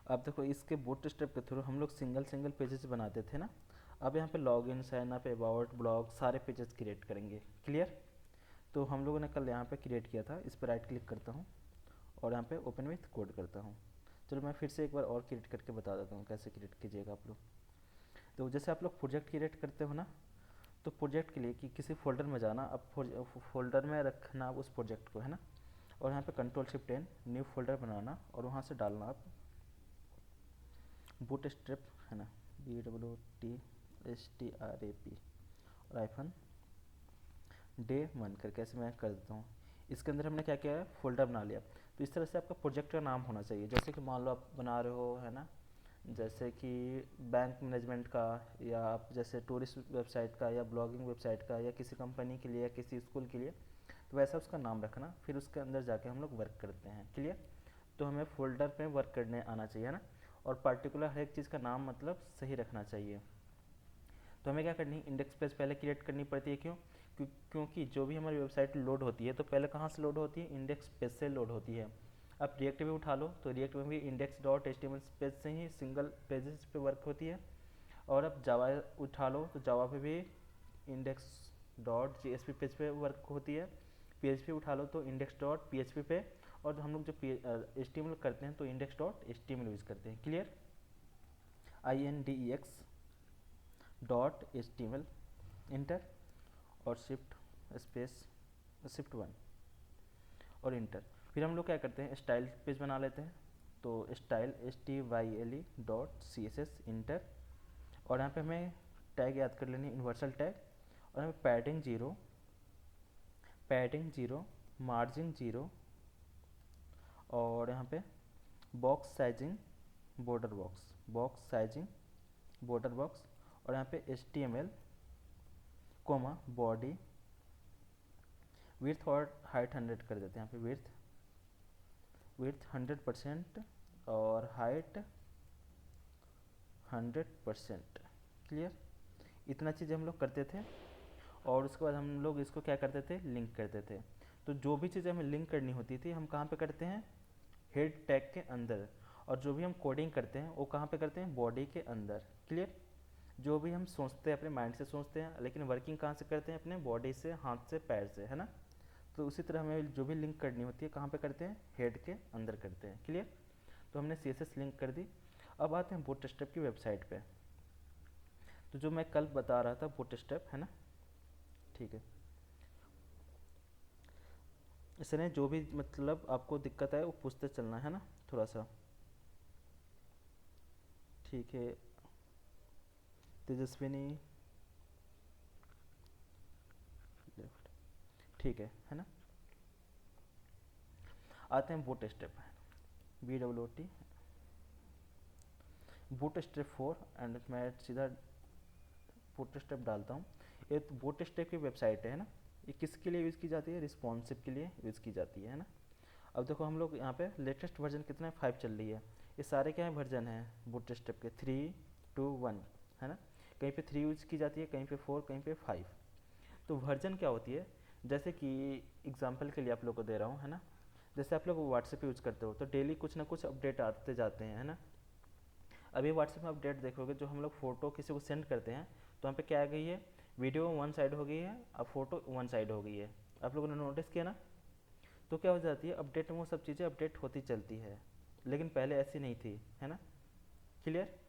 अब देखो इसके बूटस्ट्रैप के थ्रू हम लोग सिंगल सिंगल पेजेस बनाते थे ना। अब यहाँ पे login, sign up, about, blog सारे पेजेस क्रिएट करेंगे। क्लियर? तो हम लोगों ने कल यहाँ पे क्रिएट किया था, इस पर राइट क्लिक करता हूँ और यहाँ पे ओपन विथ कोड करता हूँ। चलो मैं फिर से एक बार और क्रिएट करके बता देता हूँ कैसे क्रिएट कीजिएगा आप लोग। तो जैसे आप लोग प्रोजेक्ट क्रिएट करते हो ना, तो प्रोजेक्ट के लिए कि किसी फोल्डर में जाना, अब फोल्डर में रखना उस प्रोजेक्ट को, है ना। और यहाँ पे कंट्रोल-Shift-N न्यू फोल्डर बनाना और वहाँ से डालना आप बूटस्ट्रैप, है ना, BOOTSTRAP और आइफन day1 करके ऐसे मैं कर देता हूँ। इसके अंदर हमने क्या किया है, फोल्डर बना लिया। तो इस तरह से आपका प्रोजेक्ट का नाम होना चाहिए। जैसे कि मान लो आप बना रहे हो, है ना, जैसे कि बैंक मैनेजमेंट का, या आप जैसे टूरिस्ट वेबसाइट का, या ब्लॉगिंग वेबसाइट का, या किसी कंपनी के लिए, या किसी स्कूल के लिए, तो वैसा उसका नाम रखना। फिर उसके अंदर जाके हम लोग वर्क करते हैं। क्लियर? तो हमें फोल्डर पे वर्क करने आना चाहिए, है ना। और पर्टिकुलर हर एक चीज़ का नाम मतलब सही रखना चाहिए। तो हमें क्या करनी है, इंडेक्स पेज पहले क्रिएट करनी पड़ती है। क्योंकि जो भी हमारी वेबसाइट लोड होती है तो पहले कहाँ से लोड होती है, इंडेक्स पेज से लोड होती है। अब रिएक्ट भी उठा लो तो रिएक्ट में भी इंडेक्स डॉट HTML पेज से ही सिंगल पेजेस पे वर्क होती है। और अब जावा उठा लो तो जावा पे भी इंडेक्स डॉट JSP पेज पे वर्क होती है। PHP उठा लो तो इंडेक्स डॉट PHP पे। और हम लोग जो HTML करते हैं तो इंडेक्स डॉट HTML यूज़ करते हैं। Clear? INDEX dot HTML, inter, और शिफ्ट 1 और इंटर। फिर हम लोग क्या करते हैं, स्टाइल पेज बना लेते हैं। तो style STYLE dot CSS, inter. और यहाँ पे हमें टैग याद कर लेनी, यूनिवर्सल टैग। और हमें पैडिंग जीरो, मार्जिन जीरो, और यहाँ पे box sizing, box sizing border box. और यहाँ पे HTML कोमा बॉडी, विड्थ और हाइट 100 कर देते हैं। यहाँ पे विड्थ 100% और हाइट 100%। क्लियर? इतना चीज़ हम लोग करते थे। और उसके बाद हम लोग इसको क्या करते थे, लिंक करते थे। तो जो भी चीज़ें हमें लिंक करनी होती थी हम कहाँ पे करते हैं, हेड टैग के अंदर। और जो भी हम कोडिंग करते हैं वो कहाँ पे करते हैं, बॉडी के अंदर। क्लियर? जो भी हम सोचते हैं अपने माइंड से सोचते हैं, लेकिन वर्किंग कहाँ से करते हैं, अपने बॉडी से, हाथ से, पैर से, है ना। तो उसी तरह हमें जो भी लिंक करनी होती है कहाँ पे करते हैं, हेड के अंदर करते हैं। क्लियर? तो हमने CSS लिंक कर दी। अब आते हैं बूटस्ट्रैप की वेबसाइट पे। तो जो मैं कल बता रहा था बूटस्ट्रैप, है ना, ठीक है। इसने जो भी मतलब आपको दिक्कत है वो पूछते चलना, है ना, थोड़ा सा। ठीक है, तेजस्विनी लेफ्ट, ठीक है ना। आते हैं बूटस्ट्रैप, BOOT बूटस्ट्रैप 4। एंड मैं सीधा बूटस्ट्रैप डालता हूँ। ये तो बूटस्ट्रैप की वेबसाइट है ना। ये किसके लिए यूज़ की जाती है, रिस्पॉन्सिव के लिए यूज़ की जाती है ना। अब देखो हम लोग यहाँ पे लेटेस्ट वर्जन कितना है, 5 चल रही है। ये सारे क्या है, वर्जन है बूटस्ट्रैप के, 3, 2, 1, है ना। कहीं पे 3 यूज़ की जाती है, कहीं पे 4, कहीं पे 5। तो वर्जन क्या होती है, जैसे कि एग्जांपल के लिए आप लोग को दे रहा हूँ, है ना। जैसे आप लोग व्हाट्सएप यूज़ करते हो तो डेली कुछ ना कुछ अपडेट आते जाते हैं, है ना। अभी व्हाट्सएप में अपडेट देखोगे, जो हम लोग फ़ोटो किसी को सेंड करते हैं तो वहाँ पे क्या आ गई है, वीडियो वन साइड हो गई है, अब फोटो वन साइड हो गई है। आप लोगों ने नोटिस किया ना। तो क्या हो जाती है, अपडेट में वो सब चीज़ें अपडेट होती चलती है, लेकिन पहले ऐसी नहीं थी, है ना। क्लियर?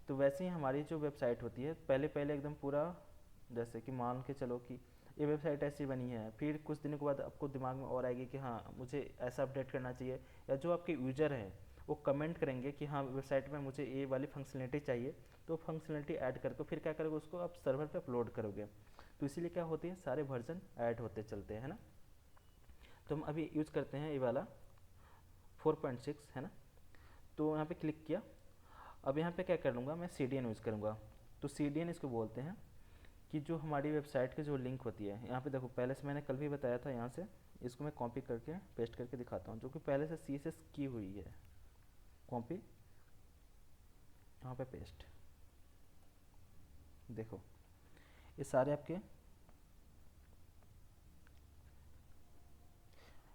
तो वैसे ही हमारी जो वेबसाइट होती है, पहले पहले एकदम पूरा, जैसे कि मान के चलो कि ये वेबसाइट ऐसी बनी है, फिर कुछ दिनों के बाद आपको दिमाग में और आएगी कि हाँ मुझे ऐसा अपडेट करना चाहिए। या जो आपके यूजर हैं वो कमेंट करेंगे कि हाँ वेबसाइट में मुझे ये वाली फंक्शनलिटी चाहिए, तो फंक्शनलिटी ऐड करके फिर क्या करोगे, उसको आप सर्वर पे अपलोड करोगे। तो इसीलिए क्या होती है, सारे वर्जन ऐड होते चलते हैं, है ना। तो हम अभी यूज़ करते हैं ये वाला 4.6, है ना। तो यहाँ पे क्लिक किया। अब यहाँ पे क्या कर लूँगा, मैं CDN यूज़ करूँगा। तो CDN इसको बोलते हैं कि जो हमारी वेबसाइट की जो लिंक होती है, यहाँ पे देखो पहले से मैंने कल भी बताया था, यहाँ से इसको मैं कॉपी करके पेस्ट करके दिखाता हूँ, जो कि पहले से CSS की हुई है। कॉपी, यहाँ पे पेस्ट, देखो ये सारे आपके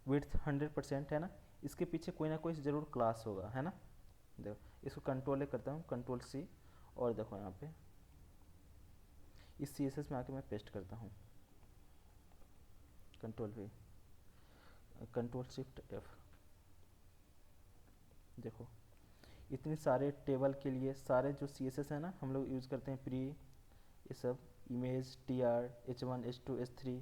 विड्थ 100% है ना। इसके पीछे कोई ना कोई ज़रूर क्लास होगा, है ना। देखो इसको कंट्रोल करता हूँ, कंट्रोल सी, और देखो यहाँ पे इस CSS में आके मैं पेस्ट करता हूँ, control V, control shift F। देखो इतने सारे टेबल के लिए सारे जो CSS है ना हम लोग यूज़ करते हैं, प्री, ये सब image, TR, H1, H2, H3,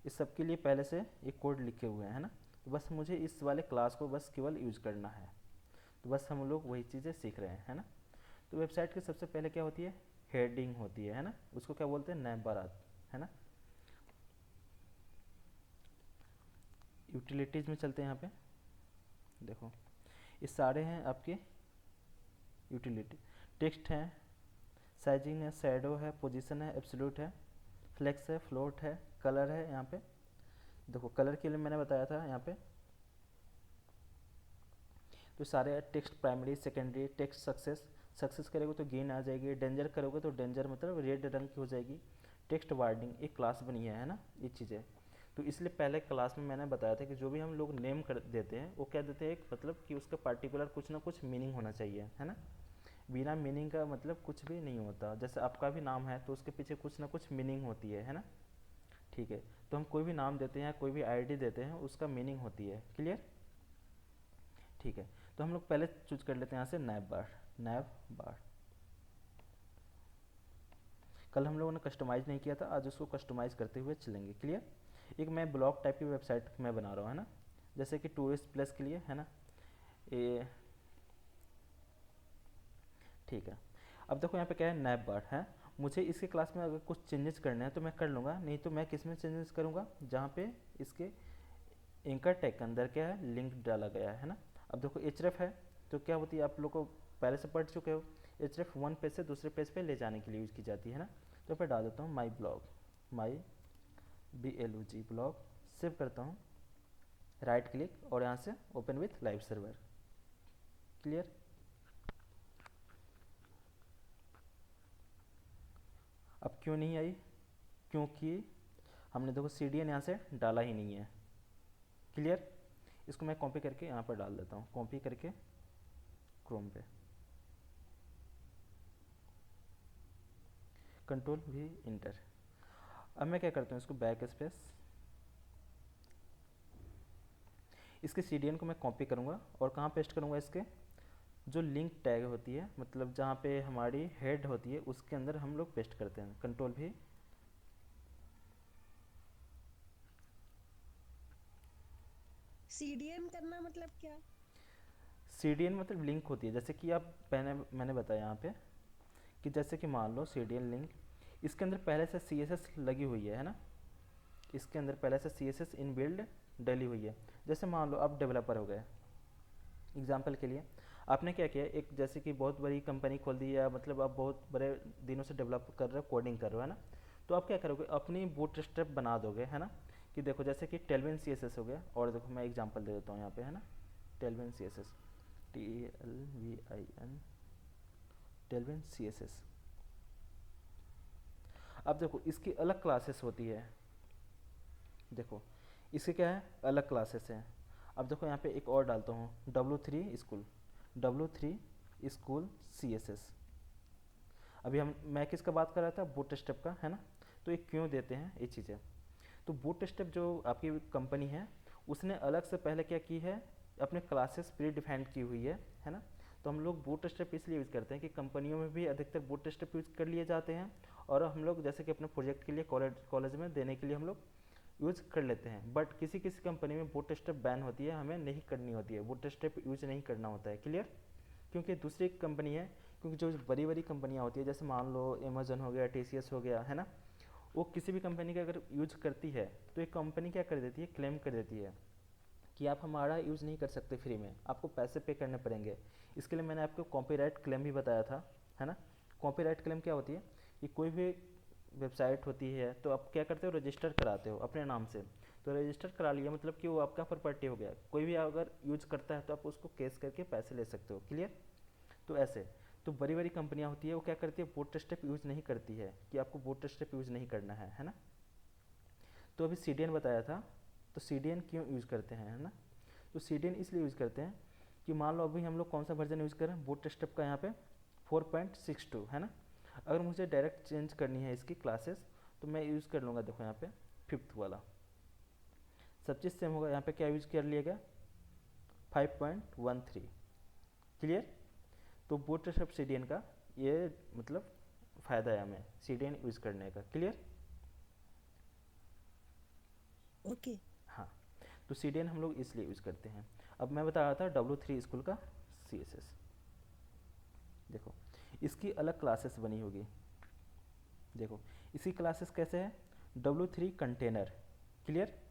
इस सब के लिए पहले से एक कोड लिखे हुए हैं, है ना। तो बस मुझे इस वाले क्लास को बस केवल यूज़ करना है, तो बस हम लोग वही चीज़ें सीख रहे हैं, है ना। तो वेबसाइट की सबसे पहले क्या होती है, हेडिंग होती है ना, उसको क्या बोलते हैं, नैब बारात, है ना। यूटिलिटीज़ में चलते हैं, यहाँ पे देखो ये सारे हैं आपके यूटिलिटी, टेक्स्ट है, साइजिंग है, शैडो है, पोजीशन है, एब्सोल्यूट है, फ्लेक्स है, फ्लोट है, कलर है। यहाँ पे देखो कलर के लिए मैंने बताया था यहाँ पे, तो सारे text primary, secondary, text success, success करोगे तो गेन आ जाएगी, डेंजर करोगे तो डेंजर मतलब रेड रंग की हो जाएगी, टेक्स्ट वार्डिंग एक क्लास बनी है ना, ये चीज़ें। तो इसलिए पहले क्लास में मैंने बताया था कि जो भी हम लोग नेम कर देते हैं वो क्या देते हैं, एक मतलब कि उसका पार्टिकुलर कुछ ना कुछ मीनिंग होना चाहिए, है ना। बिना मीनिंग का मतलब कुछ भी नहीं होता। जैसे आपका भी नाम है तो उसके पीछे कुछ ना कुछ मीनिंग होती है ना। ठीक है, तो हम कोई भी नाम देते हैं, कोई भी आईडी देते हैं, उसका मीनिंग होती है, क्लियर। ठीक है, तो हम लोग पहले चूज कर लेते हैं यहाँ से नैब बार, नैब बार। कल हम लोगों ने कस्टमाइज नहीं किया था, आज उसको कस्टमाइज करते हुए चलेंगे, क्लियर। एक मैं ब्लॉग टाइप की वेबसाइट मैं बना रहा हूँ, है ना, जैसे कि टूरिस्ट प्लेस के लिए, है ना ये। ठीक है, अब देखो यहाँ पे क्या है, नैब बार है। मुझे इसके क्लास में अगर कुछ चेंजेस करने हैं तो मैं कर लूँगा, नहीं तो मैं किस में चेंजेस करूँगा, जहाँ पे इसके एंकर टैग के अंदर क्या है, लिंक डाला गया है ना। अब देखो href है, तो क्या होती है, आप लोग को पहले से पढ़ चुके हो, href वन पेज से दूसरे पेज पे ले जाने के लिए यूज़ की जाती है ना। तो फिर डाल देता हूँ my blog, my BLOG blog, save करता हूँ, राइट क्लिक और यहाँ से open with live server, clear. अब क्यों नहीं आई, क्योंकि हमने देखो CDN यहाँ से डाला ही नहीं है, क्लियर। इसको मैं कॉपी करके यहाँ पर डाल देता हूँ, कॉपी करके क्रोम पे, कंट्रोल V इंटर। अब मैं क्या करता हूँ, इसको बैक स्पेस, इसके CDN को मैं कॉपी करूँगा और कहाँ पेस्ट करूँगा, इसके जो लिंक टैग होती है, मतलब जहाँ पे हमारी हेड होती है उसके अंदर हम लोग पेस्ट करते हैं, कंट्रोल V। CDN करना मतलब क्या? CDN मतलब लिंक होती है, जैसे कि आप मैंने बताया यहाँ पे कि जैसे कि मान लो CDN लिंक, इसके अंदर पहले से CSS लगी हुई है ना, इसके अंदर पहले से CSS इन बिल्ड डली हुई है। जैसे मान लो आप डेवलपर हो गए, एग्जाम्पल के लिए आपने क्या किया, एक जैसे कि बहुत बड़ी कंपनी खोल दी, या मतलब आप बहुत बड़े दिनों से डेवलप कर रहे हो, कोडिंग कर रहे हो, है ना। तो आप क्या करोगे, अपनी बूटस्ट्रैप बना दोगे, है ना। कि देखो जैसे कि टेलविन CSS हो गया, और देखो मैं एग्जांपल दे देता हूँ यहाँ पे, है ना, Tailwind CSS, TELVIN, Tailwind CSS। अब देखो इसकी अलग क्लासेस होती है, देखो इसके क्या है, अलग क्लासेस हैं। अब देखो यहाँ पे एक और डालता हूँ, W3 school, W3 school CSS। अभी मैं किसका बात कर रहा था, बूटस्ट्रैप का, है ना। तो ये क्यों देते हैं ये चीज़ें, तो बूटस्ट्रैप जो आपकी कंपनी है उसने अलग से पहले क्या की है, अपने क्लासेस प्री डिफाइंड की हुई है ना। तो हम लोग बूटस्ट्रैप इसलिए यूज़ करते हैं कि कंपनियों में भी अधिकतर बूटस्ट्रैप यूज़ कर लिए जाते हैं, और हम लोग जैसे कि अपने प्रोजेक्ट के लिए कॉलेज में देने के लिए हम लोग यूज़ कर लेते हैं। बट किसी किसी कंपनी में बूटस्ट्रैप बैन होती है, हमें नहीं करनी होती है, बूटस्ट्रैप यूज़ नहीं करना होता है, क्लियर। क्योंकि दूसरी कंपनी है, क्योंकि जो बड़ी बड़ी कंपनियाँ होती है, जैसे मान लो अमेजन हो गया, TCS हो गया, है ना, वो किसी भी कंपनी का अगर यूज करती है तो एक कंपनी क्या कर देती है, क्लेम कर देती है कि आप हमारा यूज़ नहीं कर सकते फ्री में, आपको पैसे पे करने पड़ेंगे। इसके लिए मैंने आपको कॉपीराइट क्लेम भी बताया था, है ना। कॉपीराइट क्लेम क्या होती है, कि कोई भी वेबसाइट होती है तो आप क्या करते हो, रजिस्टर कराते हो अपने नाम से। तो रजिस्टर करा लिया मतलब कि वो आपका प्रॉपर्टी हो गया, कोई भी अगर यूज करता है तो आप उसको केस करके पैसे ले सकते हो, क्लियर। तो ऐसे, तो बड़ी बड़ी कंपनियां होती है वो क्या करती है, बूटस्ट्रैप यूज़ नहीं करती है, कि आपको बूटस्ट्रैप यूज़ नहीं करना है ना। तो अभी CDN बताया था, तो CDN क्यों यूज़ करते हैं, है ना। तो CDN इसलिए यूज़ करते हैं कि मान लो अभी हम लोग कौन सा वर्जन यूज़ कर रहे हैं, बूटस्ट्रैप का यहाँ पे 4.62 है ना। अगर मुझे डायरेक्ट चेंज करनी है इसकी क्लासेस तो मैं यूज़ कर लूँगा, देखो यहाँ पे 5th वाला, सब चीज़ सेम होगा। यहाँ पे क्या यूज़ कर लिया गया, 5.13। क्लियर। तो बूटस्ट्रैप CDN का ये मतलब फ़ायदा है हमें CDN यूज़ करने का। क्लियर। ओके। हाँ, तो CDN हम लोग इसलिए यूज़ करते हैं। अब मैं बता रहा था W3 स्कूल का CSS, देखो इसकी अलग क्लासेस बनी होगी। देखो इसकी क्लासेस कैसे है, W3 कंटेनर। क्लियर।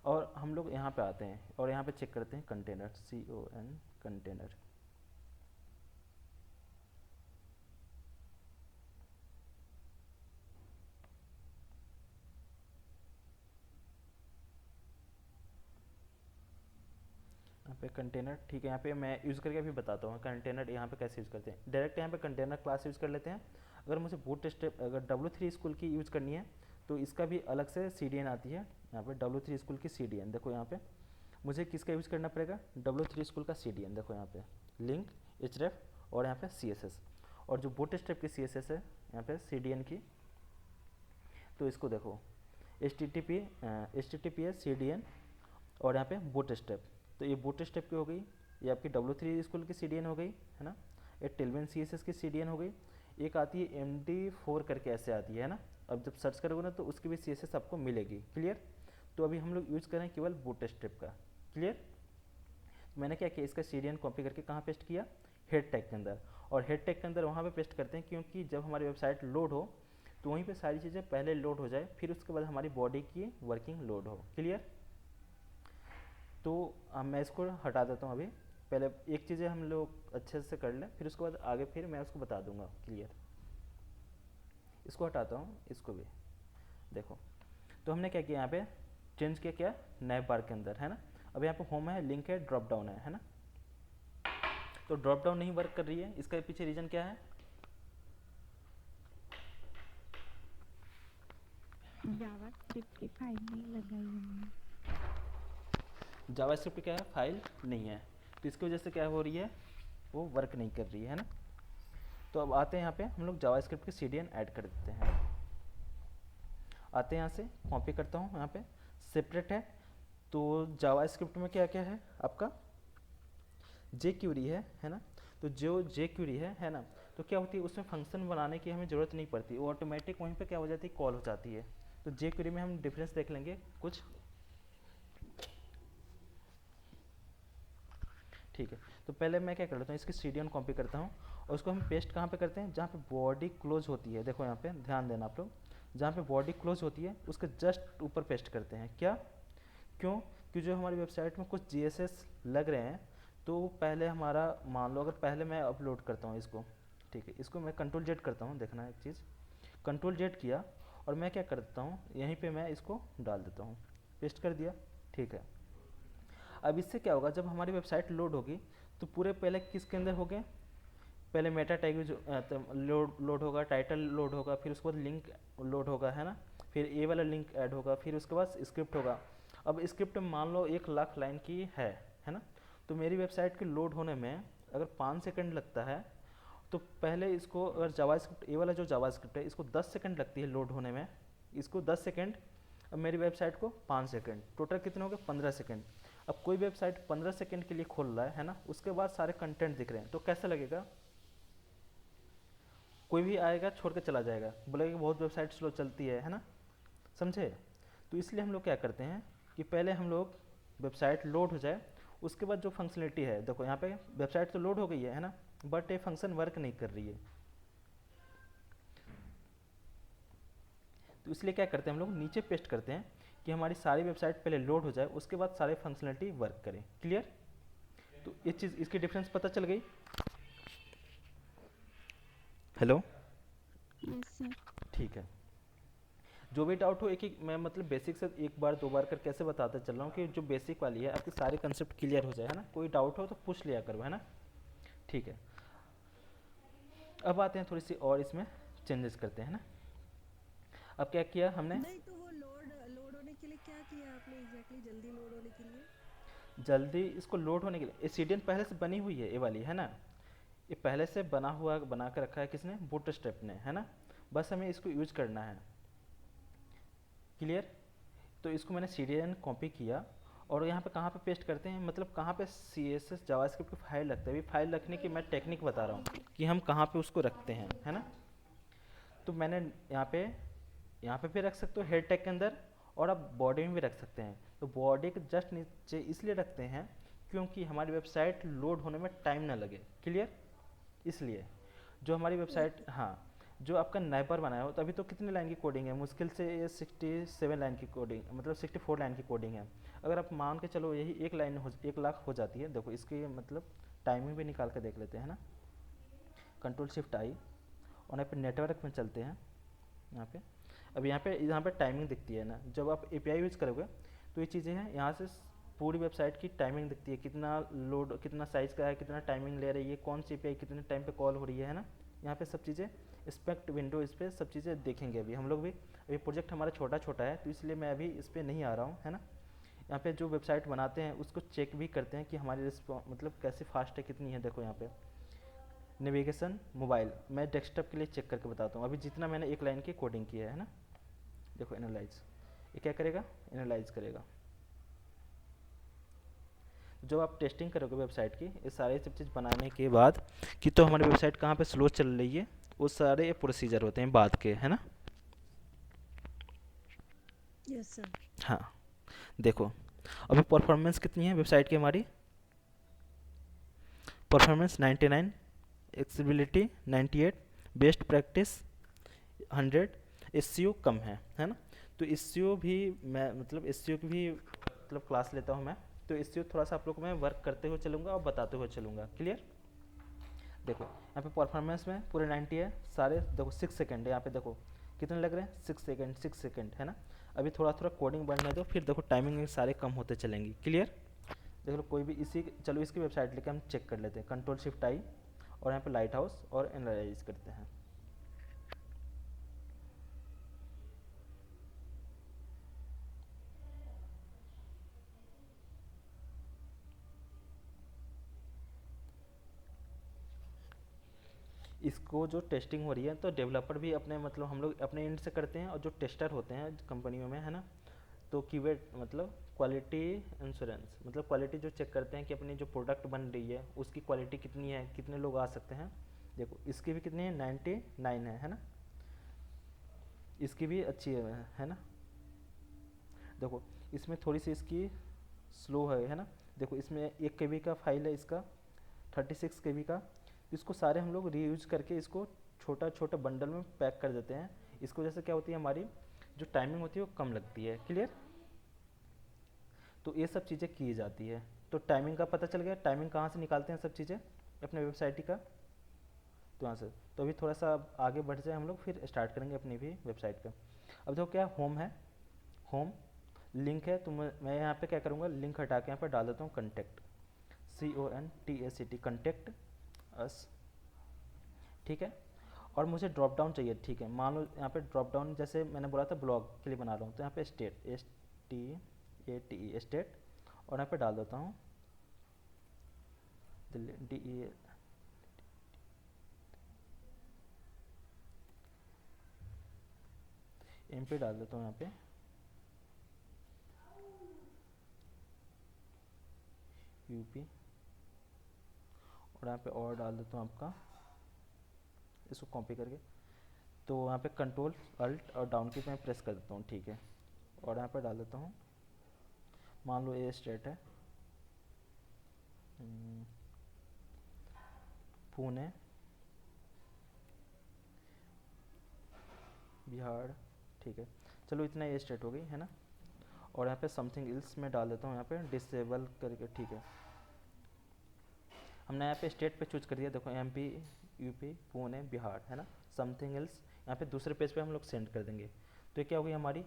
और हम लोग यहाँ पे आते हैं और यहाँ पे चेक करते हैं कंटेनर, CON कंटेनर। यहाँ पे कंटेनर, ठीक है। यहाँ पे मैं यूज़ करके भी बताता हूँ कंटेनर यहाँ पे कैसे यूज़ करते हैं। डायरेक्ट यहाँ पे कंटेनर क्लास यूज़ कर लेते हैं। अगर मुझे बूटस्ट्रैप अगर W3 स्कूल की यूज़ करनी है तो इसका भी अलग से CDN आती है। यहाँ पे W3 स्कूल की CDN देखो, यहाँ पे मुझे किसका यूज़ करना पड़ेगा, W3 स्कूल का CDN। देखो यहाँ पे लिंक, href और यहाँ पे CSS। और जो बूटस्ट्रैप की CSS है यहाँ पे CDN की, तो इसको देखो HTTPS CDN और यहाँ पे बूटस्ट्रैप। तो ये बूटस्ट्रैप की हो गई, ये आपकी W3 स्कूल की CDN हो गई है ना। एक टेलविन CSS की CDN हो गई। एक आती है MD4 करके ऐसे आती है ना। अब जब सर्च करोगे ना तो उसकी भी CSS आपको मिलेगी। क्लियर। तो अभी हम लोग यूज़ करें केवल बूटस्ट्रैप का। क्लियर। मैंने क्या किया, इसका CDN कॉपी करके कहाँ पेस्ट किया, हेड टैग के अंदर। और हेड टैग के अंदर वहाँ पे पेस्ट करते हैं क्योंकि जब हमारी वेबसाइट लोड हो तो वहीं पे सारी चीज़ें पहले लोड हो जाए, फिर उसके बाद हमारी बॉडी की वर्किंग लोड हो। क्लियर। तो मैं इसको हटा देता हूँ अभी। पहले एक चीज़ें हम लोग अच्छे से कर लें, फिर उसके बाद आगे फिर मैं उसको बता दूंगा। क्लियर। इसको हटाता हूँ, इसको भी देखो। तो हमने क्या किया, यहाँ पे चेंज किया क्या, नए बार के अंदर है ना। अब यहाँ पे होम है, लिंक है, ड्रॉप डाउन है ना। तो ड्रॉप डाउन नहीं वर्क कर रही है, इसका पीछे रीज़न क्या है, जावास्क्रिप्ट की फाइल नहीं लगाई हमने। जावास्क्रिप्ट क्या है, फाइल नहीं है। तो इसकी वजह से क्या हो रही है, वो वर्क नहीं कर रही है ना। तो अब आते हैं यहाँ पे हम लोग जावास्क्रिप्ट की CDN ऐड कर देते हैं। आते हैं यहाँ से, कॉपी करता हूँ, यहाँ पे सेपरेट है। तो जावास्क्रिप्ट में क्या क्या है आपका, jQuery है ना। तो जो jQuery है ना, तो क्या होती है उसमें फंक्शन बनाने की हमें ज़रूरत नहीं पड़ती, वो ऑटोमेटिक वहीं पे क्या हो जाती है, कॉल हो जाती है। तो jQuery में हम डिफरेंस देख लेंगे कुछ। ठीक है। तो पहले मैं क्या कर लेता हूँ, इसकी CDN कॉपी करता हूँ और उसको हम पेस्ट कहाँ पे करते हैं, जहाँ पे बॉडी क्लोज होती है। देखो यहाँ पे ध्यान देना आप लोग, जहाँ पे बॉडी क्लोज होती है उसके जस्ट ऊपर पेस्ट करते हैं। क्या, क्यों, कि जो हमारी वेबसाइट में कुछ GSS लग रहे हैं तो पहले हमारा, मान लो अगर पहले मैं अपलोड करता हूँ इसको, ठीक है, इसको मैं Ctrl Z करता हूँ, देखना एक चीज़, Ctrl Z किया और मैं क्या करता हूँ, यहीं पे मैं इसको डाल देता हूँ, पेस्ट कर दिया। ठीक है। अब इससे क्या होगा, जब हमारी वेबसाइट लोड होगी तो पूरे पहले किसके अंदर हो गए, पहले मेटा टैग लोड होगा, टाइटल लोड होगा, फिर उसके बाद लिंक लोड होगा है ना, फिर ये वाला लिंक ऐड होगा, फिर उसके बाद स्क्रिप्ट होगा। अब स्क्रिप्ट मान लो 1 लाख लाइन की है ना। तो मेरी वेबसाइट के लोड होने में अगर 5 सेकंड लगता है तो पहले इसको, अगर जावास्क्रिप्ट ये वाला जो जावास्क्रिप्ट है इसको 10 सेकंड लगती है लोड होने में, इसको 10 सेकंड, अब मेरी वेबसाइट को 5 सेकंड, टोटल कितने हो गए, 15 सेकंड। अब कोई वेबसाइट 15 सेकंड के लिए खोल रहा है ना, उसके बाद सारे कंटेंट दिख रहे हैं तो कैसा लगेगा, कोई भी आएगा छोड़ के चला जाएगा, बोलेगा कि बहुत वेबसाइट स्लो चलती है ना, समझे। तो इसलिए हम लोग क्या करते हैं कि पहले हम लोग वेबसाइट लोड हो जाए, उसके बाद जो फंक्शनलिटी है, देखो यहाँ पे वेबसाइट तो लोड हो गई है ना, बट ये फंक्शन वर्क नहीं कर रही है। तो इसलिए क्या करते हैं हम लोग, नीचे पेस्ट करते हैं कि हमारी सारी वेबसाइट पहले लोड हो जाए, उसके बाद सारे फंक्शनलिटी वर्क करें। क्लियर। तो ये चीज़, इसकी डिफरेंस पता चल गई। हेलो। Yes sir. ठीक है। जो भी डाउट हो एक एक मैं मतलब बेसिक से एक बार 2 बार कर कैसे बताते चल रहा हूँ कि जो बेसिक वाली है आपके सारे कंसेप्ट क्लियर हो जाए है ना। कोई डाउट हो तो पूछ लिया करो है ना। ठीक है। अब आते हैं थोड़ी सी और इसमें चेंजेस करते हैं ना। अब क्या किया हमने, नहीं तो वो लोड लोड होने के लिए क्या किया आपने एग्जैक्टली, जल्दी लोड होने के लिए? जल्दी इसको लोड होने के लिए एसीडियन पहले से बनी हुई है, ये वाली है ना, ये पहले से बना के रखा है किसने, बूटस्ट्रैप ने, है ना। बस हमें इसको यूज करना है। क्लियर। तो इसको मैंने सीडीएन कॉपी किया और यहाँ पे कहाँ पे पेस्ट करते हैं, मतलब कहाँ पे सी एस एस जावास्क्रिप्ट की फाइल रखते हैं। अभी फाइल रखने की मैं टेक्निक बता रहा हूँ कि हम कहाँ पे उसको रखते हैं, है ना। तो मैंने यहाँ पे भी रख सकते हो हेड टैग के अंदर, और आप बॉडी में भी रख सकते हैं। तो बॉडी के जस्ट नीचे इसलिए रखते हैं क्योंकि हमारी वेबसाइट लोड होने में टाइम ना लगे। क्लियर। इसलिए जो हमारी वेबसाइट, हाँ, जो आपका नाइपर बनाया हो, तो अभी तो कितने लाइन की कोडिंग है, मुश्किल से ये 67 लाइन की कोडिंग, मतलब 64 लाइन की कोडिंग है। अगर आप मान के चलो यही एक लाइन 1 लाख हो जाती है, देखो इसकी मतलब टाइमिंग भी निकाल के देख लेते हैं ना। कंट्रोल शिफ्ट आई और यहाँ पे नेटवर्क में चलते हैं। यहाँ पे अब यहाँ पे टाइमिंग दिखती है ना, जब आप एपीआई यूज़ करोगे तो ये चीज़ें हैं, यहाँ से पूरी वेबसाइट की टाइमिंग दिखती है, कितना लोड, कितना साइज़ का है, कितना टाइमिंग ले रही है, कौन सी एपीआई कितने टाइम पे कॉल हो रही है ना। यहाँ पे सब चीज़ें इंस्पेक्ट विंडो, इस पर सब चीज़ें देखेंगे अभी हम लोग भी। अभी प्रोजेक्ट हमारा छोटा छोटा है तो इसलिए मैं अभी इस पर नहीं आ रहा हूँ, है ना। यहाँ पे जो वेबसाइट बनाते हैं उसको चेक भी करते हैं कि हमारी मतलब कैसे फास्ट है, कितनी है। देखो यहाँ पे नेविगेशन मोबाइल, मैं डेस्कटॉप के लिए चेक करके बताता हूँ अभी जितना मैंने एक लाइन की कोडिंग की है ना। देखो एनालाइज, ये क्या करेगा, एनालाइज करेगा। जब आप टेस्टिंग करोगे वेबसाइट की, ये सारे सब चीज़ बनाने के बाद कि तो हमारी वेबसाइट कहाँ पे स्लो चल रही है, वो सारे प्रोसीजर होते हैं बाद के, है ना। Yes sir. हाँ, देखो अभी परफॉर्मेंस कितनी है वेबसाइट की हमारी, performance 99, accessibility 98, best practice 100, SEO कम है ना। तो एसईओ भी मैं मतलब एसईओ की भी मतलब क्लास लेता हूँ मैं, तो एसईओ थोड़ा सा आप लोग को मैं वर्क करते हुए चलूँगा और बताते हुए चलूँगा। क्लियर। देखो यहाँ पे परफॉर्मेंस में पूरे 90 है सारे, देखो 6 सेकंड है यहाँ पे, देखो कितने लग रहे हैं, 6 सेकंड है ना। अभी थोड़ा थोड़ा कोडिंग बढ़ने दो, फिर देखो टाइमिंग में सारे कम होते चलेंगी। क्लियर। देख लो कोई भी इसी, चलो इसकी वेबसाइट लेके हम चेक कर लेते हैं। कंट्रोल शिफ्ट आई और यहाँ पे लाइट हाउस और एनालाइज करते हैं। इसको जो टेस्टिंग हो रही है तो डेवलपर भी अपने मतलब हम लोग अपने एंड से करते हैं, और जो टेस्टर होते हैं कंपनियों में, है ना, तो कीवर्ड मतलब क्वालिटी इंश्योरेंस, मतलब क्वालिटी जो चेक करते हैं कि अपनी जो प्रोडक्ट बन रही है उसकी क्वालिटी कितनी है, कितने लोग आ सकते हैं। देखो इसकी भी कितनी है, 99 है ना। इसकी भी अच्छी है ना। देखो इसमें थोड़ी सी इसकी स्लो है ना। देखो इसमें 1 KB का फाइल है इसका, 36 KB का। इसको सारे हम लोग रीयूज करके इसको छोटा छोटा बंडल में पैक कर देते हैं। इसको वजह से क्या होती है, हमारी जो टाइमिंग होती है वो कम लगती है। क्लियर। तो ये सब चीज़ें की जाती है। तो टाइमिंग का पता चल गया, टाइमिंग कहाँ से निकालते हैं सब चीज़ें अपने वेबसाइट का, तो यहाँ से। तो अभी थोड़ा सा आगे बढ़ जाए हम लोग, फिर स्टार्ट करेंगे अपनी भी वेबसाइट का। अब देखो क्या होम है, होम लिंक है, तो मैं यहाँ पे क्या करूँगा, लिंक हटा के यहाँ पे डाल देता हूँ कंटेक्ट, CONTACT, कंटेक्ट अस। ठीक है। और मुझे ड्रॉप डाउन चाहिए। ठीक है, मान लो यहाँ पे ड्रॉप डाउन जैसे मैंने बोला था ब्लॉग के लिए बना रहा हूँ, तो यहाँ पे स्टेट, STATE स्टेट, और यहाँ पे डाल देता हूँ दिल्ली, DE, MP डाल देता हूँ यहाँ पे, UP, और यहाँ पे और डाल देता हूँ आपका, इसको कॉपी करके। तो यहाँ पे कंट्रोल अल्ट और डाउन की मैं प्रेस कर देता हूँ। ठीक है, और यहाँ पे डाल देता हूँ, मान लो ये स्टेट है पुणे, बिहार। ठीक है, चलो इतना ये स्टेट हो गई है ना। और यहाँ पे समथिंग एल्स में डाल देता हूँ, यहाँ पे डिसेबल करके। ठीक है, हमने यहाँ पे स्टेट पे चूज कर दिया। देखो MP, UP, पुणे, बिहार, है ना। समथिंग एल्स यहाँ पे दूसरे पेज पे हम लोग सेंड कर देंगे। तो ये क्या होगी हमारी,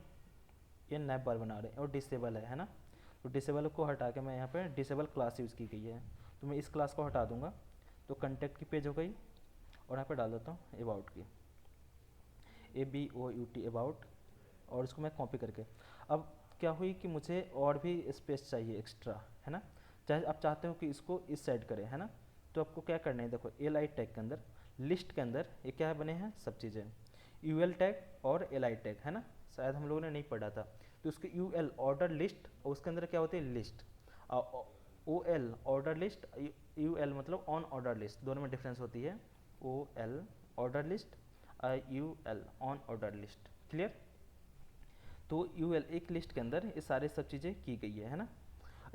ये नैप बार बना रहे हैं और डिसेबल है ना। तो डिसेबल को हटा के मैं यहाँ पे डिसेबल क्लास यूज़ की गई है, तो मैं इस क्लास को हटा दूंगा। तो कंटेक्ट की पेज हो गई, और यहाँ पे डाल देता हूँ अबाउट की, ABOUT अबाउट, और इसको मैं कॉपी करके। अब क्या हुई कि मुझे और भी स्पेस चाहिए एक्स्ट्रा, है ना। चाहे आप चाहते हो कि इसको इस साइड करें, है ना, तो आपको क्या करना है, देखो एल आई टैग के अंदर, लिस्ट के अंदर ये क्या बने हैं सब चीज़ें, यू एल टैग और एल आई टैग, है ना, शायद हम लोगों ने नहीं पढ़ा था। तो उसके यू एल ऑर्डर लिस्ट और उसके अंदर क्या होती है list, O L order list, U L मतलब ऑन ऑर्डर लिस्ट, दोनों में डिफरेंस होती है, O L order list, U L on order list, clear. तो यू एल एक लिस्ट के अंदर ये सारे सब चीज़ें की गई है ना।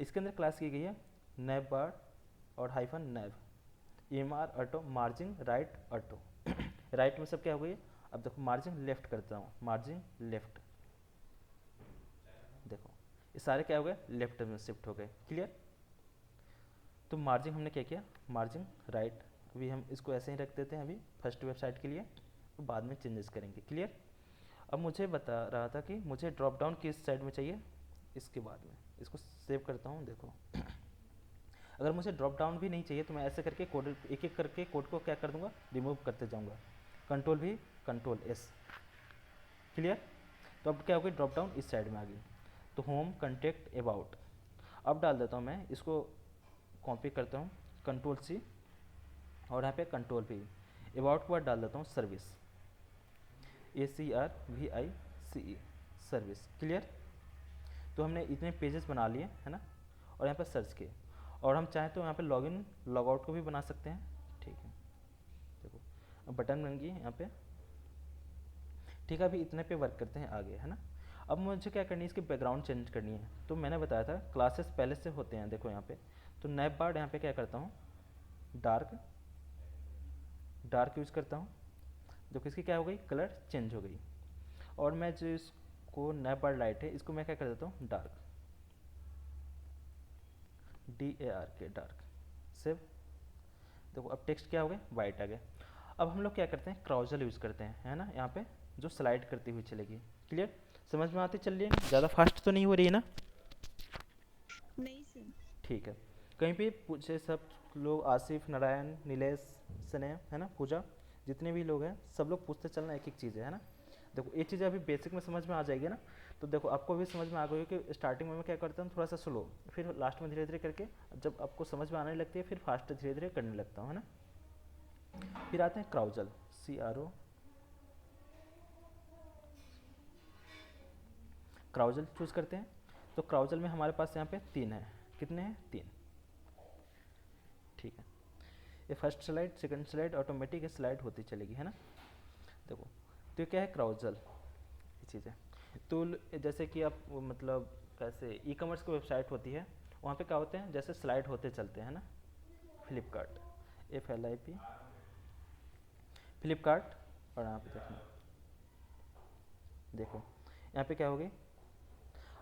इसके अंदर क्लास की गई है नैब बार और hyphen nav, M R auto, margin right auto. Right में सब क्या हो गई, अब देखो मार्जिन लेफ्ट करता हूँ, मार्जिन लेफ्ट, देखो ये सारे क्या हो गए लेफ्ट में शिफ्ट हो गए, क्लियर। तो मार्जिन हमने क्या किया, मार्जिन राइट, अभी हम इसको ऐसे ही रख देते हैं अभी फर्स्ट वेबसाइट के लिए, तो बाद में चेंजेस करेंगे, क्लियर। अब मुझे बता रहा था कि मुझे ड्रॉप डाउन किस साइड में चाहिए, इसके बाद में इसको सेव करता हूँ, देखो अगर मुझे ड्रॉप डाउन भी नहीं चाहिए तो मैं ऐसे करके कोड एक एक करके कोड को क्या कर दूंगा, रिमूव करते जाऊंगा, कंट्रोल भी कंट्रोल एस, क्लियर। तो अब क्या हो गई, ड्रॉप डाउन इस साइड में आ गई। तो होम कंटेक्ट अबाउट, अब डाल देता हूँ मैं इसको, कॉपी करता हूँ कंट्रोल सी और यहाँ पे कंट्रोल भी, अबाउट के बाद डाल देता हूँ सर्विस, ACRVICE सर्विस, क्लियर। तो हमने इतने पेजेस बना लिए है ना, और यहाँ पर सर्च किए, और हम चाहें तो यहाँ पे लॉगिन लॉगआउट को भी बना सकते हैं, ठीक है। देखो अब बटन बन गई यहाँ पे, ठीक है। अभी इतने पे वर्क करते हैं आगे, है ना। अब मुझे क्या करनी है, इसकी बैकग्राउंड चेंज करनी है। तो मैंने बताया था क्लासेस पहले से होते हैं, देखो यहाँ पे, तो नैप बार यहाँ पे क्या करता हूँ, डार्क डार्क यूज करता हूँ, देखो इसकी क्या हो गई, कलर चेंज हो गई। और मैं जो इसको नैप बार लाइट है इसको मैं क्या कर देता हूँ, डार्क, DARK डार्क, सेव। देखो अब टेक्स्ट क्या हो गया, वाइट आ गया। अब हम लोग क्या करते हैं, क्राउजल यूज़ करते हैं, है ना, यहाँ पे जो स्लाइड करती हुई चलेगी, क्लियर, समझ में आती चल रही है, ज़्यादा फास्ट तो नहीं हो रही है ना। नहीं सर। ठीक है, कहीं पे पूछे सब लोग, आसिफ, नारायण, नीलेश, स्नेह, है ना, पूजा, जितने भी लोग हैं सब लोग पूछते चलना एक एक चीज़ है ना। देखो ये चीज़ें अभी बेसिक में समझ में आ जाएगी ना, तो देखो आपको भी समझ में आ गई कि स्टार्टिंग में मैं क्या करता हूँ थोड़ा सा स्लो, फिर लास्ट में धीरे धीरे करके जब आपको समझ में आने लगती है फिर फास्ट धीरे धीरे करने लगता हूँ, है ना। फिर आते हैं क्राउजल, CRO, क्राउजल चूज़ करते हैं। तो क्राउजल में हमारे पास यहाँ पे 3 है, कितने हैं, 3, ठीक है। ये first slide second slide automatic slide होती चलेगी, है ना। देखो तो ये क्या है, क्राउजल ये चीज़ है। तो जैसे कि आप मतलब कैसे ई कॉमर्स की वेबसाइट होती है, वहाँ पे क्या होते हैं, जैसे स्लाइड होते चलते हैं ना, फ्लिपकार्ट, FLIP फ्लिपकार्ट, और यहाँ पे देखना, देखो यहाँ पे क्या हो गई,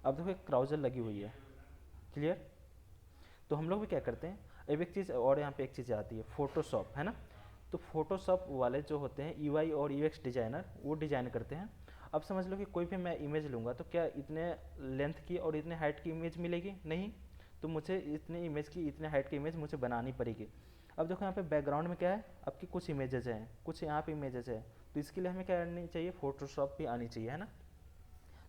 अब देखो एक क्राउजल लगी हुई है, क्लियर। तो हम लोग भी क्या करते हैं, अब एक चीज़ और यहाँ पे एक चीज़ आती है, फोटोशॉप, है ना। तो फोटोशॉप वाले जो होते हैं UI और UX डिज़ाइनर, वो डिज़ाइन करते हैं। अब समझ लो कि कोई भी मैं इमेज लूँगा तो क्या इतने लेंथ की और इतने हाइट की इमेज मिलेगी, नहीं। तो मुझे इतने इमेज की इतने हाइट की इमेज मुझे बनानी पड़ेगी। अब देखो यहाँ पे बैकग्राउंड में क्या है, आपकी कुछ इमेजेस हैं, कुछ यहाँ पे इमेजेस है, तो इसके लिए हमें क्या करनी चाहिए, फोटोशॉप भी आनी चाहिए, है ना।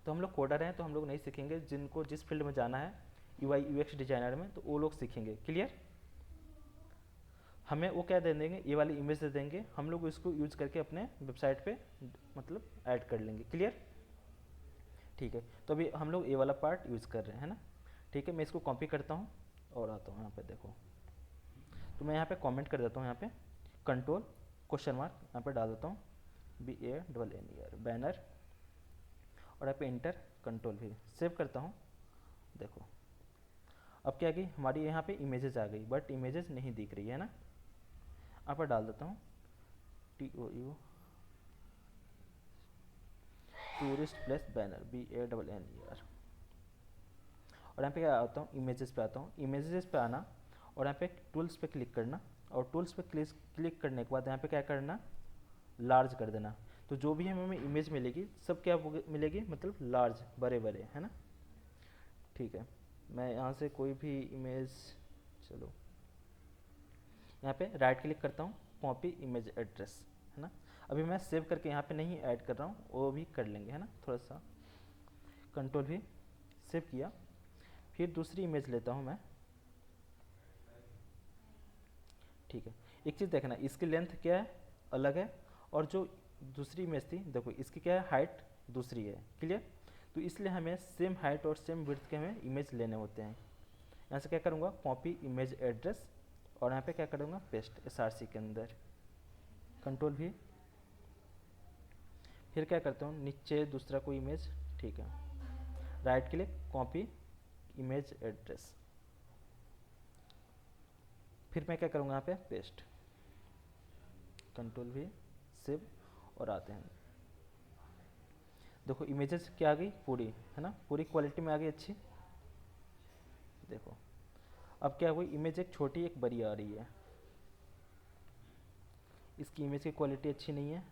तो हम लोग कोडर हैं तो हम लोग नहीं सीखेंगे, जिनको जिस फील्ड में जाना है UI UX डिज़ाइनर में, तो वो लोग सीखेंगे, क्लियर। हमें वो क्या दे देंगे, ये वाली इमेज दे देंगे, हम लोग इसको यूज करके अपने वेबसाइट पे मतलब ऐड कर लेंगे, क्लियर, ठीक है। तो अभी हम लोग ये वाला पार्ट यूज़ कर रहे हैं ना, ठीक है। मैं इसको कॉपी करता हूँ और आता हूँ यहाँ पे, देखो तो मैं यहाँ पे कमेंट कर देता हूँ, यहाँ पे कंट्रोल क्वेश्चन मार्क यहाँ पे डाल देता हूँ, BANNER बैनर, और यहाँ पे इंटर, कंट्रोल भी, सेव करता हूँ। देखो अब क्या गई, हमारी यहाँ पे इमेजेस आ गई, बट इमेजेस नहीं दिख रही है ना। यहाँ पर डाल देता हूँ TOU tourist plus banner, BANNER, और यहाँ पे क्या आता हूँ, इमेजेस पे आता हूँ, इमेजेस पे आना, और यहाँ पे टूल्स पे क्लिक करना, और टूल्स पे क्लिक करने के बाद यहाँ पे क्या करना, लार्ज कर देना। तो जो भी हमें इमेज मिलेगी सब क्या मिलेगी, मतलब लार्ज, बड़े बड़े, है ना, ठीक है। मैं यहाँ से कोई भी इमेज, चलो यहाँ पे राइट क्लिक करता हूँ, कॉपी इमेज एड्रेस, है ना। अभी मैं सेव करके यहाँ पे नहीं ऐड कर रहा हूँ, वो भी कर लेंगे, है ना, थोड़ा सा कंट्रोल भी, सेव किया। फिर दूसरी इमेज लेता हूँ मैं, ठीक है। एक चीज़ देखना, इसकी लेंथ क्या है, अलग है, और जो दूसरी इमेज थी देखो इसकी क्या है, हाइट दूसरी है। क्लियर? तो इसलिए हमें सेम हाइट और सेम विड्थ के हमें इमेज लेने होते हैं। यहाँ से क्या करूँगा, कॉपी इमेज एड्रेस, और यहाँ पे क्या करूँगा, पेस्ट SRC के अंदर, कंट्रोल भी। फिर क्या करता हूँ, नीचे दूसरा कोई इमेज, ठीक है, right click, copy image address, फिर मैं क्या करूँगा यहाँ पे पेस्ट, कंट्रोल भी, सेव, और आते हैं। देखो इमेजेस क्या आ गई, पूरी है ना, पूरी क्वालिटी में आ गई अच्छी। देखो अब क्या हुई, इमेज एक छोटी एक बड़ी आ रही है, इसकी इमेज की क्वालिटी अच्छी नहीं है।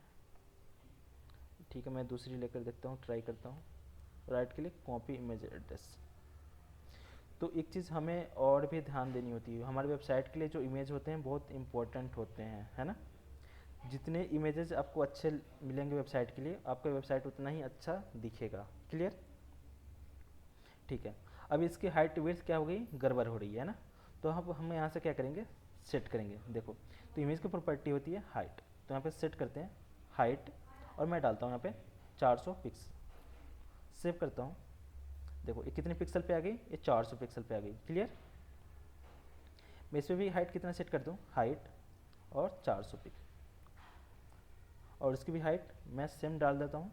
ठीक है, मैं दूसरी लेकर देखता हूँ, ट्राई करता हूँ। Right click, copy image address. तो एक चीज़ हमें और भी ध्यान देनी होती है, हमारे वेबसाइट के लिए जो इमेज होते हैं बहुत इंपॉर्टेंट होते हैं, है ना। जितने इमेजेस आपको अच्छे मिलेंगे वेबसाइट के लिए, आपका वेबसाइट उतना ही अच्छा दिखेगा। क्लियर? ठीक है। अब इसकी हाइट विड्थ क्या हो गई, गड़बड़ हो रही है ना, तो अब हम यहाँ से क्या करेंगे, सेट करेंगे। देखो तो इमेज की प्रॉपर्टी होती है हाइट, तो यहाँ पे सेट करते हैं हाइट, और मैं डालता हूँ यहाँ पे 400 पिक्सल, सेव करता हूँ। देखो ये कितने पिक्सल पे आ गई, ये 400 पिक्सल पे आ गई। क्लियर? मैं इस पर भी हाइट कितना सेट कर दूँ, हाइट और 400 पिक्सल, और इसकी भी हाइट मैं सेम डाल देता हूँ,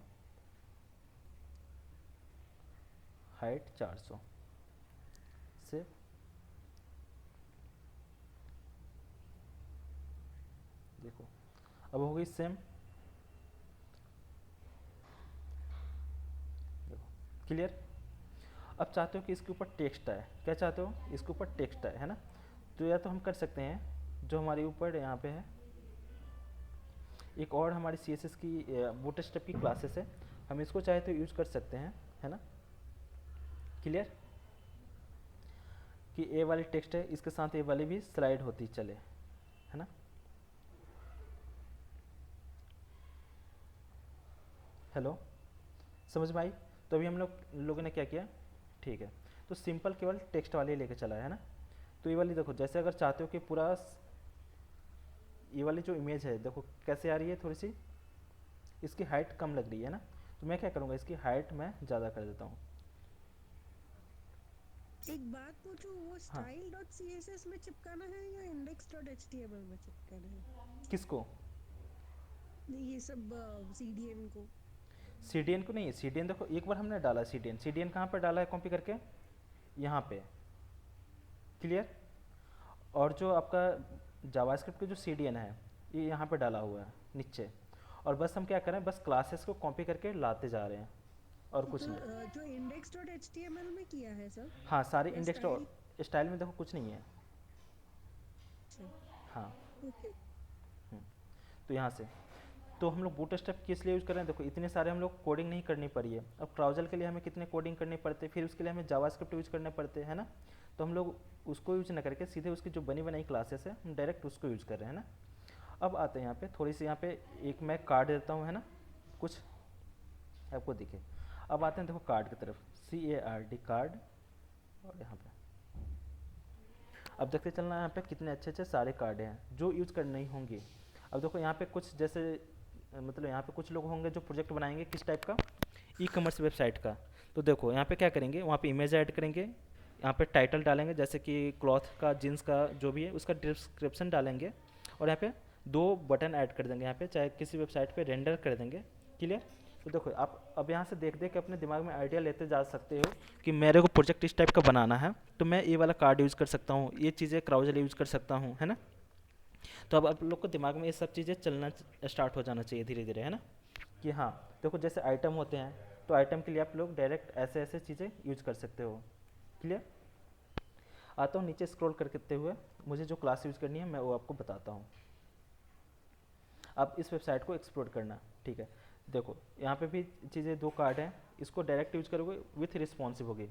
हाइट 400, सेव। देखो अब हो गई सेम। देखो क्लियर? अब चाहते हो कि इसके ऊपर टेक्स्ट आए, क्या चाहते हो, इसके ऊपर टेक्स्ट आए, है ना। तो या तो हम कर सकते हैं, जो हमारे ऊपर यहाँ पे है, एक और हमारी CSS की बूटस्ट्रैप की क्लासेस है, हम इसको चाहे तो यूज कर सकते हैं, है ना। क्लियर? कि ए वाली टेक्स्ट है, इसके साथ ए वाली भी स्लाइड होती चले, है ना। हेलो, समझ में आई? तो अभी हम लोगों ने क्या किया, ठीक है, तो सिंपल केवल टेक्स्ट वाली लेके चला है ना। तो ये वाली देखो, जैसे अगर चाहते हो कि पूरा ये वाली जो इमेज है देखो कैसे आ रही है, थोड़ी सी इसकी हाइट कम लग रही है ना, तो मैं क्या करूँगा, इसकी हाइट मैं ज़्यादा कर देता हूँ। एक बात पूछूं, वो हाँ, style.css में चिपकाना है या index.html में चिपकाना है? किसको, ये सब CDN को। CDN को नहीं, CDN देखो एक बार हमने डाला CDN कहाँ पर डाला है, कॉपी करके यहाँ पे। क्लियर? और जो आपका जावास्क्रिप्ट का जो CDN है ये यहाँ पे डाला हुआ है नीचे, और बस हम क्या करें, बस क्लासेस को कॉपी करके लाते जा रहे हैं, और कुछ तो नहीं। जो index.html में किया है सर, हाँ सारे या इंडेक्स स्टाइल? स्टाइल में देखो कुछ नहीं है। अच्छा, हाँ। ओके। हम्म, तो यहाँ से तो हम लोग बूटस्ट्रैप किस लिए यूज़ कर रहे हैं, देखो इतने सारे हम लोग कोडिंग नहीं करनी पड़ी है। अब ट्राउजर के लिए हमें कितने कोडिंग करने पड़ते, फिर उसके लिए हमें जावास्क्रिप्ट यूज़ करने पड़ते हैं ना। तो हम लोग उसको यूज ना करके सीधे उसकी जो बनी बनाई क्लासेस है हम डायरेक्ट उसको यूज कर रहे हैं ना। अब आते हैं यहाँ पे थोड़ी सी, यहाँ पे एक मैं कार्ड देता हूँ, है ना, कुछ आपको दिखे। अब आते हैं देखो कार्ड की तरफ, CARD कार्ड, और यहाँ पे अब देखते चलना यहाँ पे कितने अच्छे अच्छे सारे कार्ड हैं जो यूज करने ही होंगे। अब देखो यहाँ पे कुछ जैसे मतलब यहाँ पे कुछ लोग होंगे जो प्रोजेक्ट बनाएंगे किस टाइप का, ई-कॉमर्स वेबसाइट का। तो देखो यहाँ पे क्या करेंगे, वहाँ पे इमेज ऐड करेंगे, यहाँ पे टाइटल डालेंगे जैसे कि क्लॉथ का, जीन्स का जो भी है उसका डिस्क्रिप्शन डालेंगे, और यहाँ पे 2 बटन ऐड कर देंगे, यहाँ पे चाहे किसी वेबसाइट पे रेंडर कर देंगे। क्लियर? तो देखो आप अब यहाँ से देख देख के अपने दिमाग में आइडिया लेते जा सकते हो कि मेरे को प्रोजेक्ट इस टाइप का बनाना है, तो मैं ये वाला कार्ड यूज़ कर सकता हूँ, ये चीज़ें क्राउजल यूज़ कर सकता हूँ, है ना। तो अब आप लोग को दिमाग में ये सब चीज़ें चलना स्टार्ट हो जाना चाहिए धीरे धीरे, है ना। कि हाँ देखो जैसे आइटम होते हैं, तो आइटम के लिए आप लोग डायरेक्ट ऐसे ऐसे चीज़ें यूज कर सकते हो। क्लियर? आता हूँ नीचे स्क्रॉल करते हुए, मुझे जो क्लास यूज़ करनी है मैं वो आपको बताता हूँ। आप इस वेबसाइट को एक्सप्लोर करना, ठीक है। देखो यहाँ पे भी चीज़ें 2 कार्ड हैं, इसको डायरेक्ट यूज करोगे विथ रिस्पॉन्सिव होगी।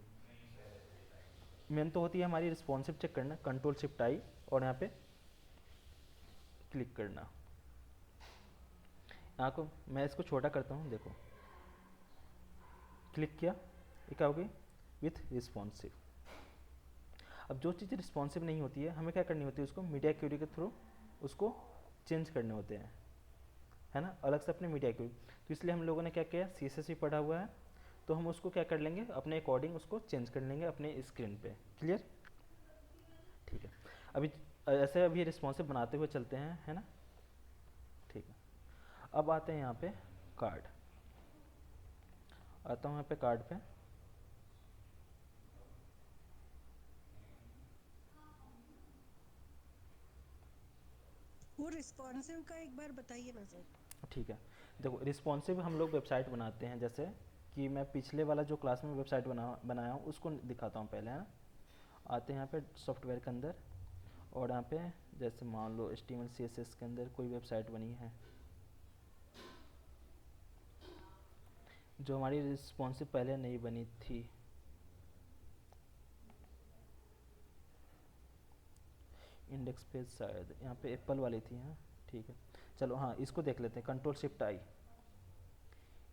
मेन तो होती है हमारी रिस्पॉन्सिव चेक करना, कंट्रोल शिफ्ट आई और यहाँ पे क्लिक करना। यहाँ को मैं इसको छोटा करता हूँ, देखो क्लिक किया, ये क्या होगी, विथ रिस्पॉन्सिव। अब जो चीज़ रिस्पॉन्सिव नहीं होती है हमें क्या करनी होती है, उसको मीडिया क्यूरी के थ्रू उसको चेंज करने होते हैं, है ना, अलग से अपने मीडिया के। तो इसलिए हम लोगों ने क्या किया, CSS भी पढ़ा हुआ है, तो हम उसको क्या कर लेंगे, अपने अकॉर्डिंग उसको चेंज कर लेंगे अपने स्क्रीन पे। क्लियर? ठीक है। अभी ऐसे अभी रिस्पॉन्सिव बनाते हुए चलते हैं, है ना। ठीक है, अब आते हैं यहाँ पे कार्ड। आता हूँ यहाँ पे कार्ड पे। वो रिस्पॉन्सिव का एक बार बताइए ना सर। ठीक है, देखो रिस्पॉन्सिव हम लोग वेबसाइट बनाते हैं, जैसे कि मैं पिछले वाला जो क्लास में वेबसाइट बनाया हूँ उसको दिखाता हूँ पहले, है ना। आते हैं यहाँ पे सॉफ्टवेयर के अंदर, और यहाँ पे जैसे मान लो HTML CSS के अंदर कोई वेबसाइट बनी है जो हमारी रिस्पॉन्सिव पहले नहीं बनी थी। इंडेक्स पेज शायद यहाँ पे एप्पल वाली थी, हाँ ठीक है। चलो हाँ, इसको देख लेते हैं, Ctrl+Shift+I।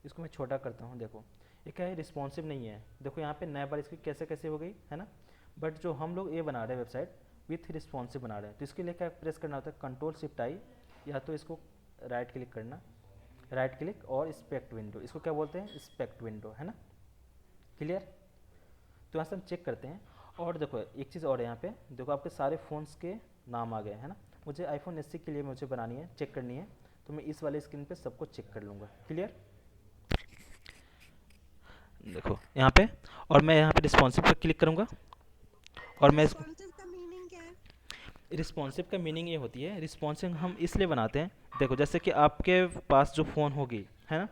इसको मैं छोटा करता हूँ। देखो ये क्या है, रिस्पॉन्सिव नहीं है। देखो यहाँ पे नया बार इसकी कैसे कैसे हो गई, है ना। बट जो हम लोग ये बना रहे हैं वेबसाइट विथ रिस्पॉन्सिव बना रहे हैं, तो इसके लिए क्या प्रेस करना होता है, Ctrl+Shift+I, या तो इसको राइट क्लिक करना, राइट क्लिक और इंस्पेक्ट विंडो, इसको क्या बोलते हैं, इंस्पेक्ट विंडो, है ना। क्लियर? तो यहाँ से हम चेक करते हैं। और देखो एक चीज़ और है, यहाँ पे देखो आपके सारे फ़ोन्स के नाम आ गए, है ना। मुझे iPhone SE के लिए मुझे बनानी है, चेक करनी है, तो मैं इस वाले स्क्रीन पे सबको चेक कर लूँगा। क्लियर? देखो यहाँ पे, और मैं यहाँ पे रिस्पॉन्सिव पर क्लिक करूँगा, और मैं इसको, रिस्पॉन्सिव का मीनिंग क्या है? रिस्पॉन्सिव का मीनिंग ये होती है, रिस्पॉन्सिव हम इसलिए बनाते हैं, देखो जैसे कि आपके पास जो फ़ोन होगी, है ना,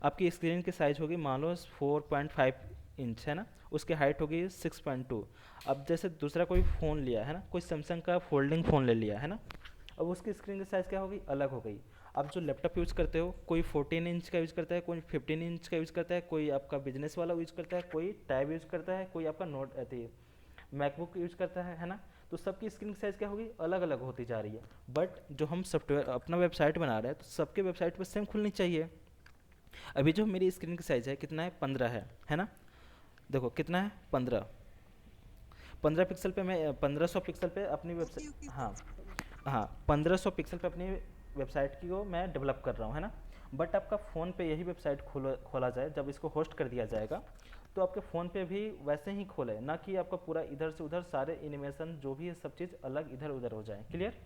आपकी स्क्रीन की साइज़ होगी मान लो 4.5 इंच, है ना, उसकी हाइट होगी 6.2। अब जैसे दूसरा कोई फ़ोन लिया है ना, कोई सैमसंग का फोल्डिंग फ़ोन ले लिया है ना, अब उसकी स्क्रीन की साइज़ क्या होगी, अलग हो गई। अब जो लैपटॉप यूज़ करते हो, कोई 14 इंच का यूज़ करता है, कोई 15 इंच का यूज़ करता है, कोई आपका बिजनेस वाला यूज़ करता है, कोई टैब यूज़ करता है, कोई आपका नोट मैकबुक यूज़ करता है ना। तो सबकी स्क्रीन साइज़ क्या होगी, अलग अलग होती जा रही है। बट जो हम सॉफ्टवेयर अपना वेबसाइट बना रहे हैं, तो सबके वेबसाइट पर सेम खुलनी चाहिए। अभी जो मेरी स्क्रीन की साइज़ है कितना है, 15 है ना। देखो कितना है, 15 पिक्सल पे, मैं 1500 पिक्सल पे अपनी ओके वेबसाइट, ओके हाँ सर। हाँ 1500 पिक्सल पे अपनी वेबसाइट की को मैं डेवलप कर रहा हूँ, है ना। बट आपका फ़ोन पे यही वेबसाइट खोला जाए, जब इसको होस्ट कर दिया जाएगा, तो आपके फ़ोन पे भी वैसे ही खोले, ना कि आपका पूरा इधर से उधर सारे एनिमेशन जो भी है सब चीज़ अलग इधर उधर हो जाए। क्लियर?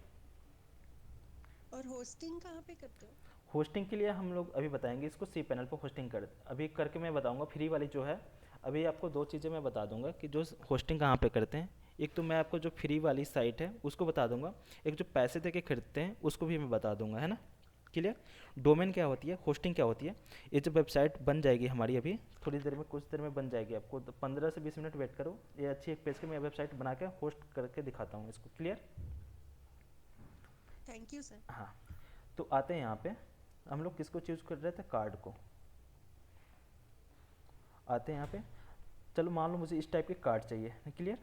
और होस्टिंग कहाँ पे करते हो? होस्टिंग के लिए हम लोग अभी बताएंगे, इसको cPanel पर होस्टिंग कर अभी करके मैं बताऊंगा, फ्री वाली जो है। अभी आपको दो चीज़ें मैं बता दूंगा कि जो होस्टिंग कहाँ पे करते हैं। एक तो मैं आपको जो फ्री वाली साइट है उसको बता दूंगा, एक जो पैसे दे के खरीदते हैं उसको भी मैं बता दूंगा, है ना। क्लियर? डोमेन क्या होती है, होस्टिंग क्या होती है। ये जो वेबसाइट बन जाएगी हमारी अभी थोड़ी देर में, कुछ देर में बन जाएगी, आपको 15 से 20 मिनट वेट करो। ये अच्छी एक पेज की मैं वेबसाइट बना के होस्ट करके दिखाता हूँ इसको। क्लियर? Thank you sir. हाँ, तो आते हैं यहाँ पे, हम लोग किसको चूज कर रहे थे, कार्ड को। आते हैं यहाँ पे, चलो मान लो मुझे इस टाइप के कार्ड चाहिए। क्लियर?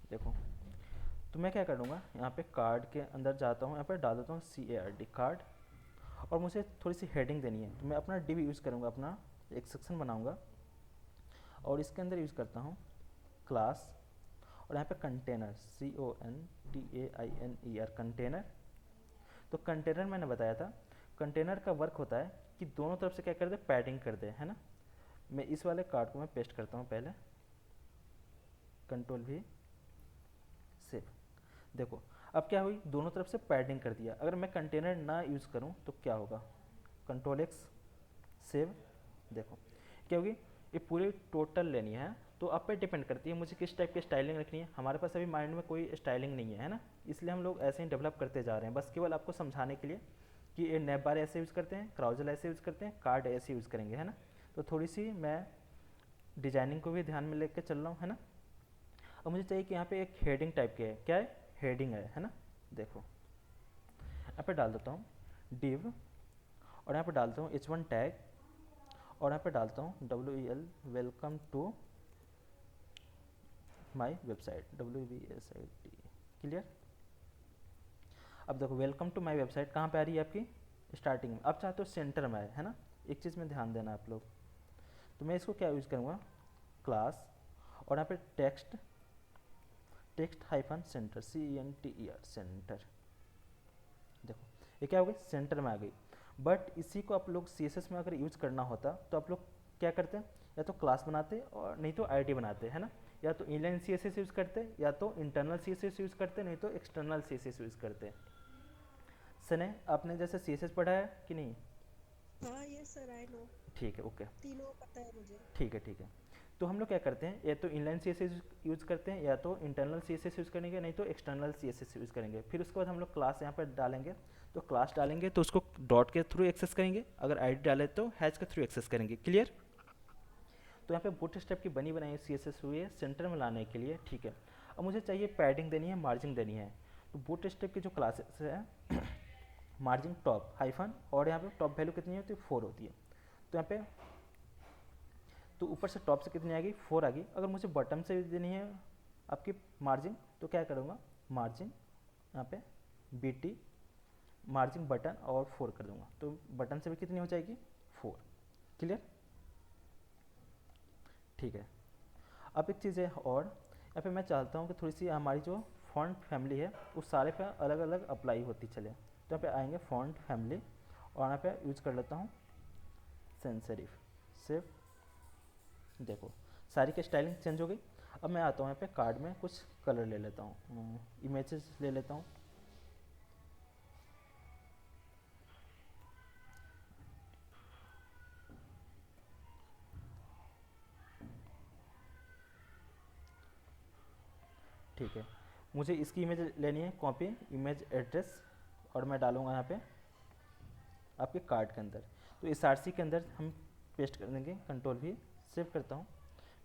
देखो तो मैं क्या करूँगा, यहाँ पे कार्ड के अंदर जाता हूँ, यहाँ पे डाल देता हूँ CARD कार्ड, और मुझे थोड़ी सी हेडिंग देनी है, तो मैं अपना div यूज़ करूँगा, अपना एक सेक्शन बनाऊँगा, और इसके अंदर यूज़ करता हूँ क्लास, और यहाँ पे कंटेनर CONTAINER कंटेनर। तो कंटेनर मैंने बताया था, कंटेनर का वर्क होता है कि दोनों तरफ से क्या कर दे, पैडिंग कर दे, है ना। मैं इस वाले कार्ड को मैं पेस्ट करता हूँ पहले, Ctrl+V सेव। देखो अब क्या हुई, दोनों तरफ से पैडिंग कर दिया। अगर मैं कंटेनर ना यूज़ करूँ तो क्या होगा, Ctrl+X सेव। देखो क्या होगी, ये पूरी टोटल लेनी है, तो आप पे डिपेंड करती है मुझे किस टाइप की स्टाइलिंग रखनी है। हमारे पास अभी माइंड में कोई स्टाइलिंग नहीं है ना, इसलिए हम लोग ऐसे ही डेवलप करते जा रहे हैं, बस केवल आपको समझाने के लिए कि ये नैप बार ऐसे यूज़ करते हैं, क्राउजल ऐसे यूज़ करते हैं, कार्ड ऐसे यूज़ करेंगे, है ना। तो थोड़ी सी मैं डिजाइनिंग को भी ध्यान में लेकर चल रहा हूँ, है ना। अब मुझे चाहिए कि यहाँ पे एक हेडिंग टाइप के है, क्या है, हेडिंग है ना। देखो यहाँ पे डाल देता हूँ div, और यहाँ पे डालता हूँ H1 टैग, और यहाँ पे डालता हूँ WEL welcome to my website WBSIT। Clear? अब देखो वेलकम टू माई वेबसाइट कहाँ पे आ रही है, आपकी स्टार्टिंग में। अब चाहते हो सेंटर में आए, है ना। एक चीज़ में ध्यान देना आप लोग, तो मैं इसको क्या यूज़ करूँगा, क्लास, और यहाँ पे text hyphen centre CENTER centre, ये क्या हो गई, सेंटर में आ गई। बट इसी को आप लोग CSS में अगर यूज करना होता तो आप लोग क्या करते हैं, या तो क्लास बनाते और नहीं तो आईडी बनाते, है ना, या तो इनलाइन CSS यूज़ करते, या तो इंटरनल CSS यूज़ करते, नहीं तो एक्सटर्नल CSS यूज़ करते। सने आपने जैसे CSS पढ़ा है कि नहीं? हाँ यस सर आई नो, ठीक है, ओके, तीनों पता है मुझे। ठीक है, ठीक है। तो हम लोग क्या करते हैं, या तो इनलाइन CSS यूज़ करते हैं, या तो इंटरनल CSS यूज़ करेंगे, नहीं तो एक्सटर्नल CSS यूज़ करेंगे। फिर उसके बाद हम लोग क्लास यहाँ पर डालेंगे, तो क्लास डालेंगे तो उसको डॉट के थ्रू एक्सेस करेंगे, अगर आईडी डाले तो हैश के थ्रू एक्सेस करेंगे। क्लियर? तो यहाँ पे बूटस्ट्रैप की बनी बनाई CSS हुई है सेंटर में लाने के लिए, ठीक है। अब मुझे चाहिए पैडिंग देनी है, मार्जिन देनी है। तो बूटस्ट्रैप की जो क्लासेस है मार्जिन टॉप हाइफन, और यहाँ पे टॉप वैल्यू कितनी होती है, 4 होती है। तो यहाँ पे तो ऊपर से टॉप से कितनी आ गई, 4 आ गई। अगर मुझे बटन से देनी है आपकी मार्जिन, तो क्या करूँगा, मार्जिन यहाँ पे BT मार्जिन बटन और 4 कर दूंगा, तो बटन से भी कितनी हो जाएगी, 4। क्लियर? ठीक है। अब एक चीज़ है और, यहाँ पे मैं चाहता हूँ कि थोड़ी सी हमारी जो फॉन्ट फैमिली है उस सारे पे अलग अलग अप्लाई होती चले। तो यहाँ पे आएंगे फॉन्ट फैमिली, और यहाँ पे यूज कर लेता हूँ सैंस सेरिफ। सिर्फ देखो सारी की स्टाइलिंग चेंज हो गई। अब मैं आता हूँ यहाँ पे कार्ड में कुछ कलर ले लेता हूँ, इमेजेस ले लेता हूँ। ठीक है, मुझे इसकी इमेज लेनी है, कॉपी इमेज एड्रेस, और मैं डालूंगा यहाँ पे आपके कार्ड के अंदर। तो इस RC के अंदर हम पेस्ट कर देंगे, कंट्रोल V, सेव करता हूँ।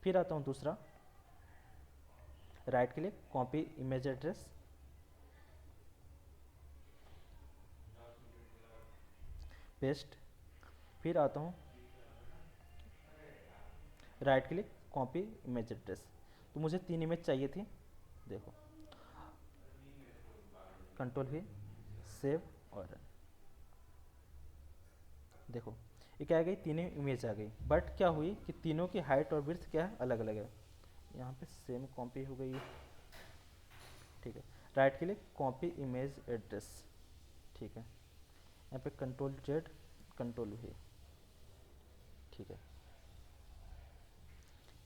फिर आता हूँ दूसरा, right click, copy image address, paste. फिर आता हूँ right click, copy image address. तो मुझे 3 इमेज चाहिए थी, देखो कंट्रोल V, सेव और रन। देखो ये क्या आ गई, तीनों इमेज आ गई, बट क्या हुई कि तीनों की हाइट और विड्थ क्या है, अलग अलग है। यहाँ पे सेम कॉपी हो गई, ठीक है। Right click, copy image address, ठीक है। यहाँ पे कंट्रोल Z, कंट्रोल V, ठीक है।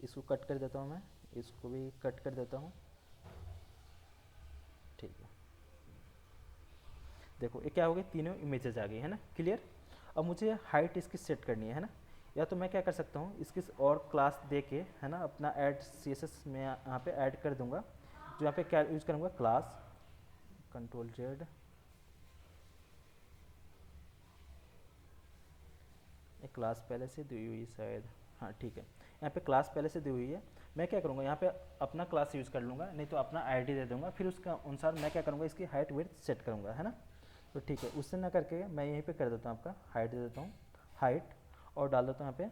इसको कट कर देता हूँ मैं, इसको भी कट कर देता हूँ, ठीक है। देखो ये क्या हो गई, तीनों इमेजेस आ गई, है ना। क्लियर? अब मुझे हाइट इसकी सेट करनी है ना, या तो मैं क्या कर सकता हूँ, इसकी और क्लास दे के, है ना, अपना ऐड CSS में यहाँ पे ऐड कर दूंगा। जो यहाँ पे क्या यूज़ करूँगा, क्लास, कंट्रोल Z, एक क्लास पहले से दी हुई शायद, हाँ ठीक है। यहाँ पे क्लास पहले से दी हुई है, मैं क्या करूँगा, यहाँ पे अपना क्लास यूज़ कर लूँगा, नहीं तो अपना आईडी दे दूँगा। फिर उसका अनुसार मैं क्या करूँगा, इसकी हाइट विड्थ सेट करूँगा, है ना। तो ठीक है, उससे ना करके मैं यहीं पे कर देता हूँ, आपका हाइट दे देता हूँ, हाइट, और डाल देता हूँ यहाँ पे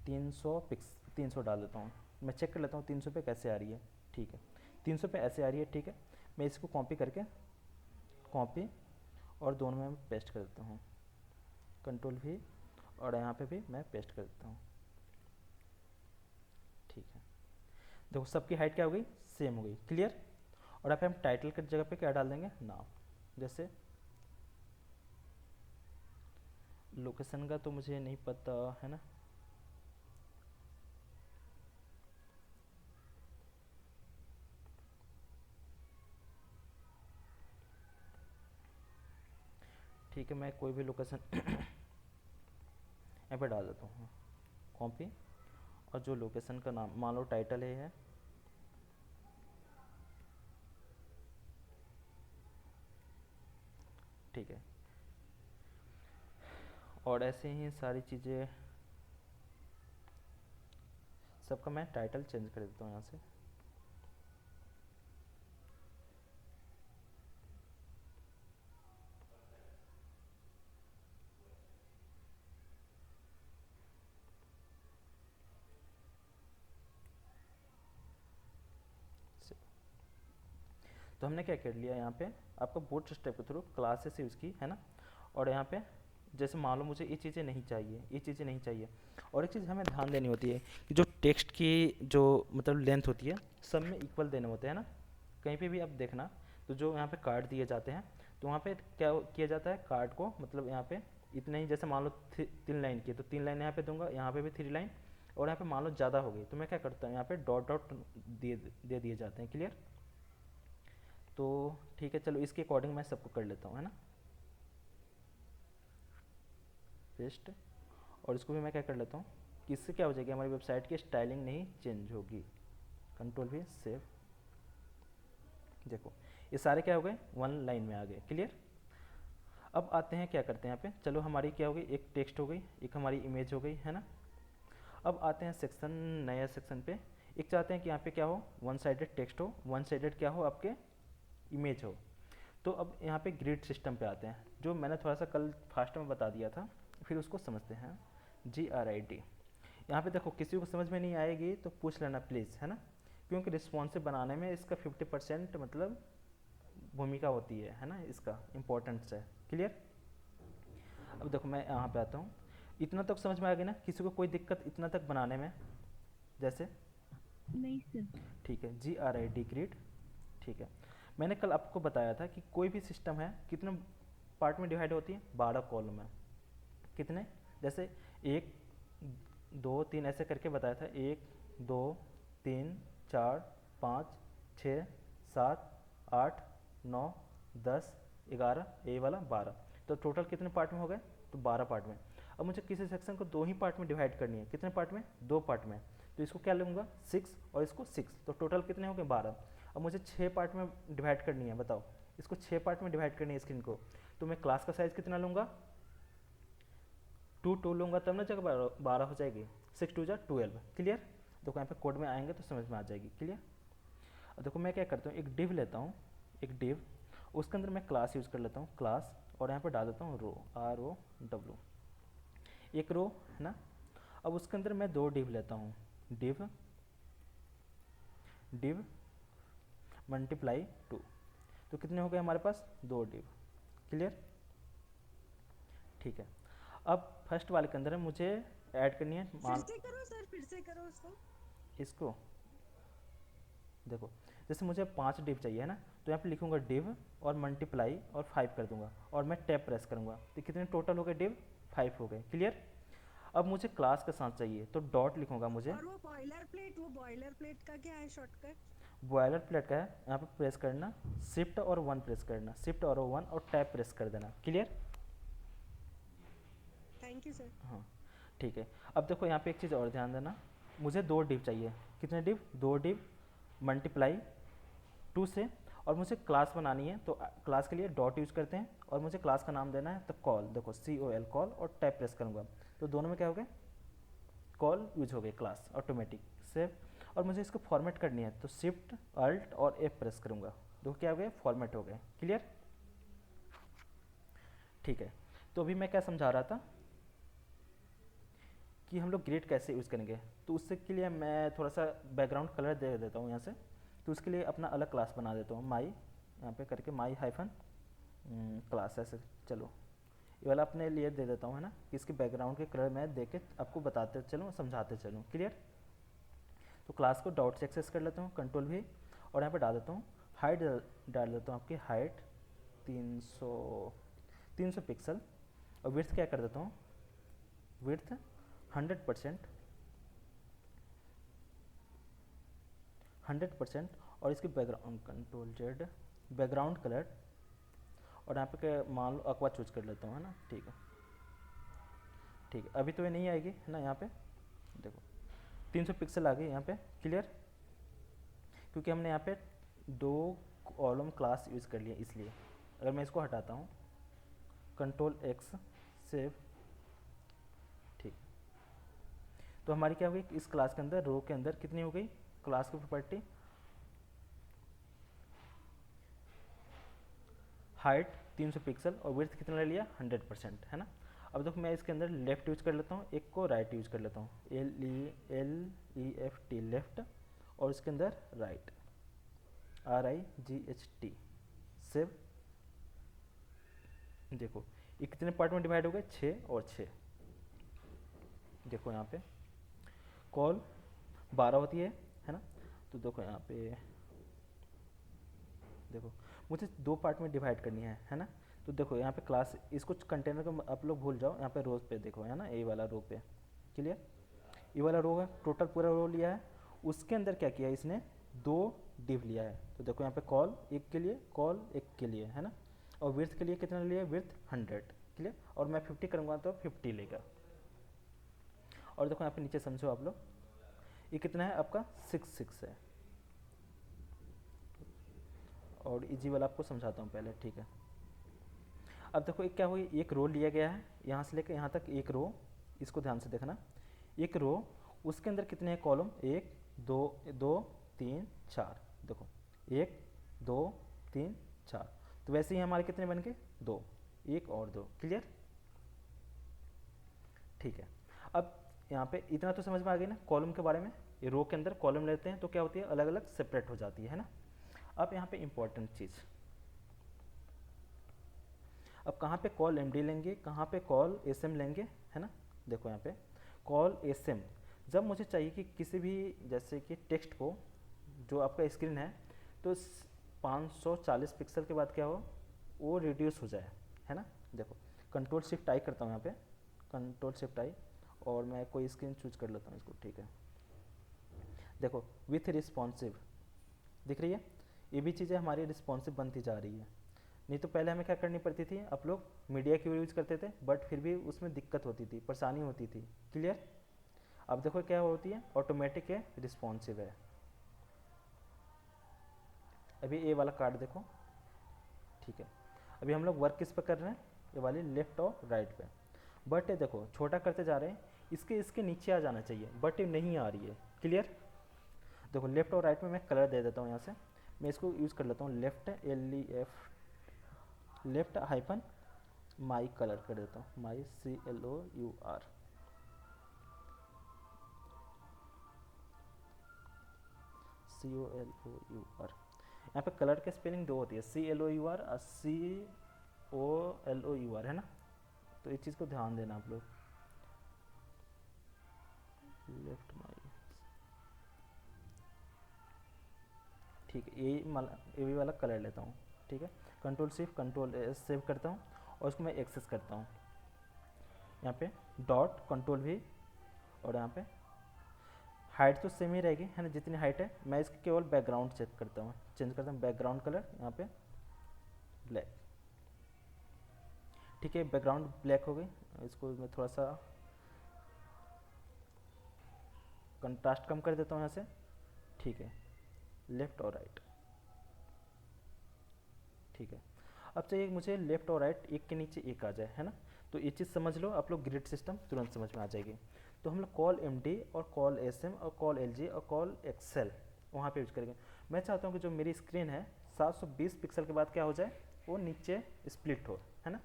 300 डाल देता हूँ। मैं चेक कर लेता हूँ 300 पे कैसे आ रही है, ठीक है। 300 पे ऐसे आ रही है, ठीक है। मैं इसको कॉपी करके, कॉपी, और दोनों में पेस्ट कर देता हूँ, कंट्रोल V, और यहाँ पे भी मैं पेस्ट कर देता हूँ, ठीक है। देखो सबकी हाइट क्या हो गई, सेम हो गई। क्लियर? और यहाँ पे हम टाइटल की जगह पे क्या डाल देंगे, नाम। जैसे लोकेशन का तो मुझे नहीं पता, है ना। ठीक है, मैं कोई भी लोकेशन यहाँ पे डाल देता हूँ, कॉपी, और जो लोकेशन का नाम, मान लो टाइटल है, ठीक है। और ऐसे ही सारी चीज़ें, सबका मैं टाइटल चेंज कर देता हूँ यहाँ से। तो हमने क्या कर लिया, यहाँ पे आपका बूटस्ट्रैप के थ्रू क्लासेस यूज़ की, है ना। और यहाँ पे जैसे मान लो मुझे ये चीज़ें नहीं चाहिए, ये चीज़ें नहीं चाहिए। और एक चीज़ हमें ध्यान देनी होती है कि जो टेक्स्ट की जो मतलब लेंथ होती है, सब में इक्वल देने होते हैं ना। कहीं पे भी आप देखना, तो जो यहाँ पे कार्ड दिए जाते हैं, तो वहाँ पे क्या किया जाता है, कार्ड को मतलब यहाँ पे इतने ही, जैसे मान लो 3 लाइन की तो 3 लाइन यहाँ पे दूंगा, यहाँ पे भी 3 लाइन, और यहाँ पे मान लो ज़्यादा हो गई तो मैं क्या करता हूँ, यहाँ पे डॉट डॉट दे दिए जाते हैं। क्लियर? तो ठीक है, चलो इसके अकॉर्डिंग मैं सबको कर लेता हूँ, है ना, पेस्ट। और इसको भी मैं क्या कर लेता हूँ कि इससे क्या हो जाएगी, हमारी वेबसाइट की स्टाइलिंग नहीं चेंज होगी। कंट्रोल भी सेव। देखो ये सारे क्या हो गए, 1 लाइन में आ गए। क्लियर? अब आते हैं क्या करते हैं यहाँ पे, चलो हमारी क्या हो गई, एक टेक्स्ट हो गई, एक हमारी इमेज हो गई, है ना। अब आते हैं सेक्शन, नया सेक्शन पे। एक चाहते हैं कि यहाँ पे क्या हो, 1 साइडेड टेक्स्ट हो, 1 साइडेड क्या हो, आपके इमेज हो। तो अब यहाँ पे ग्रिड सिस्टम पे आते हैं, जो मैंने थोड़ा सा कल फास्ट में बता दिया था, फिर उसको समझते हैं। GRID। यहाँ पे देखो किसी को समझ में नहीं आएगी तो पूछ लेना प्लीज़, है ना, क्योंकि रिस्पॉन्सिव बनाने में इसका 50% मतलब भूमिका होती है ना, इसका इम्पोर्टेंस है। क्लियर? अब देखो मैं यहाँ पे आता हूँ, इतना तक समझ में आ गया ना, किसी को कोई दिक्कत इतना तक बनाने में जैसे? नहीं सर। ठीक है, GRID ग्रिड। ठीक है, मैंने कल आपको बताया था कि कोई भी सिस्टम है कितने पार्ट में डिवाइड होती है, 12 कॉलम है। कितने, जैसे 1 2 3 ऐसे करके बताया था, 1 2 3 4 5 6 7 8 9 10 11, ये वाला 12। तो टोटल कितने पार्ट में हो गए, तो 12 पार्ट में। अब मुझे किसी सेक्शन को 2 ही पार्ट में डिवाइड करनी है, कितने पार्ट में, 2 पार्ट में। तो इसको क्या लूँगा, 6 और इसको 6, तो टोटल कितने हो गए, 12। अब मुझे 6 पार्ट में डिवाइड करनी है, बताओ, इसको 6 पार्ट में डिवाइड करनी है स्क्रीन को, तो मैं क्लास का साइज़ कितना लूँगा, 2 लूँगा, तब ना जगह 12 हो जाएगी, 6 2 जा 12। क्लियर? देखो यहाँ पे कोड में आएंगे तो समझ में आ जाएगी। क्लियर? अब देखो मैं क्या करता हूँ, एक डिव लेता हूँ, एक डिव, उसके अंदर मैं क्लास यूज़ कर लेता हूँ, क्लास, और यहाँ पे डाल देता हूँ रो, ROW, एक रो, है ना। अब उसके अंदर मैं 2 डिव लेता हूँ, डिव डिव मल्टीप्लाई 2, तो कितने हो गए हमारे पास, 2 डिव। क्लियर? ठीक है, अब फर्स्ट वाले के अंदर मुझे ऐड करनी है, फिर से करो सर, फिर से करो उसको। इसको देखो, जैसे मुझे 5 डिव चाहिए, है ना, तो यहाँ पे लिखूंगा डिव और मल्टीप्लाई और 5 कर दूंगा, और मैं टैब प्रेस करूंगा, तो कितने टोटल हो गए डिव, 5 हो गए। क्लियर? अब मुझे क्लास का साथ चाहिए, तो डॉट लिखूंगा मुझे। और वो बॉयलर प्लेट का क्या है शॉर्टकट? बॉयलर प्लेट का है, यहाँ पे प्रेस करना, शिफ्ट और 1 प्रेस करना, शिफ्ट और 1 और टैब प्रेस कर देना। क्लियर? Thank you sir. हाँ ठीक है। अब देखो यहाँ पे एक चीज़ और ध्यान देना, मुझे 2 डिव चाहिए, कितने डिव, 2 डिव मल्टीप्लाई 2 से, और मुझे क्लास बनानी है, तो क्लास के लिए डॉट यूज़ करते हैं, और मुझे क्लास का नाम देना है, तो कॉल, देखो COL कॉल, और टैब प्रेस करूँगा, तो दोनों में क्या हो गए, कॉल यूज हो गए, क्लास ऑटोमेटिक सेव। और मुझे इसको फॉर्मेट करनी है, तो शिफ्ट अल्ट और F प्रेस करूँगा, देखो क्या हो गए, फॉर्मेट हो गए। क्लियर? ठीक है, तो अभी मैं क्या समझा रहा था कि हम लोग ग्रेड कैसे यूज़ करेंगे, तो उससे के लिए मैं थोड़ा सा बैकग्राउंड कलर दे देता हूँ यहाँ से, तो उसके लिए अपना अलग क्लास बना देता हूँ, माई यहाँ पे करके माई हाइफन क्लास, ऐसे चलो ये वाला अपने लिए दे देता हूँ, है ना, कि इसके बैकग्राउंड के कलर मैं दे के आपको बताते चलूँ, समझाते चलूँ। क्लियर? तो क्लास को डॉट से एक्सेस कर लेता हूँ, कंट्रोल भी, और यहाँ पे डाल देता हूँ हाइट, डाल देता हूँ आपकी हाइट 300 पिक्सल, और विड्थ क्या कर देता हूँ, विड्थ 100%, और इसकी background control Z, background colour, और यहाँ पे मान लो अक्वा चूज कर लेता हूँ, है ना। ठीक है, ठीक है, अभी तो ये नहीं आएगी, है ना, यहाँ पे देखो 300 पिक्सल आ गई यहाँ पे। क्लियर? क्योंकि हमने यहाँ पे 2 कॉलम क्लास यूज़ कर लिया, इसलिए अगर मैं इसको हटाता हूँ, कंट्रोल X सेव, ठीक, तो हमारी क्या हो गई, इस क्लास के अंदर रो के अंदर कितनी हो गई, क्लास की प्रॉपर्टी हाइट 300 पिक्सल, और विड्थ कितना ले लिया, 100%, है ना। अब देखो मैं इसके अंदर लेफ्ट यूज कर लेता हूँ, एक को राइट यूज कर लेता हूँ, LEFT लेफ्ट, और इसके अंदर राइट RIGHT सेव। देखो ये कितने पार्ट में डिवाइड हो गए, 6 और 6। देखो यहाँ पे कॉल 12 होती है ना, तो देखो यहाँ पे देखो मुझे 2 पार्ट में डिवाइड करनी है ना। तो देखो यहाँ पे क्लास, इसको कंटेनर को आप लोग भूल जाओ, यहाँ पे रोज पे देखो है ना, ए वाला रो पे, क्लियर। ये वाला रो है, टोटल पूरा रो लिया है, उसके अंदर क्या किया इसने, 2 डिव लिया है। तो देखो यहाँ पे कॉल एक के लिए, कॉल एक के लिए है ना, और विर्थ के लिए कितना लिया, विर्थ 100, क्लियर। और मैं 50 करूँगा तो 50 लेगा। और देखो यहाँ पे नीचे समझो आप लोग, ये कितना है आपका 6 है। और इजी वाला आपको समझाता हूँ पहले, ठीक है। अब देखो एक क्या हुई, एक रो लिया गया है, यहाँ से लेकर यहाँ तक एक रो, इसको ध्यान से देखना, एक रो, उसके अंदर कितने हैं कॉलम, 1 2 2 3 4, देखो 1 2 3 4। तो वैसे ही हमारे कितने बन गए, 2, 1 और 2, क्लियर, ठीक है। अब यहाँ पे इतना तो समझ में आ गई ना कॉलम के बारे में। ये रो के अंदर कॉलम लेते हैं तो क्या होती है, अलग अलग सेपरेट हो जाती है ना। अब यहाँ पे इंपॉर्टेंट चीज़, अब कहाँ पे कॉल एमडी लेंगे, कहाँ पे कॉल एसएम लेंगे, है ना। देखो यहाँ पे कॉल एसएम, जब मुझे चाहिए कि किसी भी जैसे कि टेक्स्ट को, जो आपका स्क्रीन है, तो 540 पिक्सल के बाद क्या हो, वो रिड्यूस हो जाए, है ना। देखो कंट्रोल शिफ्ट आई करता हूँ यहाँ पे, कंट्रोल शिफ्ट आई, और मैं कोई स्क्रीन चूज कर लेता हूँ इसको, ठीक है। देखो विथ रिस्पॉन्सिव दिख रही है, ये भी चीज़ें हमारी रिस्पॉन्सिव बनती जा रही है। नहीं तो पहले हमें क्या करनी पड़ती थी, आप लोग मीडिया की यूज़ करते थे, बट फिर भी उसमें दिक्कत होती थी, परेशानी होती थी, क्लियर। अब देखो क्या होती है, ऑटोमेटिक है, रिस्पॉन्सिव है। अभी ये वाला कार्ड देखो, ठीक है। अभी हम लोग वर्क किस पे कर रहे हैं, ये वाली लेफ्ट और राइट पे, बट ये देखो छोटा करते जा रहे हैं, इसके नीचे आ जाना चाहिए, बट ये नहीं आ रही है, क्लियर। देखो लेफ्ट और राइट में मैं कलर दे देता हूँ, यहाँ से मैं इसको यूज़ कर लेता हूँ, लेफ्ट LEF, लेफ्ट हाइफन माई कलर कर देता हूँ, माई CLOUR, COLOUR। यहाँ पे कलर के स्पेलिंग 2 होती है, CLOUR और COLOUR, है ना। तो इस चीज़ को ध्यान देना आप लोग, लेफ्ट माई, ठीक है। ये भी वाला कलर लेता हूँ, ठीक है। Control shift control S save करता हूँ, और उसको मैं एक्सेस करता हूँ, यहाँ पे डॉट कंट्रोल V, और यहाँ पे हाइट तो सेम ही रहेगी, है ना, जितनी हाइट है। मैं इसकी केवल बैकग्राउंड चेंज करता हूँ, बैकग्राउंड कलर यहाँ पे ब्लैक, ठीक है। बैकग्राउंड ब्लैक हो गई, इसको मैं थोड़ा सा कंट्रास्ट कम कर देता हूँ यहाँ से, ठीक है, लेफ्ट और राइट, ठीक है। अब चाहिए मुझे लेफ्ट और राइट एक के नीचे एक आ जाए, है ना। तो ये चीज़ समझ लो आप लोग, ग्रिड सिस्टम तुरंत समझ में आ जाएगी। तो हम लोग कॉल MD और कॉल SM और कॉल LG और कॉल एक्सेल वहाँ पे यूज करेंगे। मैं चाहता हूँ कि जो मेरी स्क्रीन है 720 पिक्सल के बाद क्या हो जाए, वो नीचे स्प्लिट हो, है ना।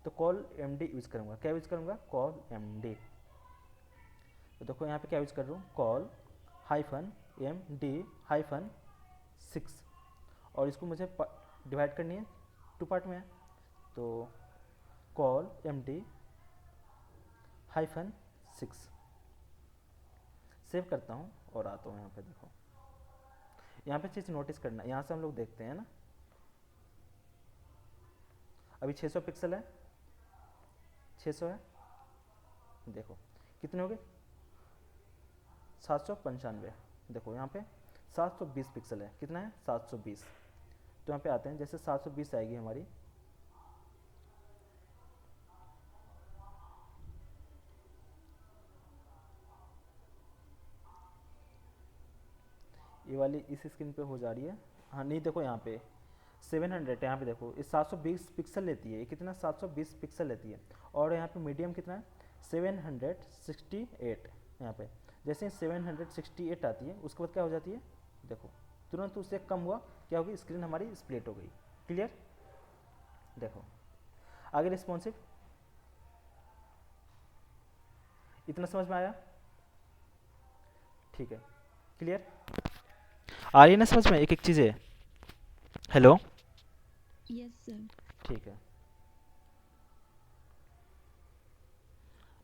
तो कॉल MD यूज़ करूँगा, क्या यूज़ करूँगा, कॉल MD। तो देखो यहाँ पे क्या यूज़ कर रहा हूँ, कॉल -MD-6, और इसको मुझे डिवाइड करनी है 2 पार्ट में है। तो कॉल MD-6 सेव करता हूँ और आता हूँ यहाँ पे। देखो यहाँ पे चीज़ नोटिस करना, यहाँ से हम लोग देखते हैं ना, अभी 600 पिक्सल है, 600 है, देखो कितने हो गए, 795। देखो यहाँ पे 720 पिक्सल है, कितना है 720। तो यहाँ पे आते हैं, जैसे 720 आएगी हमारी, ये वाली इस स्क्रीन पे हो जा रही है, हाँ नहीं देखो यहाँ पे 700 है, यहाँ पे देखो ये 720 पिक्सल लेती है, ये कितना 720 पिक्सल लेती है। और यहाँ पे मीडियम कितना है 768, यहाँ पे जैसे 768 आती है उसके बाद क्या हो जाती है, देखो तुरंत उससे कम हुआ, क्या होगी, स्क्रीन हमारी स्प्लिट हो गई, क्लियर। देखो आगे रिस्पॉन्सिव, इतना समझ में आया, ठीक है, क्लियर। आ रही है ना समझ में एक एक चीज़ें, हेलो, यस सर। ठीक है।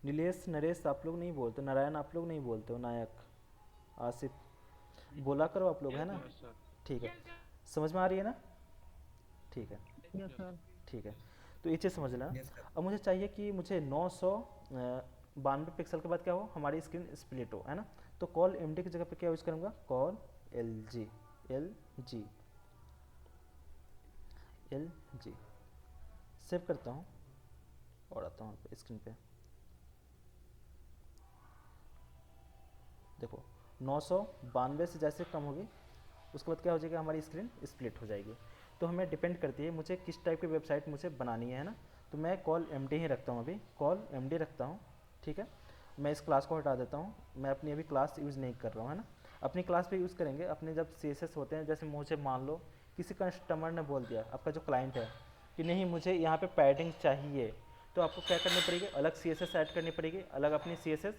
नीलेश नरेश आप लोग नहीं बोलते, नारायण आप लोग नहीं बोलते हो, नायक आसिफ बोला करो आप लोग, है ना, ठीक है। समझ में आ रही है ना, ठीक है, यस सर। ठीक है। तो ये चीज़ समझ लेना। Yes sir. अब मुझे चाहिए कि मुझे 992 पिक्सल के बाद क्या हो, हमारी स्क्रीन स्प्लिट हो, है ना। तो कॉल एम डी की जगह पे क्या यूज़ करूँगा, call L G, L G, L G. Save करता हूँ और आता हूँ स्क्रीन पे। देखो 992 से जैसे कम होगी उसके बाद क्या हो जाएगा, हमारी स्क्रीन स्प्लिट हो जाएगी। तो हमें डिपेंड करती है मुझे किस टाइप की वेबसाइट मुझे बनानी है ना। तो मैं कॉल एम डी ही रखता हूँ, अभी कॉल एम डी रखता हूँ, ठीक है। मैं इस क्लास को हटा देता हूँ, मैं अपनी अभी क्लास यूज़ नहीं कर रहा हूँ, है ना। अपनी क्लास पे यूज़ करेंगे अपने जब सी एस एस होते हैं। जैसे मुझे मान लो किसी कस्टमर ने बोल दिया, आपका जो क्लाइंट है, कि नहीं मुझे यहाँ पे पैडिंग चाहिए, तो आपको क्या करनी पड़ेगी, अलग सी एस एस ऐड करनी पड़ेगी, अलग अपनी सी एस एस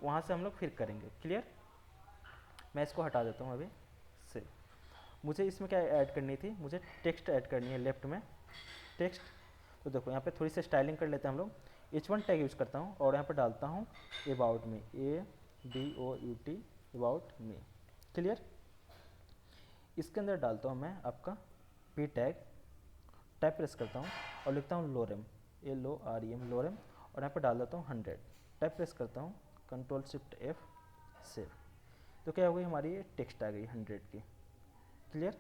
वहाँ से हम लोग फिर करेंगे। क्लियर। मैं इसको हटा देता हूँ अभी से। मुझे इसमें क्या ऐड करनी थी, मुझे टेक्स्ट ऐड करनी है लेफ्ट में, टेक्स्ट। तो देखो यहाँ पे थोड़ी सी स्टाइलिंग कर लेते हैं हम लोग। H1 टैग यूज़ करता हूँ और यहाँ पे डालता हूँ about me, ABOUT, about me. Clear. इसके अंदर डालता हूँ मैं आपका पी टैग, टाइप प्रेस करता हूँ और लिखता हूँ लोरेम, LOREM, लोरेम। और यहाँ पे डाल देता हूँ 100, टाइप प्रेस करता हूँ, Ctrl+Shift+F, सेव। तो क्या हो गई, हमारी ये टेक्स्ट आ गई 100 की। क्लियर।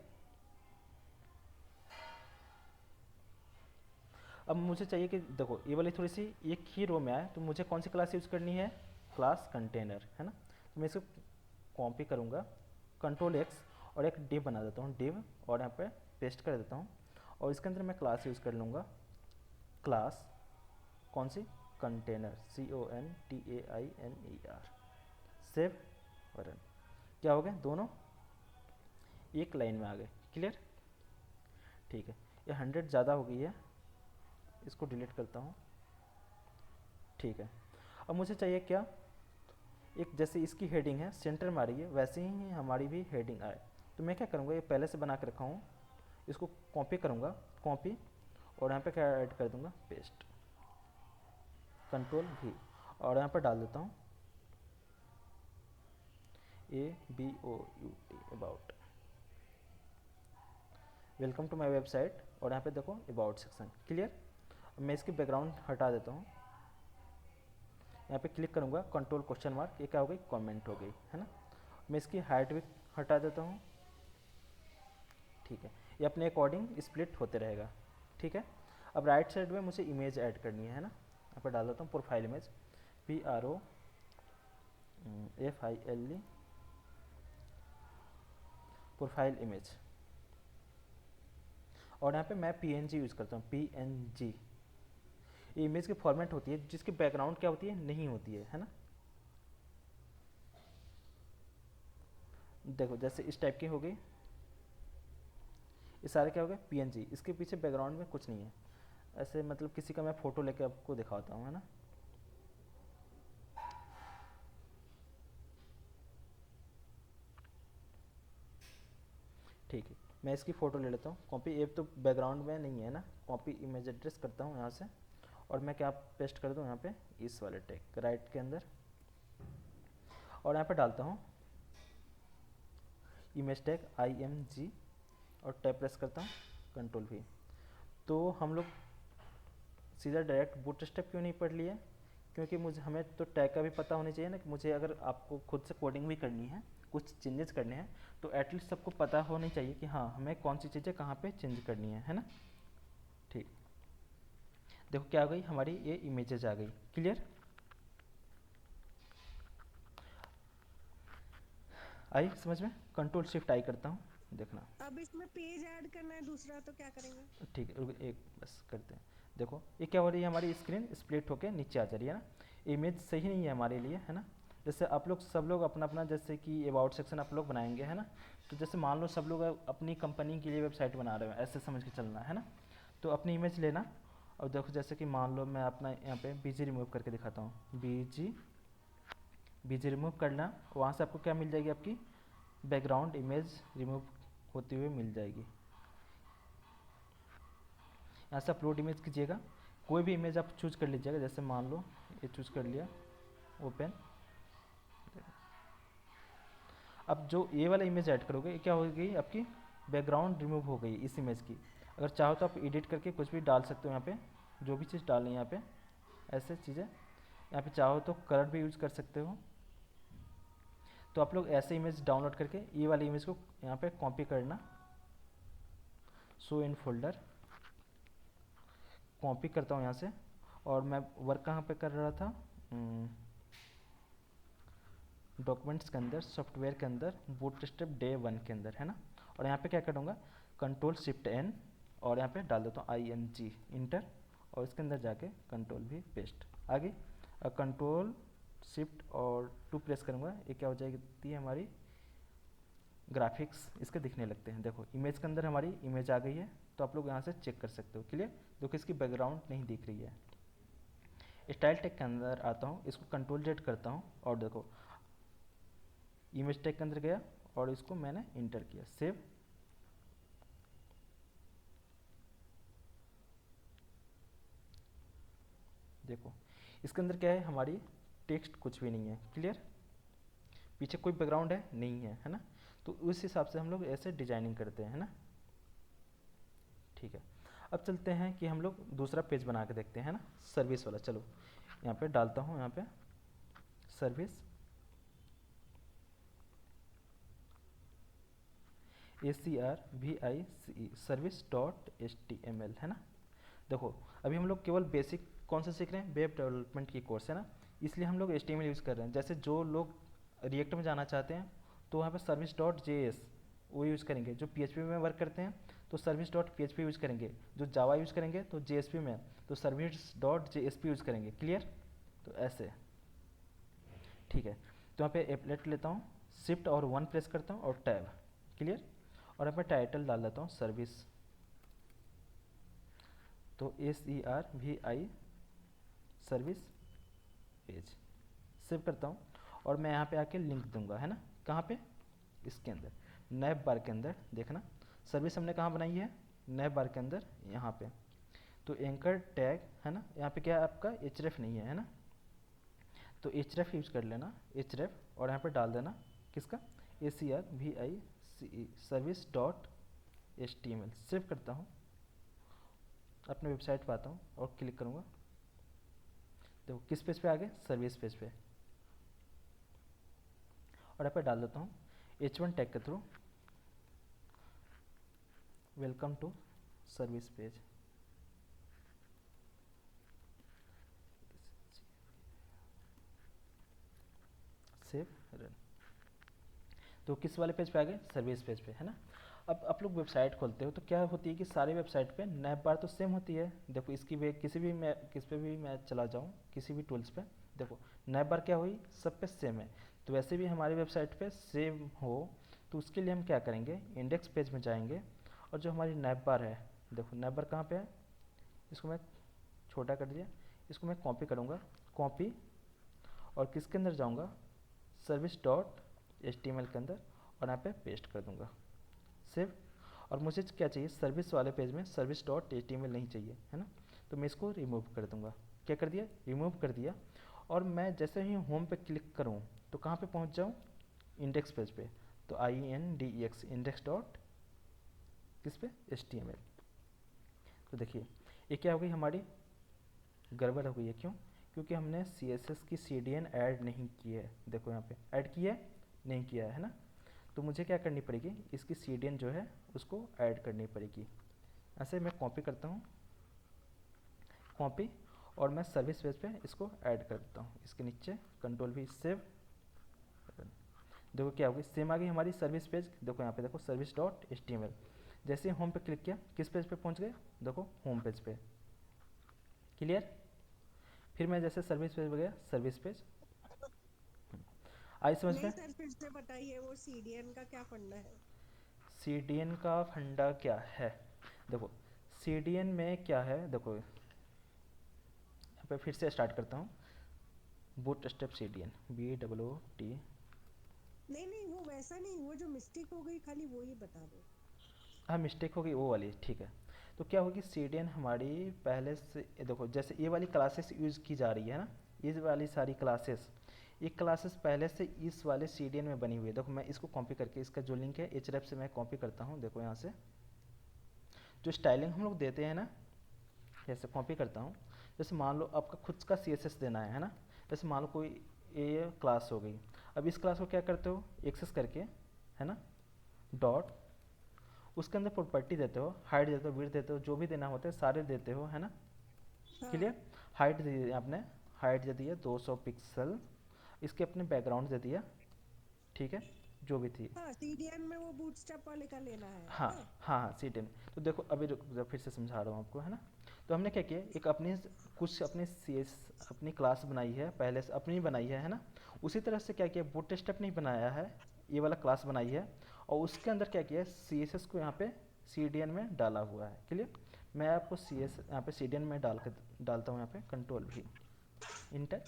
अब मुझे चाहिए कि देखो ये वाली थोड़ी सी एक ही रो में आए, तो मुझे कौन सी क्लास यूज़ करनी है, क्लास कंटेनर, है ना। तो मैं इसको कॉपी करूँगा, Ctrl+X, और एक डिव बना देता हूँ, डिव, और यहाँ पे पेस्ट कर देता हूँ। और इसके अंदर मैं क्लास यूज़ कर लूँगा, क्लास कौन सी, कंटेनर, CONTAINER, सेव और रन। क्या हो गए, दोनों एक लाइन में आ गए। क्लियर। ठीक है, ये 100 ज़्यादा हो गई है, इसको डिलीट करता हूँ। ठीक है। अब मुझे चाहिए क्या, एक जैसे इसकी हेडिंग है सेंटर में आ रही है, वैसे ही हमारी भी हेडिंग आए। तो मैं क्या करूँगा, ये पहले से बना के रखा हूँ, इसको कॉपी करूँगा, कॉपी, और यहाँ पे क्या ऐड कर दूँगा, पेस्ट, Ctrl+V, और यहाँ पर डाल देता हूँ ABOUT, about, welcome to my website, और यहाँ पे देखो अबाउट सेक्शन। क्लियर। मैं इसकी बैकग्राउंड हटा देता हूँ, यहाँ पे क्लिक करूँगा, Ctrl+, ये क्या हो गई, कमेंट हो गई, है ना। मैं इसकी हाइट भी हटा देता हूँ। ठीक है, ये अपने अकॉर्डिंग स्प्लिट होते रहेगा। ठीक है। अब राइट साइड में मुझे इमेज ऐड करनी है ना। यहाँ पर डाल देता हूँ profile image, PROFILE, profile image. और यहाँ पे मैं PNG यूज़ करता हूँ, PNG। ये इमेज की फॉर्मेट होती है जिसकी बैकग्राउंड क्या होती है, नहीं होती है ना। देखो जैसे इस टाइप की हो गई, ये सारे क्या हो गए, PNG। इसके पीछे बैकग्राउंड में कुछ नहीं है, ऐसे मतलब किसी का मैं फ़ोटो लेके आपको दिखाता हूँ, है ना। ठीक है, मैं इसकी फ़ोटो ले लेता हूँ, कॉपी। ये तो बैकग्राउंड में नहीं है ना, कॉपी इमेज एड्रेस करता हूँ यहाँ से, और मैं क्या पेस्ट कर दूँ यहाँ पे, इस वाले टैग राइट के अंदर, और यहाँ पे डालता हूँ इमेज टैग IMG, और टैब प्रेस करता हूँ, Ctrl+V। तो हम लोग सीधा डायरेक्ट बूटस्ट्रैप क्यों नहीं पढ़ लिए, क्योंकि मुझे हमें तो टैग का भी पता होना चाहिए ना, कि मुझे अगर आपको खुद से कोडिंग भी करनी है, कुछ चेंजेस करने हैं, तो एटलीस्ट सबको पता होनी चाहिए कि हाँ हमें कौन सी चीज़ें कहाँ पे चेंज करनी है ना। ठीक, देखो क्या आ गई, हमारी ये इमेजेस आ गई। क्लियर। आई समझ में, Ctrl+Shift+I करता हूँ, देखना। अब इसमें पेज ऐड करना है दूसरा, तो क्या करेंगे? ठीक है, रुको एक बस करते हैं। देखो ये क्या हो रही है, हमारी स्क्रीन स्प्लिट होके नीचे आ जा रही है ना। इमेज सही नहीं है हमारे लिए, है ना। जैसे आप लोग सब लोग अपना अपना, जैसे कि अबाउट सेक्शन आप लोग बनाएंगे, है ना। तो जैसे मान लो सब लोग अपनी कंपनी के लिए वेबसाइट बना रहे हो, ऐसे समझ के चलना है ना। तो अपनी इमेज लेना, और देखो जैसे कि मान लो मैं अपना यहाँ पे BG रिमूव करके दिखाता हूँ, BG रिमूव करना, वहाँ से आपको क्या मिल जाएगी, आपकी बैकग्राउंड इमेज रिमूव होती हुई मिल जाएगी। यहाँ से अपलोड इमेज कीजिएगा, कोई भी इमेज आप चूज कर लीजिएगा, जैसे मान लो ये चूज कर लिया, ओपन। अब जो ये वाला इमेज ऐड करोगे, ये क्या हो गई, आपकी बैकग्राउंड रिमूव हो गई इस इमेज की। अगर चाहो तो आप एडिट करके कुछ भी डाल सकते हो यहाँ पे, जो भी चीज़ डालनी है यहाँ पे, ऐसे चीज़ें। यहाँ पे चाहो तो कलर भी यूज़ कर सकते हो। तो आप लोग ऐसे इमेज डाउनलोड करके ये वाली इमेज को यहाँ पे कॉपी करना, शो इन फोल्डर, कॉपी करता हूँ यहाँ से। और मैं वर्क कहाँ पे कर रहा था, डॉक्यूमेंट्स के अंदर, सॉफ्टवेयर के अंदर, बूटस्ट्रैप डे 1 के अंदर, है ना। और यहाँ पे क्या करूँगा, कंट्रोल शिफ्ट एन, और यहाँ पे डाल देता हूँ ING, इंटर, और इसके अंदर जाके कंट्रोल भी पेस्ट। आगे कंट्रोल शिफ्ट और 2 प्रेस करूँगा, ये क्या हो जाएगी है हमारी ग्राफिक्स इसके दिखने लगते हैं। देखो इमेज के अंदर हमारी इमेज आ गई है, तो आप लोग यहाँ से चेक कर सकते हो। क्लियर। देखो इसकी बैकग्राउंड नहीं दिख रही है। स्टाइल टैग के अंदर आता हूँ, इसको कंट्रोल जेड करता हूँ, और देखो इमेज टैग के अंदर गया और इसको मैंने इंटर किया, सेव। देखो इसके अंदर क्या है, हमारी टेक्स्ट कुछ भी नहीं है। क्लियर। पीछे कोई बैकग्राउंड है नहीं है, है ना। तो उस हिसाब से हम लोग ऐसे डिजाइनिंग करते हैं, है ना। ठीक है, अब चलते हैं कि हम लोग दूसरा पेज बना के देखते हैं, है ना, सर्विस वाला। चलो यहाँ पे डालता हूँ, यहाँ पे सर्विस, ACRVICE, service.html, है ना। देखो अभी हम लोग केवल बेसिक कौन सा सीख रहे हैं, वेब डेवलपमेंट की कोर्स, है ना, इसलिए हम लोग HTML यूज़ कर रहे हैं। जैसे जो लोग रिएक्ट में जाना चाहते हैं तो वहाँ पे service.js वो यूज़ करेंगे। जो PHP में वर्क करते हैं तो service.php यूज़ करेंगे। जो जावा यूज़ करेंगे तो JSP में तो service.jsp यूज़ करेंगे। क्लियर। तो ऐसे, ठीक है। तो यहाँ पे एप्लेट लेता हूँ, शिफ्ट और 1 प्रेस करता हूँ और टैब। क्लियर। और यहाँ पे टाइटल डाल देता हूँ सर्विस, तो ACRVI सर्विस पेज, सेव करता हूँ। और मैं यहाँ पे आके लिंक दूंगा, है ना, कहाँ पे, इसके अंदर नैब बार के अंदर। देखना सर्विस हमने कहाँ बनाई है, नैब बार के अंदर, यहाँ पे। तो एंकर टैग, है ना, यहाँ पे क्या है आपका href नहीं है, है ना, तो href यूज कर लेना, href, और यहाँ पे डाल देना किसका, ACRVICE service.html। सेव करता हूँ, अपने वेबसाइट पे आता हूँ और क्लिक करूँगा। देखो किस पेज पे आ गए, सर्विस पेज पे। और यहाँ पे डाल देता हूँ H1 टैग के through, welcome to service page. Save run. तो किस वाले पेज पे आ गए, सर्विस पेज पे, है ना। अब आप लोग वेबसाइट खोलते हो तो क्या होती है कि सारी वेबसाइट पे नैब बार तो सेम होती है। देखो इसकी वे किसी भी मैं किस पे भी मैं चला जाऊँ, किसी भी टूल्स पे, देखो नैब बार क्या हुई, सब पे सेम है। तो वैसे भी हमारी वेबसाइट पे सेम हो तो उसके लिए हम क्या करेंगे, इंडेक्स पेज में जाएंगे, और जो हमारी नैब बार है, देखो नैब बार कहाँ पे है, इसको मैं छोटा कर दिया, इसको मैं कॉपी करूँगा, कॉपी, और किसके अंदर जाऊँगा, service.html के अंदर, और यहाँ पे पेस्ट कर दूँगा, सेव। और मुझे क्या चाहिए, सर्विस वाले पेज में service.html नहीं चाहिए, है ना, तो मैं इसको रिमूव कर दूँगा। क्या कर दिया, रिमूव कर दिया। और मैं जैसे ही होम पे क्लिक करूँ तो कहाँ पे पहुँच जाऊँ, इंडेक्स पेज पे, तो INDEX, इंडेक्स डॉट किस पे, HTML। तो देखिए ये क्या हो गई, हमारी गड़बड़ हो गई है। क्यों, क्योंकि हमने CSS की CDN ऐड नहीं की है। देखो यहाँ पे ऐड की है, नहीं किया है ना। तो मुझे क्या करनी पड़ेगी, इसकी CDN जो है उसको ऐड करनी पड़ेगी। ऐसे मैं कॉपी करता हूँ, कॉपी, और मैं सर्विस पेज पे इसको ऐड कर देता हूँ, इसके नीचे कंट्रोल भी, सेव। देखो क्या होगी, सेम आ गई हमारी सर्विस पेज। देखो यहाँ पे देखो service.html। जैसे ही होम पे क्लिक किया, किस पेज पे पहुँच गए, देखो होम पेज पे। क्लियर। फिर मैं जैसे सर्विस पेज पे गया, सर्विस पेज आई समझ नहीं में। सर, फिर से बताइए वो CDN का क्या फंडा है। CDN का फंडा क्या है, देखो CDN में क्या है, देखो यहाँ पे फिर से स्टार्ट करता हूँ, बूटस्ट्रैप CDN, BOOT। नहीं नहीं, वो वैसा नहीं, वो जो मिस्टेक हो गई खाली वो ही बता दो। हाँ मिस्टेक होगी वो वाली, ठीक है। तो क्या होगी, CDN हमारी पहले से, देखो जैसे ये वाली क्लासेस यूज़ की जा रही है ना, ये वाली सारी क्लासेस, ये क्लासेस पहले से इस वाले CDN में बनी हुई है। देखो मैं इसको कॉपी करके, इसका जो लिंक है href से मैं कॉपी करता हूँ, देखो यहाँ से। जो स्टाइलिंग हम लोग देते हैं ना, जैसे कॉपी करता हूँ, जैसे मान लो आपका खुद का CSS देना है ना, जैसे मान लो कोई ये क्लास हो गई। अब इस क्लास को क्या करते हो, एक्सेस करके, है ना, डॉट, उसके अंदर प्रॉपर्टी देते हो, हाइट देते हो, विड्थ देते हो, जो भी देना होता है सारे देते हो, है ना। हाँ क्लियर। हाइट दे दी आपने, हाइट दे दिया 200 पिक्सल, इसके अपने बैकग्राउंड दे दिया, ठीक है, जो भी थी। हाँ, CDN में वो बूटस्ट्रैप वाले का लेना है हाँ ना। हाँ हाँ, C10। तो देखो अभी जब फिर से समझा रहा हूँ आपको, है ना। तो हमने क्या किया, एक अपनी कुछ अपनी CS अपनी क्लास बनाई है, पहले से अपनी बनाई है ना। उसी तरह से क्या किया, बूटस्ट्रैप नहीं बनाया है, ये वाला क्लास बनाई है, और उसके अंदर क्या किया, CSS को यहाँ पे CDN में डाला हुआ है। क्लियर। मैं आपको CS यहाँ पे CDN में डालता हूँ, यहाँ पे कंट्रोल V इंटर।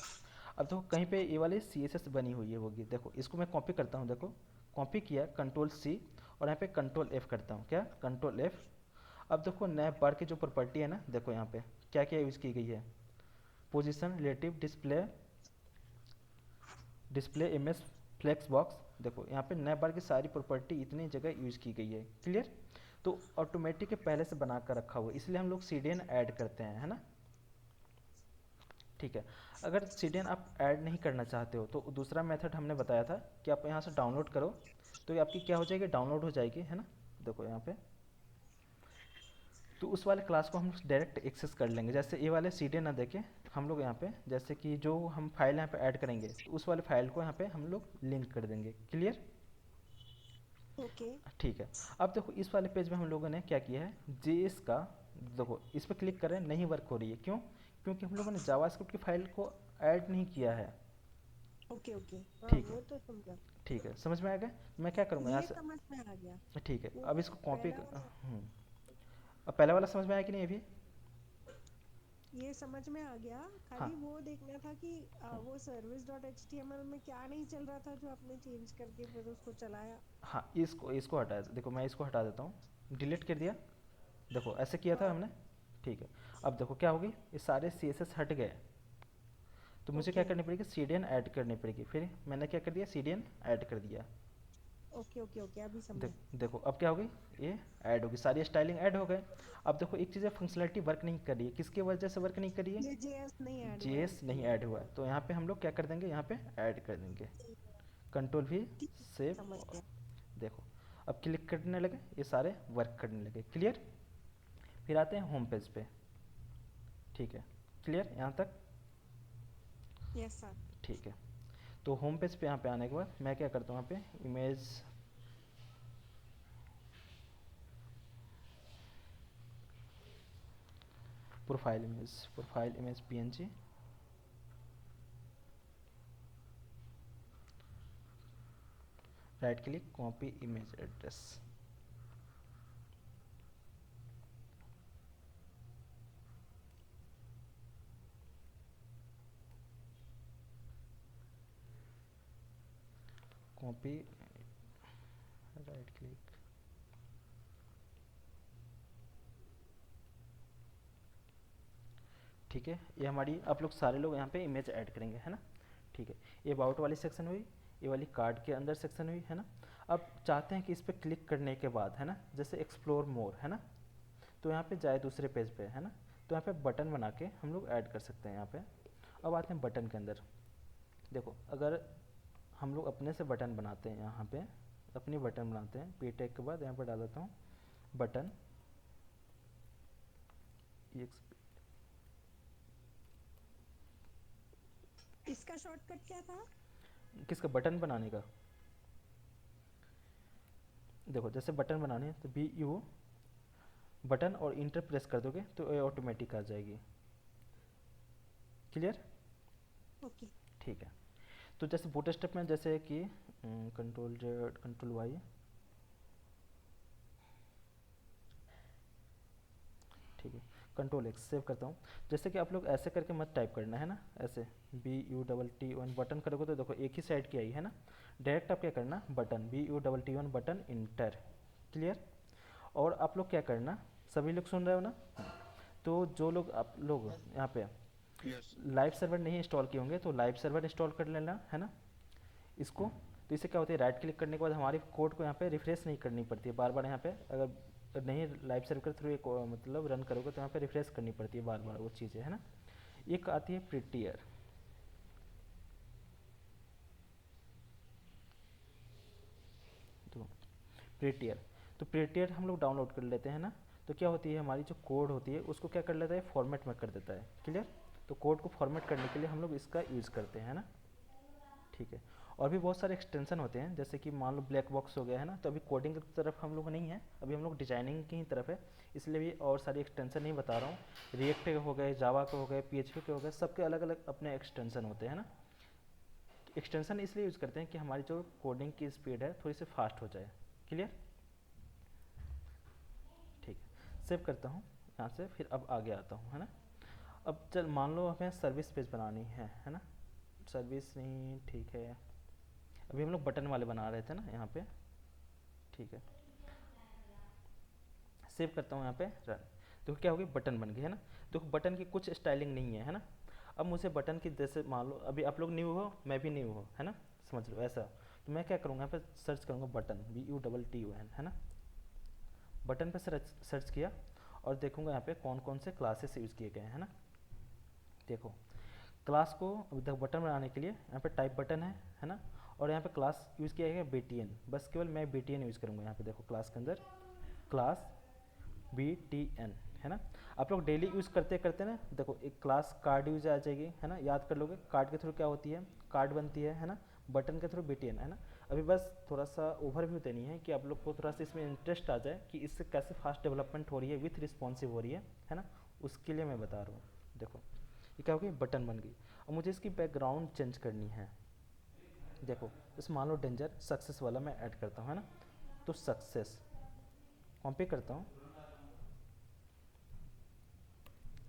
अब देखो कहीं पे ये वाली CSS बनी हुई है होगी, देखो इसको मैं कॉपी करता हूँ, देखो कॉपी किया, कंट्रोल C, और यहाँ पे कंट्रोल F करता हूँ, क्या कंट्रोल F। अब देखो नैप बार की जो प्रॉपर्टी है ना, देखो यहाँ पे क्या क्या यूज़ की गई है, position, relative, display, display image, flex box. देखो यहाँ पे नैप बार की सारी प्रॉपर्टी इतनी जगह यूज़ की गई है। क्लियर। तो ऑटोमेटिक पहले से बना कर रखा हुआ है, इसलिए हम लोग CDN ऐड करते हैं, है ना। ठीक है। अगर CDN आप ऐड नहीं करना चाहते हो तो दूसरा मेथड हमने बताया था कि आप यहाँ से डाउनलोड करो, तो ये आपकी क्या हो जाएगी, डाउनलोड हो जाएगी, है ना। देखो यहाँ पे, तो उस वाले क्लास को हम डायरेक्ट एक्सेस कर लेंगे। जैसे ये वाले CDN ना देके हम लोग यहाँ पे, जैसे कि जो हम फाइल यहाँ पे ऐड करेंगे, तो उस वाले फाइल को यहाँ पे हम लोग लिंक कर देंगे। क्लियर। ओके। ठीक है। अब देखो इस वाले पेज में हम लोगों ने क्या किया है, JS का, देखो इस पर क्लिक करें, नहीं वर्क हो रही है, क्यों, क्योंकि हम लोगों ने जावास्क्रिप्ट की फाइल को ऐड नहीं किया है। ओके ओके, हाँ ठीक है। वो तो समझा। ठीक है, समझ में आ गया। मैं क्या करूँगा यहाँ ये से, समझ में आ गया। ठीक है, वो अब इसको कॉपी, पहला वाला अब पहले वाला समझ में आया कि नहीं अभी। ये समझ में आ गया। हाँ खाली वो देखना था कि वो service.html में क्या नहीं चल रहा था जो आपने चेंज करके फिर उसको चलाया। हाँ, इसको इसको हटा, देखो मैं इसको हटा देता हूँ, डिलीट कर दिया। देखो ऐसे किया था हाँ। हमने। ठीक है। अब देखो क्या होगी, ये सारे CSS हट गए, तो मुझे क्या ओके करनी पड़ेगी, CDN ऐड करनी पड़ेगी। फिर मैंने क्या कर दिया, CDN ऐड कर दिया। ओके ओके ओके, अभी समझा। देखो अब क्या होगी, ये ऐड होगी, सारी स्टाइलिंग ऐड हो गए। अब देखो एक चीज़ है, फंक्शनलिटी वर्क नहीं कर रही है, किसकी वजह से वर्क नहीं कर रही है, ये JS नहीं ऐड हुआ है JS नहीं इसलिए। ऐड हुआ है। तो यहाँ पे हम लोग क्या कर देंगे, यहाँ पे ऐड कर देंगे, कंट्रोल V, ठीक, सेव। समझ गया। देखो अब क्लिक करने लगे, ये सारे वर्क करने लगे। क्लियर। फिर आते हैं होम पेज पे। ठीक है, क्लियर यहाँ तक। Yes sir. ठीक है। तो होम पेज पे यहाँ पे आने के बाद मैं क्या करता हूँ, यहाँ पे image, profile image PNG, right click, copy image address. Copy, right click, ठीक है। ये हमारी, आप लोग सारे लोग यहाँ पे इमेज ऐड करेंगे, है ना। ठीक है। ये अबाउट वाली सेक्शन हुई, ये वाली कार्ड के अंदर सेक्शन हुई, है ना। अब चाहते हैं कि इस पर क्लिक करने के बाद, है ना, जैसे एक्सप्लोर मोर, है ना, तो यहाँ पे जाए दूसरे पेज पे, है ना। तो यहाँ पे बटन बना के हम लोग ऐड कर सकते हैं यहाँ पे। अब आते हैं बटन के अंदर। देखो अगर हम लोग अपने से बटन बनाते हैं, यहाँ पे अपनी बटन बनाते हैं, P टैग के बाद यहाँ पर डाल देता हूँ बटन, इसका शॉर्टकट क्या था? किसका, बटन बनाने का। देखो जैसे बटन बनाने हैं तो BU बटन और इंटर प्रेस कर दोगे तो ये ऑटोमेटिक आ जाएगी। क्लियर। ओके। ठीक है। तो जैसे बूटस्ट्रैप में जैसे कि कंट्रोल Z कंट्रोल Y, ठीक है, कंट्रोल X सेव करता हूँ। जैसे कि आप लोग ऐसे करके मत टाइप करना, है ना, ऐसे BUTT1 बटन करोगे तो देखो एक ही साइड की आई, है ना। डायरेक्ट आप क्या करना, button BUTT1 button inter. Clear. और आप लोग क्या करना, सभी लोग सुन रहे हो ना, तो जो लोग आप लोग यहाँ पे लाइव सर्वर नहीं इंस्टॉल किए होंगे तो लाइव सर्वर इंस्टॉल कर लेना, है ना, इसको। तो इससे क्या होता है, राइट क्लिक करने के बाद हमारे कोड को यहाँ पे रिफ्रेश नहीं करनी पड़ती है बार बार। यहाँ पे अगर नहीं लाइव सर्वर के थ्रू एक मतलब रन करोगे तो यहाँ पे रिफ्रेश करनी पड़ती है बार बार वो चीज़ें, है ना। एक आती है प्रिटियर, तो प्रिटियर, तो प्रिटियर हम लोग डाउनलोड कर लेते हैं ना। तो क्या होती है हमारी जो कोड होती है उसको क्या कर लेता है, फॉर्मेट में कर देता है। क्लियर। तो कोड को फॉर्मेट करने के लिए हम लोग इसका यूज़ करते हैं ना। ठीक है। और भी बहुत सारे एक्सटेंशन होते हैं, जैसे कि मान लो ब्लैक बॉक्स हो गया है ना, तो अभी कोडिंग की तरफ हम लोग नहीं है, अभी हम लोग डिजाइनिंग की ही तरफ है, इसलिए भी और सारी एक्सटेंशन नहीं बता रहा हूँ। रिएक्ट के हो गए, जावा के हो गए, पीएचपी के हो गए, सबके अलग अलग अपने एक्सटेंशन होते हैं ना। एक्सटेंशन इसलिए यूज़ करते हैं कि हमारी जो कोडिंग की स्पीड है थोड़ी सी फास्ट हो जाए। क्लियर। ठीक है, सेव करता हूँ यहाँ से, फिर अब आगे आता हूँ, है ना। अब चल मान लो हमें सर्विस पेज बनानी है ना। सर्विस नहीं, ठीक है, अभी हम लोग बटन वाले बना रहे थे ना यहाँ पे। ठीक है, सेव करता हूँ यहाँ पे, रन। देखो क्या होगी, बटन बन गई है ना। देखो बटन की कुछ स्टाइलिंग नहीं है ना। अब मुझे बटन की, जैसे मान लो अभी आप लोग न्यू हो, मैं भी न्यू हो, है ना, समझ लो ऐसा। तो मैं क्या करूँगा, यहाँ पे सर्च करूँगा बटन, BUTTON, है ना। बटन पे सर्च किया और देखूंगा यहाँ पे कौन कौन से क्लासेस यूज़ किए गए हैं ना। देखो क्लास को अभी तक बटन बनाने के लिए यहाँ पे टाइप बटन है ना। और यहाँ पे क्लास यूज़ किया गया BTN, बस केवल मैं BTN यूज़ करूँगा यहाँ पे। देखो क्लास के अंदर क्लास BTN, है ना। आप लोग डेली यूज़ करते करते ना, देखो एक क्लास कार्ड यूज आ जाएगी, है ना, याद कर लोगे। कार्ड के थ्रू क्या होती है, कार्ड बनती है ना। बटन के थ्रू BTN, है ना। अभी बस थोड़ा सा ओवरव्यू देनी है कि आप लोग को थोड़ा सा इसमें इंटरेस्ट आ जाए कि इससे कैसे फास्ट डेवलपमेंट हो रही है, विथ रिस्पॉन्सिव हो रही है ना। उसके लिए मैं बता रहा हूँ। देखो ये क्या हो गई, बटन बन गई। अब मुझे इसकी बैकग्राउंड चेंज करनी है। देखो इस मान लो डेंजर सक्सेस वाला मैं ऐड करता हूँ, है ना। तो सक्सेस कॉपी करता हूँ,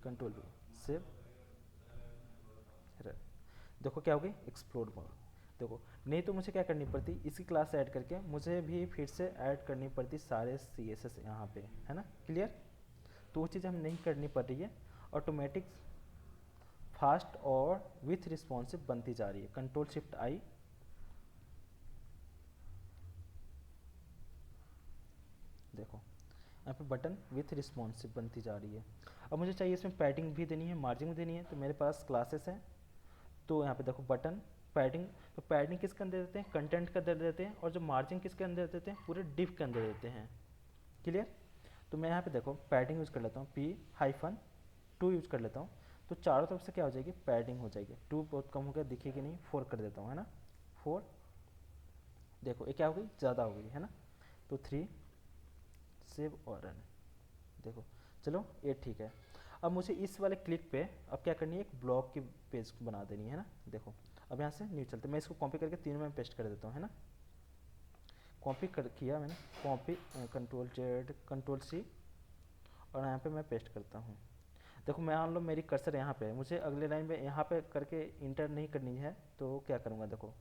कंट्रोल V, सेव, रन। देखो क्या हो गई, एक्सप्लोर मोड। देखो नहीं तो मुझे क्या करनी पड़ती, इसी क्लास ऐड करके मुझे भी फिर से ऐड करनी पड़ती सारे CSS यहाँ पे, है ना। क्लियर। तो वो चीज़ हम नहीं करनी पड़ रही है, ऑटोमेटिक फास्ट और विथ रिस्पॉन्सिव बनती जा रही है। Ctrl+Shift+I, देखो यहाँ पे बटन विथ रिस्पॉन्सिव बनती जा रही है। अब मुझे चाहिए इसमें पैडिंग भी देनी है, मार्जिन भी देनी है, तो मेरे पास क्लासेस हैं। तो यहाँ पे देखो बटन पैडिंग, तो पैडिंग किसके अंदर देते हैं, कंटेंट के अंदर देते हैं। और जो मार्जिन किसके अंदर देते हैं, पूरे डिव के अंदर देते हैं। क्लियर। तो मैं यहाँ पे देखो पैडिंग यूज़ कर लेता हूँ, P-2 यूज़ कर लेता हूँ। तो चारों तरफ से क्या हो जाएगी, पैडिंग हो जाएगी। 2 बहुत कम हो गया, दिखेगी नहीं, 4 कर देता हूँ, है ना, 4। देखो ये क्या हो गई, ज़्यादा हो गई, है ना। तो 3, सेव और रन। देखो चलो ये ठीक है। अब मुझे इस वाले क्लिक पे अब क्या करनी है, एक ब्लॉग की पेज बना देनी है ना। देखो अब यहाँ से न्यू चलते, मैं इसको कॉपी करके तीनों में पेस्ट कर देता हूँ, है ना। कॉपी कर किया मैंने, कॉपी, Ctrl+Z, Ctrl+C, और यहाँ पे मैं पेस्ट करता हूँ। देखो मैं मान लो मेरी कर्सर यहाँ पे है, मुझे अगले लाइन में यहाँ पे करके इंटर नहीं करनी है, तो क्या करूँगा, देखो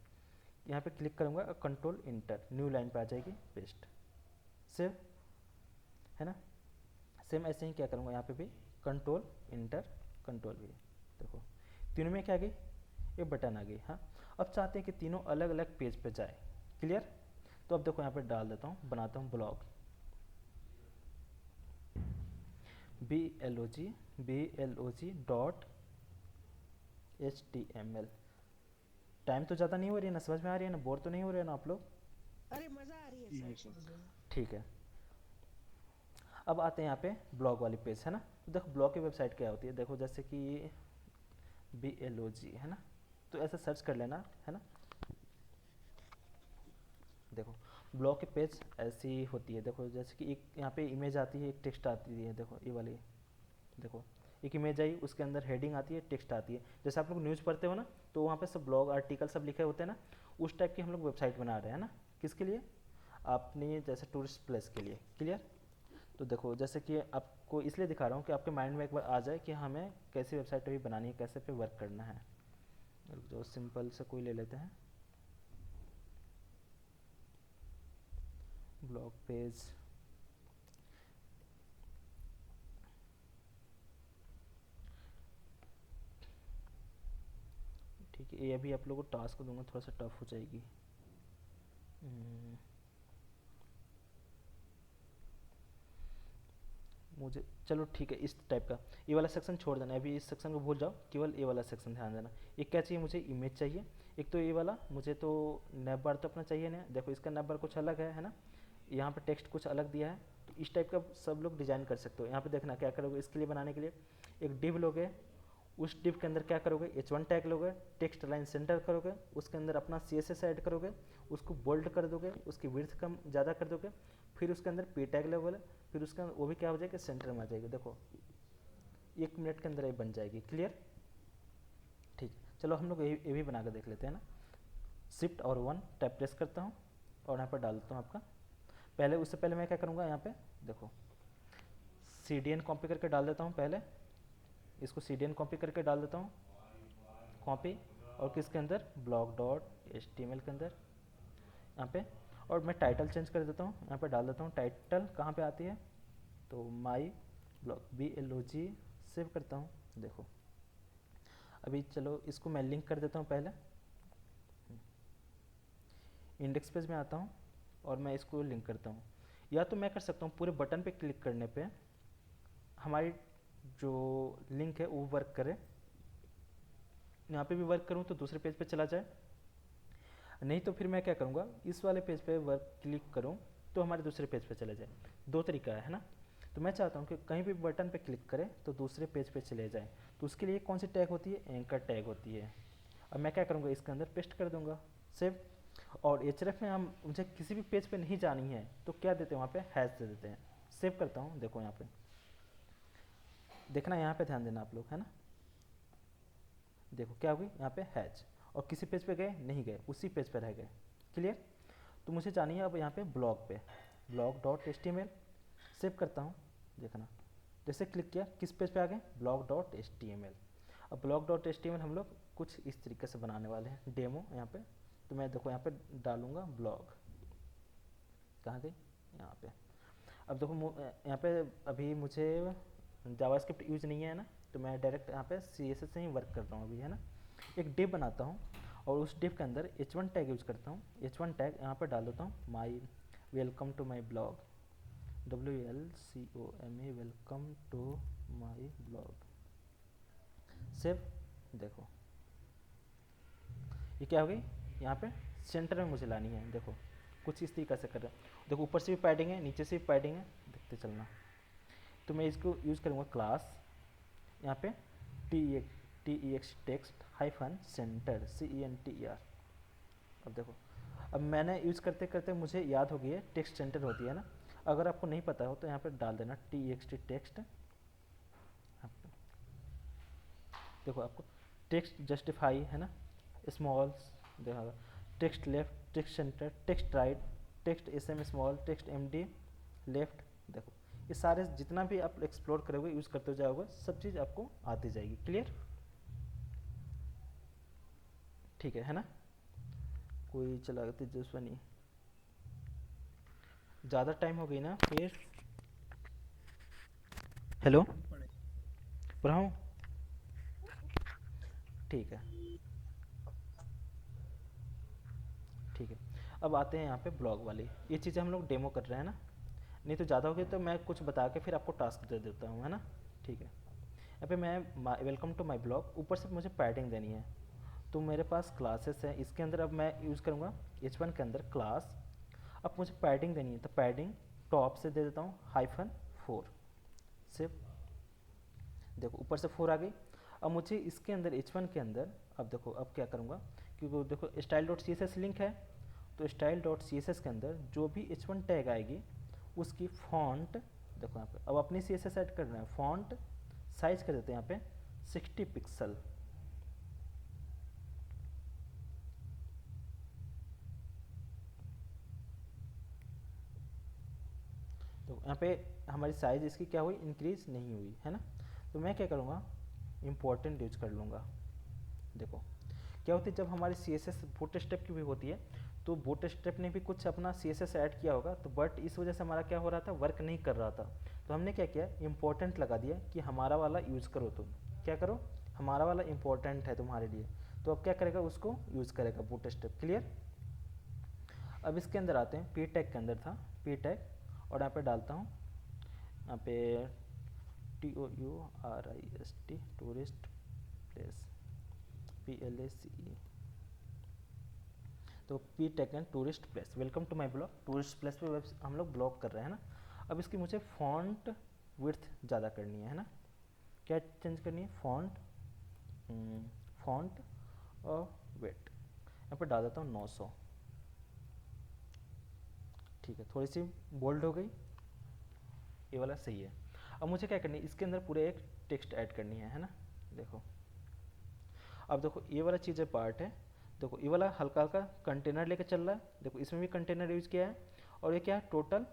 यहाँ पे क्लिक करूँगा, कंट्रोल इंटर, न्यू लाइन पे आ जाएगी, पेस्ट, सेव, है ना। सेम ऐसे ही क्या करूँगा यहाँ पे भी, कंट्रोल इंटर, कंट्रोल V। देखो तीनों में क्या आ गई, ये बटन आ गई। हाँ अब चाहते हैं कि तीनों अलग अलग पेज पे जाए। क्लियर। तो अब देखो यहाँ पे डाल देता हूँ, बनाता हूँ ब्लॉग, blog.html। टाइम तो ज़्यादा नहीं हो रही है ना, समझ में आ रही है ना, बोर तो नहीं हो रहे हैं ना आप लोग। अरे मजा आ रही है नहीं सर। सर। ठीक है। अब आते हैं यहाँ पे ब्लॉग वाली पेज, है ना। तो देखो ब्लॉग की वेबसाइट क्या होती है, देखो जैसे कि BLOG, है ना। तो ऐसे सर्च कर लेना, है ना। देखो ब्लॉग की पेज ऐसी होती है। देखो जैसे कि एक यहाँ पे इमेज आती है, एक टेक्स्ट आती है। देखो ये वाली, देखो एक इमेज आई, उसके अंदर हेडिंग आती है, टेक्स्ट आती है। जैसे आप लोग न्यूज़ पढ़ते हो ना, तो वहाँ पे सब ब्लॉग आर्टिकल सब लिखे होते हैं ना। उस टाइप की हम लोग वेबसाइट बना रहे हैं ना। किसके लिए, अपनी जैसे टूरिस्ट प्लेस के लिए। क्लियर। तो देखो जैसे कि आपको इसलिए दिखा रहा हूँ कि आपके माइंड में एक बार आ जाए कि हमें कैसी वेबसाइट अभी बनानी है, कैसे पे वर्क करना है। जो सिंपल से कोई ले लेते हैं, ब्लॉग पेज, ठीक है। ये अभी आप लोगों को टास्क दूंगा, थोड़ा सा टफ हो जाएगी। मुझे, चलो ठीक है, इस टाइप का ये वाला सेक्शन छोड़ देना, अभी इस सेक्शन को भूल जाओ, केवल ये वाला सेक्शन ध्यान देना। एक क्या चाहिए मुझे, इमेज चाहिए। एक तो ये वाला मुझे तो नैप बार तो अपना चाहिए नहीं, देखो इसका नैप बार कुछ अलग है ना, यहाँ पे टेक्स्ट कुछ अलग दिया है, तो इस टाइप का सब लोग डिजाइन कर सकते हो। यहाँ पे देखना क्या करोगे, इसके लिए बनाने के लिए एक डिव लोगे, उस डिव के अंदर क्या करोगे, h1 टैग लोगे, टेक्स्ट लाइन सेंटर करोगे, उसके अंदर अपना CSS ऐड करोगे, उसको बोल्ड कर दोगे, उसकी विड्थ कम ज़्यादा कर दोगे, फिर उसके अंदर p टैग लोगे, फिर उसके अंदर वो भी क्या हो जाएगा, सेंटर में आ जाएगी। देखो 1 मिनट के अंदर ये बन जाएगी। क्लियर, ठीक। चलो हम लोग ये भी बना कर देख लेते हैं ना। शिफ्ट और 1 टैप प्रेस करता हूँ और यहाँ पर डाल देता हूँ आपका। पहले उससे पहले मैं क्या करूँगा, यहाँ पे देखो CDN कॉपी करके डाल देता हूँ, पहले इसको CDN कॉपी करके डाल देता हूँ, कॉपी, और किसके अंदर, blog.html के अंदर यहाँ पे, और मैं टाइटल चेंज कर देता हूँ, यहाँ पे डाल देता हूँ टाइटल कहाँ पे आती है, तो माई ब्लॉग BLOG, सेव करता हूँ। देखो अभी चलो इसको मैं लिंक कर देता हूँ, पहले इंडेक्स पेज में आता हूँ और मैं इसको लिंक करता हूँ। या तो मैं कर सकता हूँ पूरे बटन पे क्लिक करने पे हमारी जो लिंक है वो वर्क करे, यहाँ पे भी वर्क करूँ तो दूसरे पेज पे चला जाए, नहीं तो फिर मैं क्या करूँगा, इस वाले पेज पे वर्क क्लिक करूँ तो हमारे दूसरे पेज पे चले जाए। दो तरीका है ना, तो मैं चाहता हूँ कि कहीं भी बटन पे क्लिक करें तो दूसरे पेज पे चले जाए, तो उसके लिए कौन सी टैग होती है, एंकर टैग होती है। अब मैं क्या करूँगा, इसके अंदर पेस्ट कर दूँगा, सेव। और href में हम मुझे किसी भी पेज पे नहीं जानी है तो क्या देते हैं, वहाँ पे हैश दे देते हैं। सेव करता हूँ, देखो यहाँ पे देखना, यहाँ पे ध्यान देना आप लोग, है ना। देखो क्या होगी, यहाँ पे हैच, और किसी पेज पे गए नहीं गए, उसी पेज पे रह गए। क्लियर, तो मुझे जानी है अब यहाँ पे ब्लॉग पे, blog.html, सेव करता हूँ। देखना जैसे क्लिक किया किस पेज पे आ गए, blog.html। अब blog.html हम लोग कुछ इस तरीके से बनाने वाले हैं डेमो यहाँ पे, तो मैं देखो यहाँ पे डालूंगा ब्लॉग, कहाँ गई, यहाँ पे। अब देखो यहाँ पे अभी मुझे जावास्क्रिप्ट यूज नहीं है ना, तो मैं डायरेक्ट यहाँ पे CSS से ही वर्क कर रहा हूँ अभी, है ना। एक डिव बनाता हूँ और उस डिव के अंदर h1 टैग यूज करता हूँ। h1 टैग यहाँ पे डाल देता हूँ, my welcome to my blog, WLCOME, welcome to my blog, save. देखो ये क्या हो गई, यहाँ पे सेंटर में मुझे लानी है। देखो कुछ इस तरीके से कर रहे हैं, देखो ऊपर से भी पैडिंग है, नीचे से भी पैडिंग है, देखते चलना। तो मैं इसको यूज़ करूँगा क्लास, यहाँ पे TEX text hyphen centre CENTER। अब देखो, अब मैंने यूज़ करते करते मुझे याद हो गई है टेक्स्ट सेंटर होती है ना। अगर आपको नहीं पता हो तो यहाँ पे डाल देना TXT टेक्स्ट। देखो आपको टेक्स्ट जस्टिफाई है ना, स्मॉल, देखा text left, text centre, text right, text SM small, text MD left. देखो ये सारे जितना भी आप एक्सप्लोर करोगे, यूज़ करते जाओगे, सब चीज़ आपको आती जाएगी। क्लियर, ठीक है ना। कोई चला तेजस्वनी, ज़्यादा टाइम हो गई ना फिर। हेलो, पढ़ाऊँ, ठीक है ठीक है। अब आते हैं यहाँ पे ब्लॉग वाली, ये चीज़ें हम लोग डेमो कर रहे हैं ना, नहीं तो ज़्यादा हो गई तो मैं कुछ बता के फिर आपको टास्क दे देता हूँ, है ना। ठीक है, यहाँ पे मैं वेलकम टू माय ब्लॉग, ऊपर से मुझे पैडिंग देनी है, तो मेरे पास क्लासेस है, इसके अंदर अब मैं यूज़ करूँगा h1 के अंदर क्लास। अब मुझे पैडिंग देनी है तो पैडिंग टॉप से दे देता हूँ -4, सेव। देखो ऊपर से 4 आ गई। अब मुझे इसके अंदर h1 के अंदर, अब देखो अब क्या करूँगा, क्योंकि देखो style.css लिंक है, तो style.css के अंदर जो भी h1 टैग आएगी उसकी फॉन्ट, देखो यहाँ पे अब अपनी CSS ऐड कर रहे हैं, फॉन्ट साइज कर देते हैं यहाँ पे 60 पिक्सल। तो यहाँ पे हमारी साइज इसकी क्या हुई, इंक्रीज नहीं हुई, है ना। तो मैं क्या करूँगा, इम्पोर्टेंट यूज कर लूँगा। देखो क्या होती है, जब हमारी CSS बूटस्ट्रैप की भी होती है तो बूटस्ट्रैप ने भी कुछ अपना CSS ऐड किया होगा, तो बट इस वजह से हमारा क्या हो रहा था, वर्क नहीं कर रहा था। तो हमने क्या किया, इम्पोर्टेंट लगा दिया कि हमारा वाला यूज़ करो, तुम क्या करो, हमारा वाला इम्पोर्टेंट है तुम्हारे लिए, तो अब क्या करेगा, उसको यूज़ करेगा बूटस्ट्रैप। क्लियर। अब इसके अंदर आते हैं, p टैग के अंदर था p टैग, और यहाँ पे डालता हूँ यहाँ पे TOURIST टूरिस्ट प्लेस PLACE। तो P tag tourist place, welcome to my blog. Tourist place पे हम लोग ब्लॉग कर रहे हैं ना। अब इसकी मुझे फॉन्ट विड्थ ज़्यादा करनी है ना। क्या चेंज करनी है? फॉन्ट और वेट यहाँ पर डाल देता हूँ 900। ठीक है, थोड़ी सी बोल्ड हो गई, ये वाला सही है। अब मुझे क्या करनी है, इसके अंदर पूरे एक टेक्स्ट ऐड करनी है ना। देखो अब देखो ये वाला चीज़ें पार्ट है। देखो ये वाला हल्का हल्का कंटेनर लेके चल रहा है। देखो इसमें भी कंटेनर यूज किया है। और ये क्या है, टोटल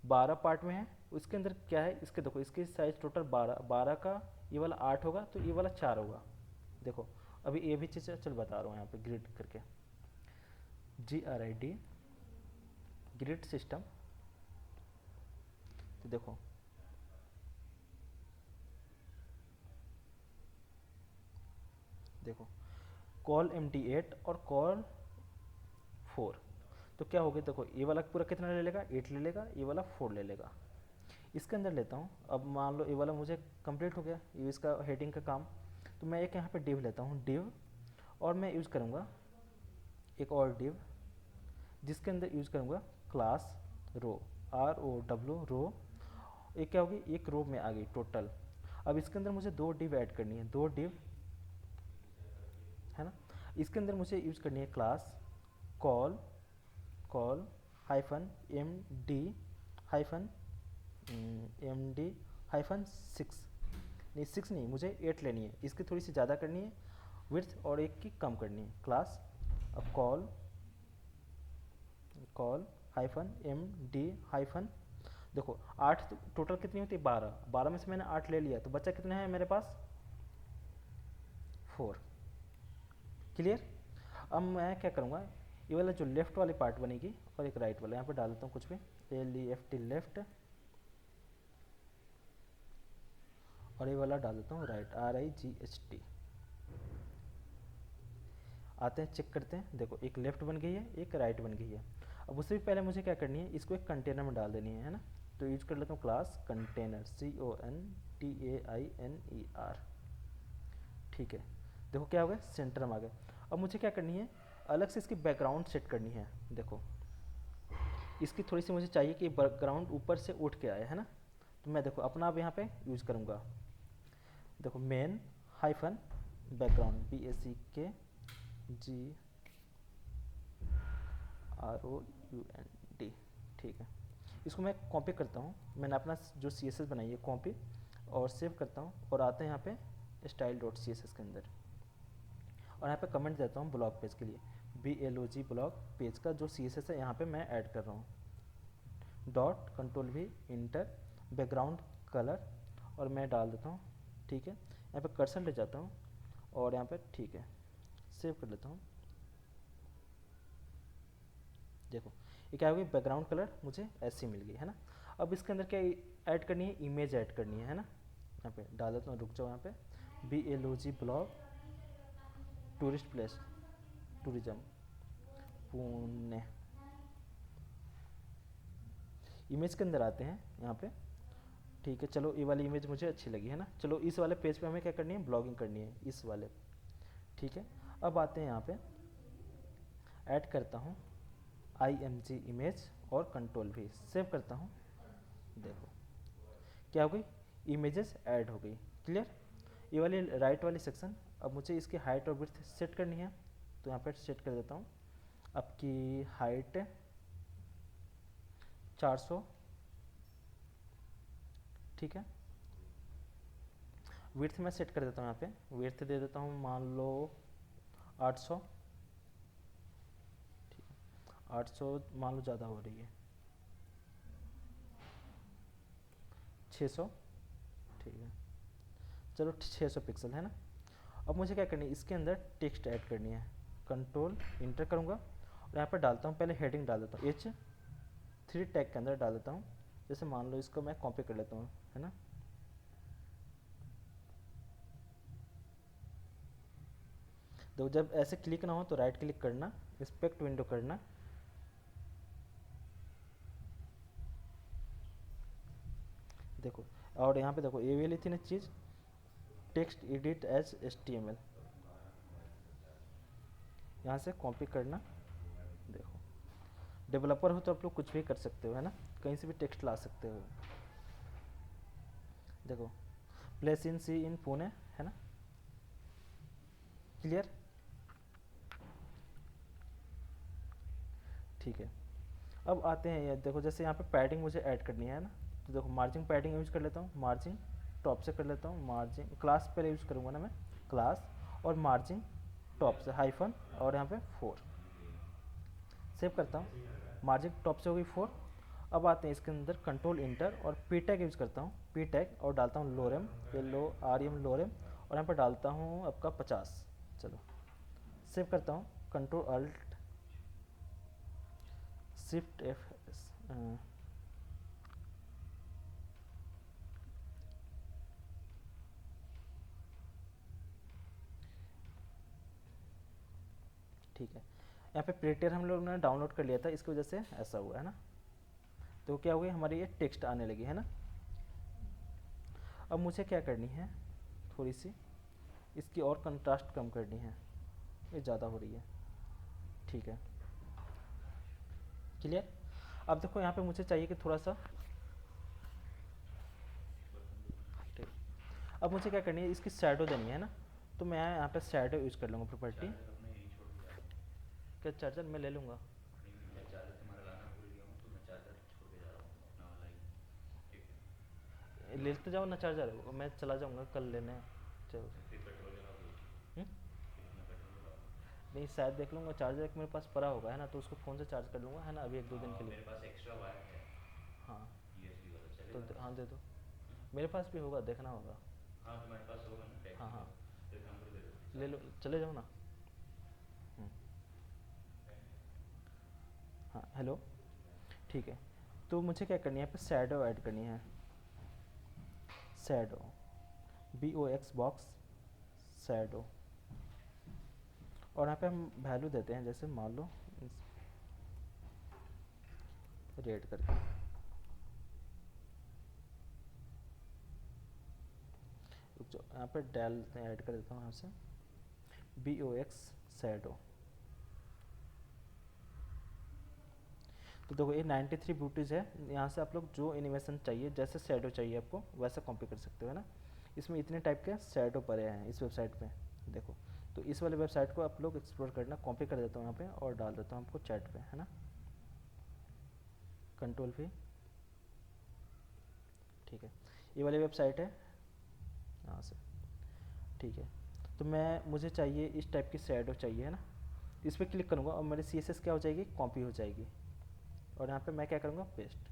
12 पार्ट में है। उसके अंदर क्या है, इसके देखो इसकी साइज टोटल 12 का ये वाला 8 होगा, तो ये वाला 4 होगा। देखो अभी ये भी चीज़ चल बता रहा हूँ यहाँ पे ग्रिड करके, GRID ग्रिड सिस्टम। तो देखो कॉल MD8 और कॉल 4, तो क्या हो गया, देखो ये वाला पूरा कितना ले लेगा, 8 ले लेगा, ये वाला 4 ले लेगा। इसके अंदर लेता हूँ, अब मान लो ये वाला मुझे कंप्लीट हो गया, ये इसका हेडिंग का काम। तो मैं एक यहाँ पे डिव लेता हूँ, डिव, और मैं यूज़ करूँगा एक और डिव, जिसके अंदर यूज़ करूँगा क्लास रो, ROW रो। ये क्या होगी, एक रो में आ गई टोटल। अब इसके अंदर मुझे 2 डिव ऐड करनी है, 2 डिव है ना। इसके अंदर मुझे यूज़ करनी है क्लास कॉल MD-6 नहीं, 6 नहीं, मुझे 8 लेनी है। इसकी थोड़ी सी ज़्यादा करनी है विड्थ और एक की कम करनी है क्लास। अब कॉल MD- देखो 8 टोटल कितनी होती है, 12 में से मैंने 8 ले लिया, तो बच्चा कितने हैं मेरे पास, 4। क्लियर। अब मैं क्या करूँगा, ये वाला जो लेफ्ट वाली पार्ट बनेगी और एक राइट वाला, यहाँ पर डाल देता हूँ कुछ भी, LEFT लेफ्ट, और ये वाला डाल देता हूँ राइट, RIGHT। आते हैं चेक करते हैं। देखो एक लेफ्ट बन गई है, एक राइट बन गई है। अब उससे भी पहले मुझे क्या करनी है, इसको एक कंटेनर में डाल देनी है ना। तो यूज कर लेता हूँ क्लास कंटेनर, CONTAINER। ठीक है, देखो क्या हो गया, सेंटर में आ गया। अब मुझे क्या करनी है, अलग से इसकी बैकग्राउंड सेट करनी है। देखो इसकी थोड़ी सी मुझे चाहिए कि बैकग्राउंड ऊपर से उठ के आए, है ना। तो मैं देखो अपना अब यहाँ पे यूज करूँगा। देखो मेन हाइफन बैकग्राउंड, BACKGROUND। ठीक है, इसको मैं कॉपी करता हूँ। मैंने अपना जो CSS बनाई है कॉपी और सेव करता हूँ, और आते हैं यहाँ पे style.css के अंदर, और यहाँ पे कमेंट देता हूँ ब्लॉग पेज के लिए, BLOG ब्लॉग पेज का जो CSS है यहाँ पे मैं ऐड कर रहा हूँ। .Ctrl+V इंटर बैकग्राउंड कलर, और मैं डाल देता हूँ। ठीक है, यहाँ पे कर्सर ले जाता हूँ और यहाँ पे ठीक है सेव कर लेता हूँ। देखो ये क्या होगी, बैकग्राउंड कलर मुझे ऐसी मिल गई, है ना। अब इसके अंदर क्या ऐड करनी है, इमेज ऐड करनी है ना। यहाँ पे डाल देता हूँ, रुक जाओ, यहाँ पे BLOG blog tourist place tourism Pune. Image के अंदर आते हैं यहाँ पे। ठीक है, चलो ये वाली इमेज मुझे अच्छी लगी, है ना। चलो इस वाले पेज पे हमें क्या करनी है, ब्लॉगिंग करनी है इस वाले। ठीक है, अब आते हैं यहाँ पे, ऐड करता हूँ IMG इमेज और Ctrl+V सेव करता हूँ। देखो क्या हो गई, इमेजेस ऐड हो गई। क्लियर। ये वाली राइट वाली सेक्शन, अब मुझे इसकी हाइट और विड्थ सेट करनी है, तो यहाँ पर सेट कर देता हूँ। आपकी हाइट 400, ठीक है। विड्थ मैं सेट कर देता हूँ, यहाँ पे विड्थ दे देता हूँ मान लो 800। ठीक है, 800 मान लो ज़्यादा हो रही है, 600। ठीक है, चलो 600 पिक्सल, है ना। अब मुझे क्या करनी है, इसके अंदर टेक्स्ट ऐड करनी है। कंट्रोल इंटर करूँगा और यहाँ पर डालता हूँ, पहले हेडिंग डाल देता हूँ, H3 टैग के अंदर डाल देता हूँ। जैसे मान लो इसको मैं कॉपी कर लेता हूँ, है ना। तो जब ऐसे क्लिक ना हो तो राइट क्लिक करना, इंस्पेक्ट विंडो करना। देखो और यहाँ पे देखो ये वाली थी ना चीज़, टेक्स्ट एडिट एज HTML, यहाँ से कॉपी करना। देखो डेवलपर हो तो आप लोग कुछ भी कर सकते हो, है ना, कहीं से भी टेक्स्ट ला सकते हो। देखो प्लेस इन सी इन पुणे, है ना, क्लियर। ठीक है, अब आते हैं ये देखो, जैसे यहाँ पे पैडिंग मुझे ऐड करनी है ना, तो देखो मार्जिन पैडिंग यूज़ कर लेता हूँ, मार्जिन टॉप से कर लेता हूँ, मार्जिन क्लास पहले यूज़ करूँगा ना मैं, क्लास और मार्जिन टॉप से हाइफन और यहाँ पे 4 सेव करता हूँ, मार्जिन टॉप से हो गई 4। अब आते हैं इसके अंदर कंट्रोल इंटर और पी टैग यूज़ करता हूँ, पी टैग और डालता हूँ लोरेम, LOREM लोरेम, और यहाँ पर डालता हूँ आपका 50। चलो सेव करता हूँ, कंट्रोल अल्ट शिफ्ट F, ठीक है। यहाँ पे प्रीटियर हम लोग ने डाउनलोड कर लिया था, इसकी वजह से ऐसा हुआ है ना। तो क्या हुआ, हमारी ये टेक्स्ट आने लगी है ना। अब मुझे क्या करनी है, थोड़ी सी इसकी और कंट्रास्ट कम करनी है, ये ज़्यादा हो रही है। ठीक है, क्लियर। अब देखो यहाँ पे मुझे चाहिए कि थोड़ा सा, ठीक, अब मुझे क्या करनी है, इसकी शैडो देनी है ना, तो मैं यहाँ पे शैडो यूज़ कर लूँगा प्रॉपर्टी। क्या चार्जर मैं ले लूँगा, लेते जाओ ना चार्जर, मैं चला जाऊँगा कल लेने। चलो हम्म? नहीं शायद देख लूँगा, चार्जर एक मेरे पास पड़ा होगा है ना, तो उसको फ़ोन से चार्ज कर लूँगा है ना, अभी 1-2 दिन के लिए। मेरे पास एक्स्ट्रा वायर है हाँ यूएसबी वाला, तो चलेगा? हाँ दे दो, मेरे पास भी होगा, देखना होगा। हाँ तुम्हारे पास होगा ना हाँ हाँ टेक्निकल, तो एक काम करो दे दो ले लो, चले जाओ ना। हम्म, हाँ हेलो, ठीक है। तो मुझे क्या करनी है, यहाँ पे शैडो ऐड करनी है, शैडो BOX बॉक्स शैडो, और यहाँ पे हम वैल्यू देते हैं, जैसे मान लो रेड करके, रुक जाओ यहाँ पे डालते हैं, ऐड कर देता हूँ यहाँ से BOX शैडो। तो देखो ये 93 ब्यूटीज़ है, यहाँ से आप लोग जो एनिमेशन चाहिए, जैसे शैडो चाहिए आपको वैसा कॉपी कर सकते हो, है ना। इसमें इतने टाइप के शैडो पड़े हैं इस वेबसाइट पे, देखो। तो इस वाले वेबसाइट को आप लोग एक्सप्लोर करना, कॉपी कर देता हूँ यहाँ पे और डाल देता हूँ आपको चैट पे, है ना, कंट्रोल V। ठीक है, ये वाली वेबसाइट है यहाँ से, ठीक है। तो मुझे चाहिए इस टाइप की शैडो चाहिए, है ना, इस पर क्लिक करूँगा और मेरी CSS क्या हो जाएगी, कॉपी हो जाएगी। और यहाँ पे मैं क्या करूँगा, पेस्ट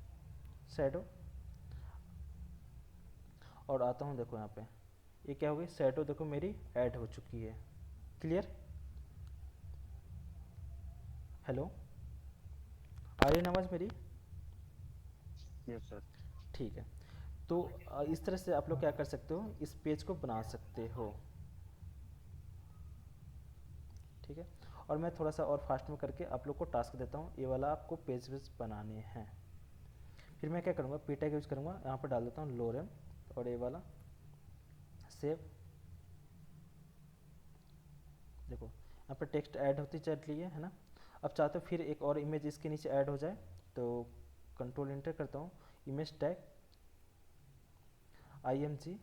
शैडो, और आता हूँ, देखो यहाँ पे ये क्या हो गई, शैडो देखो मेरी ऐड हो चुकी है, क्लियर। हेलो, आ रही है आवाज़ मेरी? Yes sir. ठीक है, तो इस तरह से आप लोग क्या कर सकते हो, इस पेज को बना सकते हो, ठीक है। और मैं थोड़ा सा और फास्ट में करके आप लोग को टास्क देता हूँ, ये वाला आपको पेज वेज बनाने हैं। फिर मैं क्या करूँगा, पी टैग यूज़ करूँगा, यहाँ पर डाल देता हूँ लोरेम, और ये वाला सेव। देखो यहाँ पर टेक्स्ट ऐड होती चल रही है ना। अब चाहते हो फिर एक और इमेज इसके नीचे ऐड हो जाए, तो कंट्रोल इंटर करता हूँ, इमेज टैग IMG,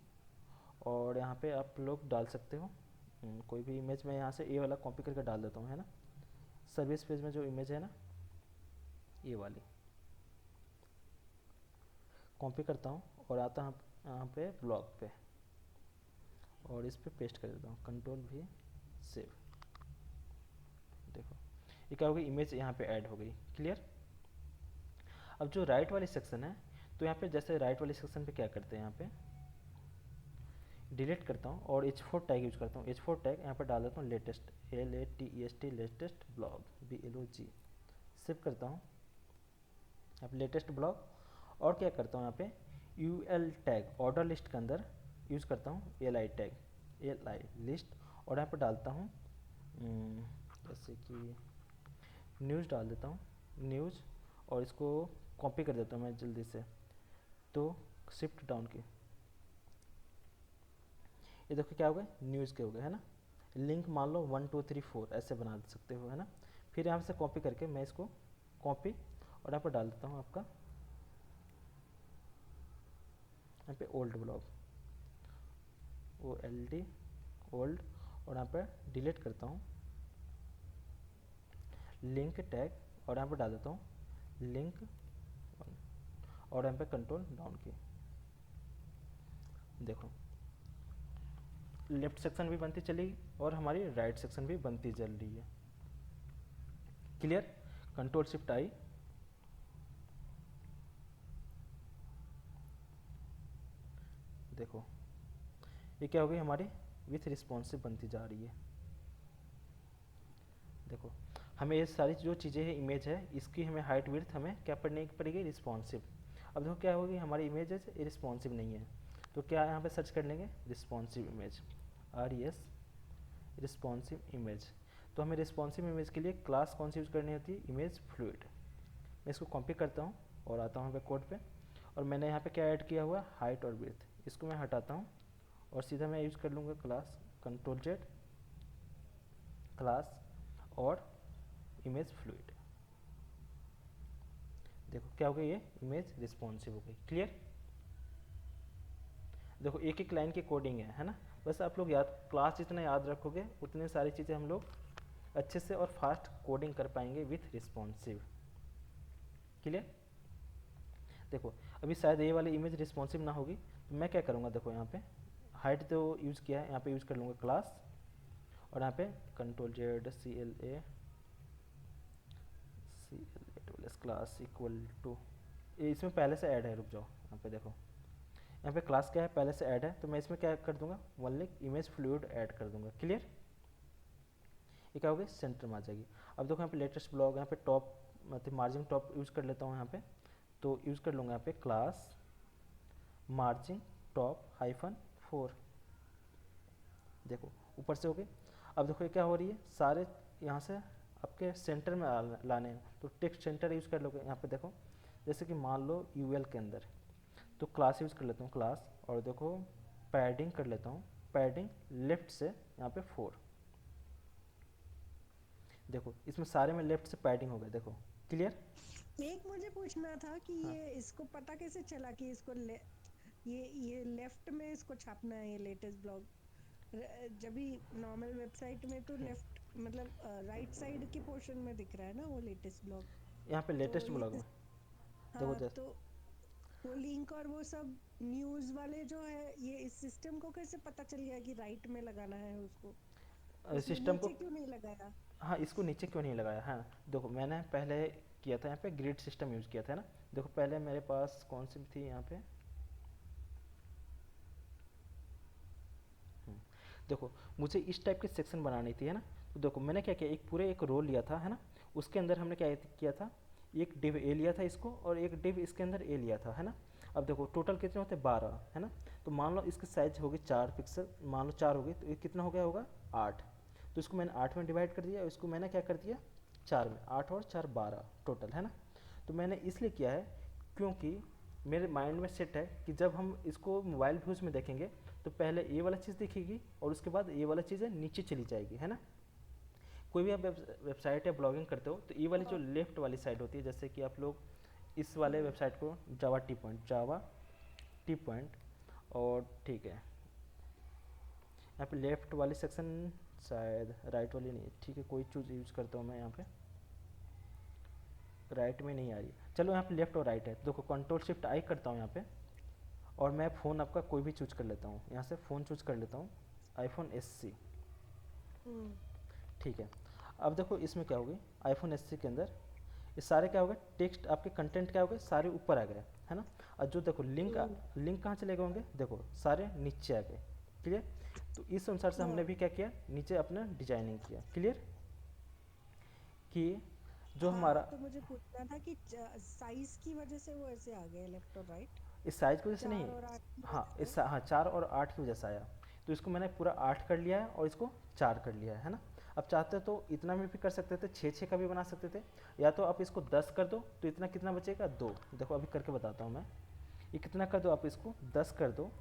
और यहाँ पे आप लोग डाल सकते हो कोई भी इमेज। मैं यहाँ से ये वाला कॉपी करके डाल देता हूँ, है ना, सर्विस पेज में जो इमेज है ना, ये वाली कॉपी करता हूँ और आता हूँ यहाँ पे ब्लॉग पे, और इस पे पेस्ट कर देता हूँ, कंट्रोल V सेव। देखो ये क्या हो गई, इमेज यहाँ पे ऐड हो गई, क्लियर। अब जो राइट वाली सेक्शन है, तो यहाँ पे जैसे राइट वाली सेक्शन पे क्या करते हैं, यहाँ पे डिलीट करता हूँ और H4 टैग यूज करता हूँ। H4 टैग यहाँ पर डाल देता हूँ latest, LATEST latest blog BLOG, save करता हूँ यहाँ पे लेटेस्ट ब्लॉग। और क्या करता हूँ यहाँ पे UL टैग ऑर्डर लिस्ट के अंदर यूज़ करता हूँ, LI टैग LI लिस्ट, और यहाँ पर डालता हूँ जैसे कि न्यूज़ डाल देता हूँ, न्यूज़, और इसको कॉपी कर देता हूँ मैं जल्दी से, तो शिफ्ट डाउन की ये देखो क्या हो गए, न्यूज़ के हो गए, है ना। लिंक मान लो 1 2 3 4 ऐसे बना सकते हो, है ना। फिर यहाँ से कॉपी करके मैं इसको कॉपी और यहाँ पर डाल देता हूँ आपका यहाँ पे ओल्ड ब्लॉग, OLD ओल्ड, और यहाँ पर डिलीट करता हूँ लिंक टैग और यहाँ पर डाल देता हूँ लिंक, और यहाँ पे कंट्रोल डाउन की। देखो लेफ्ट सेक्शन भी बनती चली और हमारी राइट सेक्शन भी बनती चल रही है। क्लियर। कंट्रोल शिफ्ट आई, देखो ये क्या हो गई हमारी विथ रिस्पॉन्सिव बनती जा रही है। देखो हमें ये सारी जो चीज़ें हैं, इमेज है, इसकी हमें हाइट विड्थ हमें क्या पढ़ने की पड़ेगी, रिस्पॉन्सिव। अब देखो क्या होगी, हमारी इमेज है रिस्पॉन्सिव नहीं है, तो क्या यहाँ पे सर्च कर लेंगे responsive image, RES responsive image. तो हमें रिस्पॉन्सिव इमेज के लिए क्लास कौन सी यूज़ करनी होती है, इमेज फ्लूइड। मैं इसको कॉपी करता हूँ और आता हूँ यहाँ पे कोड पे, और मैंने यहाँ पे क्या ऐड किया हुआ, हाइट और विड्थ, इसको मैं हटाता हूँ और सीधा मैं यूज़ कर लूँगा क्लास, Ctrl+Z क्लास और इमेज फ्लूइड। देखो क्या हो गई, ये इमेज रिस्पॉन्सिव हो गई। क्लियर। देखो एक एक लाइन की कोडिंग है ना। बस आप लोग याद, क्लास जितना याद रखोगे उतने सारी चीज़ें हम लोग अच्छे से और फास्ट कोडिंग कर पाएंगे विथ रिस्पॉन्सिव। क्लियर। देखो अभी शायद ये वाली इमेज रिस्पॉन्सिव ना होगी, तो मैं क्या करूँगा, देखो यहाँ पे हाइट तो यूज़ किया है, यहाँ पे यूज़ कर लूँगा क्लास, और यहाँ पे Ctrl+Z CLA class equal to, इसमें पहले से ऐड है, रुक जाओ यहाँ पे देखो, यहाँ पे क्लास क्या है पहले से ऐड है, तो मैं इसमें क्या कर दूंगा, ओनली इमेज फ्लूइड ऐड कर दूंगा। क्लियर। ये क्या होगी, सेंटर में आ जाएगी। अब देखो यहाँ पे लेटेस्ट ब्लॉग, यहाँ पे टॉप मतलब मार्जिन टॉप यूज़ कर लेता हूँ यहाँ पे, तो यूज़ कर लूँगा यहाँ पे क्लास मार्जिन टॉप -4। देखो ऊपर से हो गई। अब देखो ये क्या हो रही है, सारे यहाँ से आपके सेंटर में लाने हैं, तो टेक्स्ट सेंटर यूज़ कर लोगे। यहाँ पे देखो जैसे कि मान लो UL के अंदर, तो क्लास यूज़ कर लेता हूँ क्लास, और देखो पैडिंग कर लेता हूँ, पैडिंग लेफ्ट से यहाँ पे 4। देखो इसमें सारे में लेफ्ट से पैडिंग हो गए। देखो क्लियर। एक मुझे पूछना था कि हाँ। ये इसको पता कैसे चला कि इसको ये लेफ्ट में इसको छापना है, ये लेटेस्ट ब्लॉग। जब भी नॉर्मल वेबसाइट में तो लेफ्ट मतलब राइट साइड के पोर्शन में दिख रहा है ना वो लेटेस्ट ब्लॉग। यहाँ पे लेटेस्ट तो ब्लॉग में देखो हाँ, जैसे तो वो लिंक और वो सब न्यूज़ वाले जो है, ये इस सिस्टम को कैसे पता चल गया कि राइट में लगाना है उसको? उसने सिस्टम को, नीचे क्यों नहीं लगाया? हाँ इसको नीचे क्यों नहीं लगाया है। देखो मैंने पहले किया था यहाँ पे ग्रिड सिस्टम यूज़ किया था ना। देखो पहले मेरे पास कौन सी थी यहाँ पे, देखो मुझे इस टाइप की सेक्शन बनानी थी, है ना। तो देखो मैंने क्या किया, एक रो लिया था, है ना। उसके अंदर हमने क्या किया था, एक डिव ए लिया था इसको, और एक डिव इसके अंदर ए लिया था, है ना। अब देखो टोटल कितने होते हैं 12, है ना। तो मान लो इसकी साइज होगी 4 पिक्सल, मान लो 4 होगी, तो ये कितना हो गया होगा 8। तो इसको मैंने 8 में डिवाइड कर दिया, और इसको मैंने क्या कर दिया 4 में, 8 और 4 12 टोटल, है ना। तो मैंने इसलिए किया है क्योंकि मेरे माइंड में सेट है कि जब हम इसको मोबाइल व्यूज़ में देखेंगे तो पहले ये वाला चीज़ दिखेगी और उसके बाद ये वाला चीज़ें नीचे चली जाएगी, है ना। कोई भी आप वेबसाइट या ब्लॉगिंग करते हो तो ये वाली जो लेफ्ट वाली साइड होती है, जैसे कि आप लोग इस वाले वेबसाइट को जावा टी पॉइंट और ठीक है, यहाँ पे लेफ्ट वाली सेक्शन शायद राइट वाली नहीं, ठीक है कोई चूज यूज़ करता हूँ मैं यहाँ पे, राइट में नहीं आ रही। चलो यहाँ पे लेफ्ट और राइट है, देखो Ctrl+Shift+I करता हूँ यहाँ पे, और मैं फ़ोन आपका कोई भी चूज कर लेता हूँ, यहाँ से फ़ोन चूज कर लेता हूँ iPhone SC। ठीक है। अब देखो इसमें क्या होगी, iPhone SC के अंदर ये सारे क्या हो गए, टेक्स्ट आपके कंटेंट क्या हो गए, सारे ऊपर आ गए, है ना। और जो देखो लिंक कहाँ चले गए होंगे, देखो सारे नीचे आ गए। क्लियर। तो इस अनुसार से हमने भी क्या किया, नीचे अपना डिजाइनिंग किया। क्लियर कि जो हमारा, तो मुझे पूछना था कि साइज की वजह से वो ऐसे आ गए लेफ्ट और राइट, इस साइज की वजह से 4 नहीं, और 8 की हाँ वजह से? हाँ 4 और 8 की वजह से आया। तो इसको मैंने पूरा 8 कर लिया है और इसको 4 कर लिया है ना। अब चाहते तो इतना में भी कर सकते थे, 6 का भी बना सकते थे, या तो आप इसको 10 कर दो तो इतना कितना बचेगा 2। देखो अभी करके बताता हूँ मैं, ये कितना कर दो, आप इसको 10 कर दो,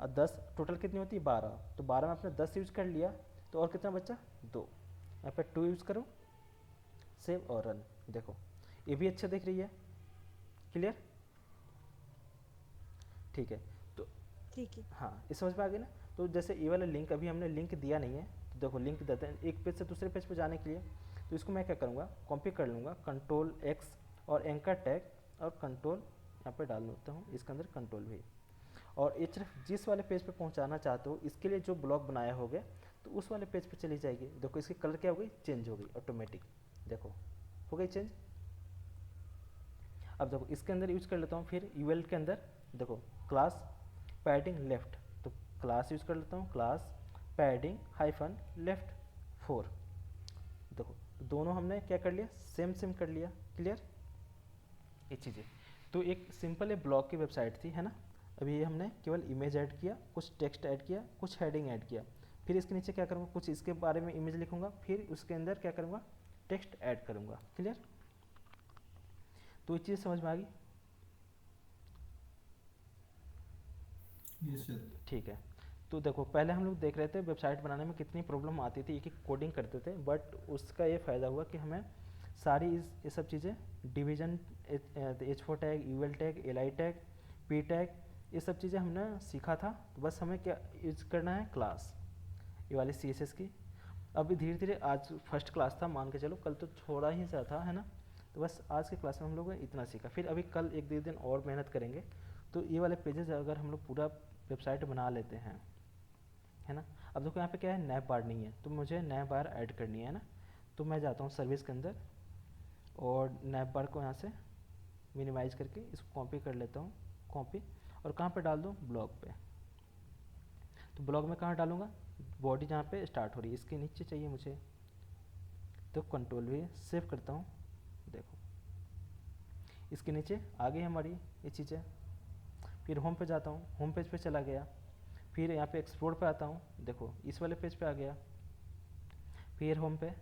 और 10 टोटल कितनी होती है 12, तो 12 में आपने 10 यूज़ कर लिया, तो और कितना बचा 2, यहाँ पे 2 यूज़ करो, सेव और रन। देखो ये भी अच्छा दिख रही है, क्लियर? ठीक है, तो ठीक है। हाँ इस समझ में आ गई ना। तो जैसे ये वाला लिंक अभी हमने लिंक दिया नहीं है, तो देखो लिंक देते हैं एक पेज से दूसरे पेज पे जाने के लिए, तो इसको मैं क्या करूँगा, कॉपी कर लूँगा, कंट्रोल एक्स और एंकर टैग और कंट्रोल यहाँ पे डाल देता हूँ, इसके अंदर कंट्रोल भी, और ये सिर्फ जिस वाले पेज पे पहुँचाना चाहते हो इसके लिए जो ब्लॉग बनाया होगा तो उस वाले पेज पे चली जाएगी। देखो इसकी कलर क्या हो गई, चेंज हो गई ऑटोमेटिक, देखो हो गई चेंज। अब देखो इसके अंदर यूज कर लेता हूँ फिर यूएल के अंदर, देखो क्लास पैडिंग लेफ्ट, तो क्लास यूज कर लेता हूँ, क्लास पैडिंग हाइफन लेफ्ट 4। देखो दोनों हमने क्या कर लिया, सेम सेम कर लिया, क्लियर ये चीज़ें। तो एक सिंपल है ब्लॉग की वेबसाइट थी, है ना। अभी ये हमने केवल इमेज ऐड किया, कुछ टेक्स्ट ऐड किया, कुछ हेडिंग ऐड किया, फिर इसके नीचे क्या करूँगा, कुछ इसके बारे में इमेज लिखूँगा, फिर उसके अंदर क्या करूँगा, टेक्स्ट ऐड करूँगा, क्लियर। तो ये चीज़ समझ में आ गई, यस सर। ठीक है। तो देखो पहले हम लोग देख रहे थे वेबसाइट बनाने में कितनी प्रॉब्लम आती थी, एक एक कोडिंग करते थे, बट उसका ये फ़ायदा हुआ कि हमें सारी ये सब चीज़ें division, H4 tag, UL tag, L tag, P tag, ये सब चीज़ें हमने सीखा था। तो बस हमें क्या यूज करना है, क्लास, ये वाली CSS की। अभी धीरे धीरे, आज फर्स्ट क्लास था मान के चलो, कल तो थोड़ा ही सा था, है ना। तो बस आज के क्लास में हम लोग ने इतना सीखा, फिर अभी कल एक दो दिन और मेहनत करेंगे, तो ये वाले पेजेस अगर हम लोग पूरा वेबसाइट बना लेते हैं, है ना। अब देखो यहाँ पे क्या है, नैप बार नहीं है, तो मुझे नैप बार ऐड करनी है ना। तो मैं जाता हूँ सर्विस के अंदर और नैप बार को यहाँ से मिनिमाइज करके इसको कॉपी कर लेता हूँ, कॉपी, और कहाँ पे डाल दूँ, ब्लॉग पे। तो ब्लॉग में कहाँ डालूँगा, बॉडी जहाँ पे स्टार्ट हो रही है इसके नीचे चाहिए मुझे, तो कंट्रोल भी सेव करता हूँ, देखो इसके नीचे आ गई हमारी ये चीज़ें। फिर होम पे जाता हूँ, होम पेज पे चला गया, फिर यहाँ पे एक्सप्लोर पे आता हूँ, देखो इस वाले पेज पे आ गया, फिर होम पे।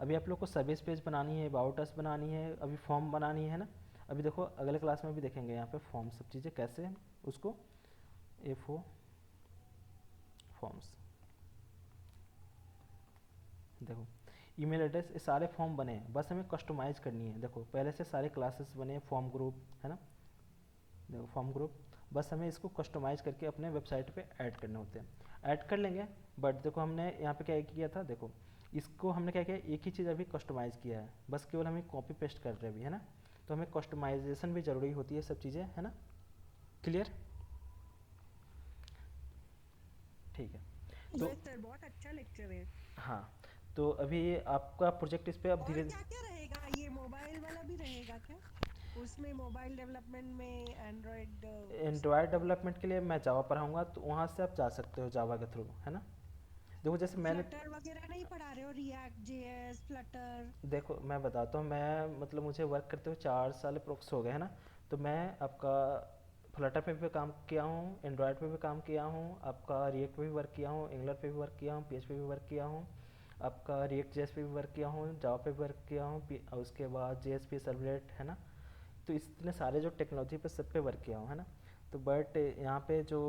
अभी आप लोग को सर्विस पेज बनानी है, अबाउट अस बनानी है, अभी फॉर्म बनानी है ना। अभी देखो अगले क्लास में भी देखेंगे यहाँ पे फॉर्म सब चीज़ें कैसे उसको F4 फॉर्म्स, देखो ईमेल एड्रेस, ये सारे फॉर्म बने हैं, बस हमें कस्टमाइज़ करनी है। देखो पहले से सारे क्लासेस बने, फॉर्म ग्रुप, है ना, देखो फॉर्म ग्रुप, बस हमें इसको कस्टमाइज़ करके अपने वेबसाइट पे ऐड करने होते हैं, ऐड कर लेंगे। बट देखो हमने यहाँ पे क्या किया था, देखो इसको हमने क्या किया, एक ही चीज़ अभी कस्टमाइज़ किया है, बस केवल हमें कॉपी पेस्ट कर रहे हैं अभी, है ना। तो हमें कस्टमाइजेशन भी ज़रूरी होती है, सब चीज़ें, है ना, क्लियर, ठीक है। तो यस सर, बहुत अच्छा लेक्चर है। हाँ, तो अभी आपका प्रोजेक्ट इस पे अब और धीरे, क्या क्या रहेगा, ये मोबाइल वाला भी रहेगा क्या? उसमें मोबाइल डेवलपमेंट में एंड्रॉयड एंड्रॉयड डेवलपमेंट के लिए मैं जावा पढ़ाऊँगा, तो वहाँ से आप जा सकते हो जावा के थ्रू, है ना। देखो जैसे मैंने, फ्लटर वगैरह नहीं पढ़ा रहे हो, रिएक्ट जेएस, फ्लटर? देखो मैं बताता हूँ, मैं मतलब मुझे वर्क करते हुए 4 साल अप्रोक्स हो गए, है ना। तो मैं आपका फ्लटर पे भी काम किया हूँ, एंड्रॉयड पे भी काम किया हूँ, आपका रिएक्ट पे भी वर्क किया हूँ, एंगुलर पे भी वर्क किया हूँ, PHP पे भी वर्क किया हूँ, आपका रिएक्ट जेएस पे भी वर्क किया हूँ, जावा पे भी वर्क किया हूँ, और उसके बाद JSP सर्वलेट, है ना। तो इतने सारे जो टेक्नोलॉजी पे सब पे वर्क किया हूँ, है ना। तो बट यहाँ पे जो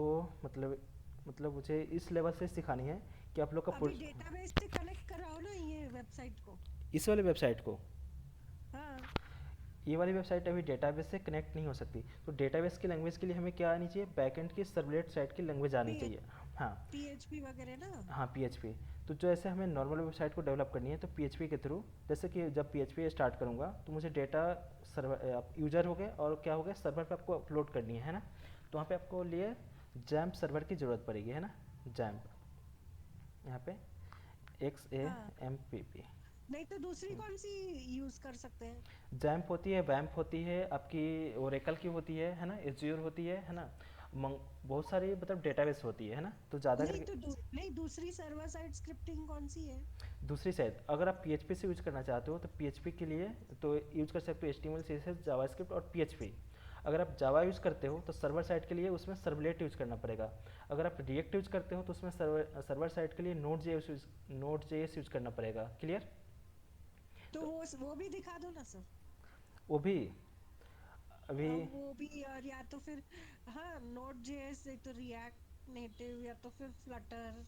मतलब मुझे इस लेवल से सिखानी है कि आप लोग का अभी डेटाबेस से कनेक्ट कराओ ना ये वेबसाइट को। इस वाले वेबसाइट को, हाँ, ये वाली वेबसाइट अभी डेटाबेस से कनेक्ट नहीं हो सकती। तो डेटाबेस की लैंग्वेज के लिए हमें क्या आनी चाहिए, बैकएंड की सर्वलेट साइट की लैंग्वेज आनी चाहिए। हाँ PHP वगैरह ना। हाँ, PHP। तो जो ऐसे हमें नॉर्मल वेबसाइट को डेवलप करनी है तो PHP के थ्रू, जैसे कि जब PHP स्टार्ट करूँगा तो मुझे डेटा सर्वर, आप यूजर हो गए और क्या हो गया, सर्वर पे आपको अपलोड करनी है ना। तो वहाँ पे आपको लिए जैम्प सर्वर की ज़रूरत पड़ेगी, है ना, जैम्प, यहाँ पे हाँ, XAMPP। नहीं तो दूसरी कौन सी यूज कर सकते हैं? जैम्प होती है, वैम्प होती है, आपकी ओरेकल की होती है ना, एज्योर होती है ना, बहुत सारी मतलब डेटाबेस होती है ना। तो ज़्यादा नहीं करके तो नहीं, दूसरी सर्वर साइड स्क्रिप्टिंग कौन सी है? दूसरी साइड, अगर आप PHP से यूज करना चाहते हो तो PHP के लिए तो यूज कर सकते हो HTML, CSS, जावास्क्रिप्ट और PHP। अगर आप जावा यूज़ करते हो तो सर्वर साइड के लिए उसमें सर्वलेट यूज करना पड़ेगा। अगर आप रिएक्ट यूज करते हो तो उसमें सर्वर साइड के लिए Node.js यूज करना पड़ेगा, क्लियर। तो वो भी दिखा दो ना सर। वो भी अभी, वो भी, और या तो फिर हाँ, नोड जेएस, एक तो रिएक्ट नेटिव या तो फिर फ्लटर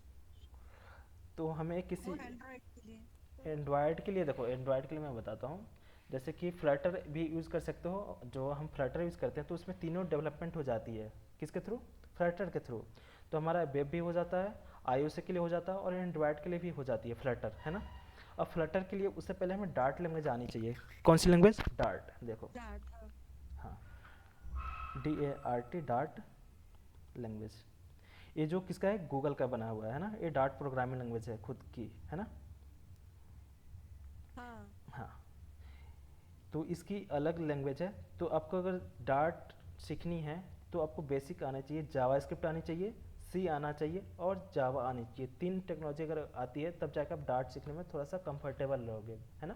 तो हमें किसी और एंड्रॉइड के लिए। एंड्रॉयड के लिए, देखो एंड्रॉयड के लिए मैं बताता हूँ। जैसे कि फ्लटर भी यूज़ कर सकते हो, जो हम फ्लटर यूज़ करते हैं तो उसमें तीनों डेवलपमेंट हो जाती है। किसके थ्रू? फ्लटर के थ्रू। तो हमारा वेब भी हो जाता है, iOS के लिए हो जाता है, और एंड्रॉयड के लिए भी हो जाती है फ्लटर, है ना। अब फ्लटर के लिए उससे पहले हमें डार्ट लैंग्वेज आनी चाहिए। कौन सी लैंग्वेज? डार्ट। देखो, डार्ट, हाँ। हाँ, DART, डार्ट लैंग्वेज। ये जो किसका है? गूगल का बना हुआ है ना, ये डार्ट प्रोग्रामिंग लैंग्वेज है खुद की, है ना। हाँ, हाँ, तो इसकी अलग लैंग्वेज है। तो आपको अगर डार्ट सीखनी है तो आपको बेसिक आना चाहिए, जावास्क्रिप्ट आनी चाहिए, सी आना चाहिए, और जावा आनी चाहिए। तीन टेक्नोलॉजी अगर आती है तब जाकर आप डार्ट सीखने में थोड़ा सा कंफर्टेबल रहोगे, है ना।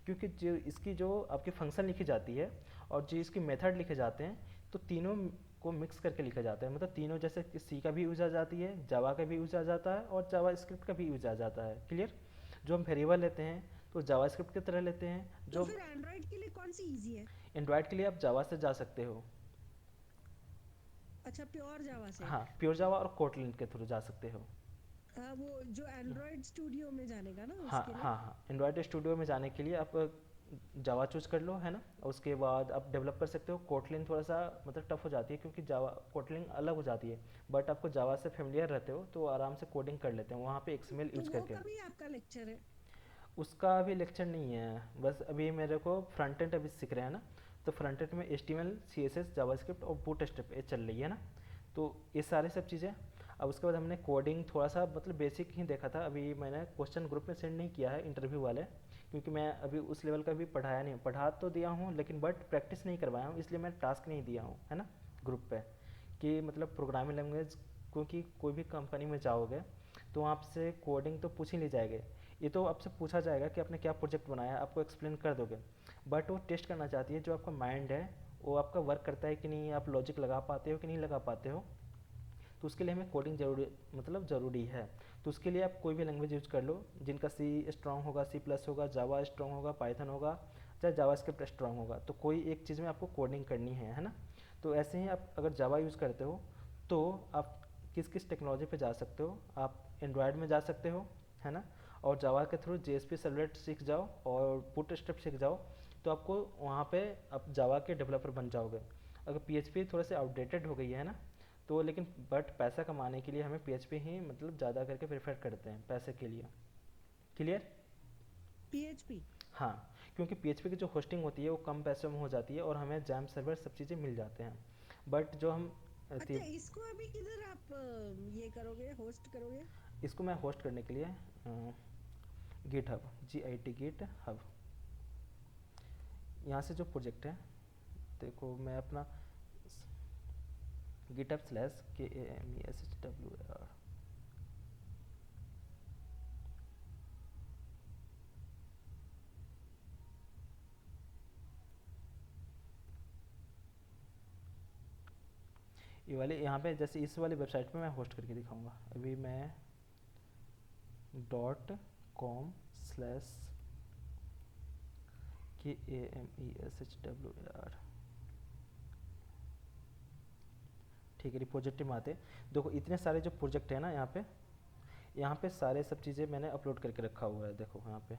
क्योंकि जो इसकी जो आपकी फंक्शन लिखी जाती है और जो इसके मेथड लिखे जाते हैं, तो तीनों को मिक्स करके लिखा जाता है। मतलब तीनों, जैसे सी का भी यूज आ जाती है, जावा का भी यूज आ जाता है, और जावा स्क्रिप्ट का भी यूज आ जाता है। क्लियर? जो हम वेरिएबल लेते हैं तो जावास्क्रिप्ट की तरह लेते हैं। तो जो फिर एंड्रॉइड के लिए कौन सी इजी है? एंड्रॉयड के लिए आप जावा से जा सकते हो। अच्छा, प्योर जावा से। हाँ, प्योर जावा और कोटलिन के थ्रू जा सकते हो। हाँ, वो जो एंड्रॉइड स्टूडियो में जाने का ना, हाँ उसके लिए। हाँ हाँ, एंड्रॉयड स्टूडियो में जाने के लिए आप जावा चूज कर लो, है ना। उसके बाद आप डेवलप कर सकते हो। कोटलिन थोड़ा सा मतलब टफ हो जाती है, क्योंकि जावा कोटलिन अलग हो जाती है। बट आपको जावा से फेमिलियर रहते हो तो आराम से कोडिंग कर लेते हैं वहाँ पे एक्सएमएल तो यूज वो करके। कभी आपका लेक्चर है? उसका अभी लेक्चर नहीं है, बस अभी मेरे को फ्रंट एंड अभी सीख रहे हैं ना। तो फ्रंट एंड में HTML, CSS, जावास्क्रिप्ट और बूटस्ट्रैप ये चल रही है ना। तो ये सारे सब चीज़ें। अब उसके बाद हमने कोडिंग थोड़ा सा मतलब बेसिक ही देखा था। अभी मैंने क्वेश्चन ग्रुप में सेंड नहीं किया है इंटरव्यू वाले, क्योंकि मैं अभी उस लेवल का भी पढ़ाया नहीं, पढ़ा तो दिया हूँ लेकिन बट प्रैक्टिस नहीं करवाया हूँ, इसलिए मैं टास्क नहीं दिया हूँ, है ना, ग्रुप पे। कि मतलब प्रोग्रामिंग लैंग्वेज, क्योंकि कोई भी कंपनी में जाओगे तो आपसे कोडिंग तो पूछ ही नहीं जाएंगे। ये तो आपसे पूछा जाएगा कि आपने क्या प्रोजेक्ट बनाया, आपको एक्सप्लेन कर दोगे। बट वो टेस्ट करना चाहती है जो आपका माइंड है, वो आपका वर्क करता है कि नहीं, आप लॉजिक लगा पाते हो कि नहीं लगा पाते हो। तो उसके लिए हमें कोडिंग जरूरी, मतलब ज़रूरी है। तो उसके लिए आप कोई भी लैंग्वेज यूज कर लो, जिनका सी स्ट्रांग होगा, C+ होगा, जावा स्ट्रांग होगा, पाइथन होगा, चाहे जावास्क्रिप्ट स्ट्रांग होगा। तो कोई एक चीज़ में आपको कोडिंग करनी है ना। तो ऐसे ही आप अगर जावा यूज़ करते हो तो आप किस किस टेक्नोलॉजी पे जा सकते हो? आप एंड्रॉयड में जा सकते हो, है ना। और जावा के थ्रू JSP सर्वलेट सीख जाओ और बूटस्ट्रैप सीख जाओ, तो आपको वहाँ पे आप जावा के डेवलपर बन जाओगे। अगर PHP थोड़ा सा आउटडेटेड हो गई है ना, तो लेकिन बट पैसा कमाने के लिए हमें PHP ही मतलब ज़्यादा करके प्रेफर करते हैं पैसे के लिए। क्लियर? PHP? हाँ, क्योंकि PHP की जो होस्टिंग होती है वो कम पैसों में हो जाती है और हमें जैम सर्वर सब चीज़ें मिल जाते हैं। बट जो हम अच्छा, इसको अभी किधर आप ये करोगे, होस्ट करोगे? इसको मैं होस्ट करने के लिए GitHub, GIT गिट हब, यहाँ से जो प्रोजेक्ट है, देखो मैं अपना GitHub/KAMESHWR, ये वाले यहाँ पे, जैसे इस वाली वेबसाइट पे मैं होस्ट करके दिखाऊंगा। अभी मैं .com/KAMESHWR, ठीक है, रिपोजिटरी में आते। देखो इतने सारे जो प्रोजेक्ट है ना, यहाँ पे सारे सब चीज़ें मैंने अपलोड करके रखा हुआ है। देखो यहाँ पे,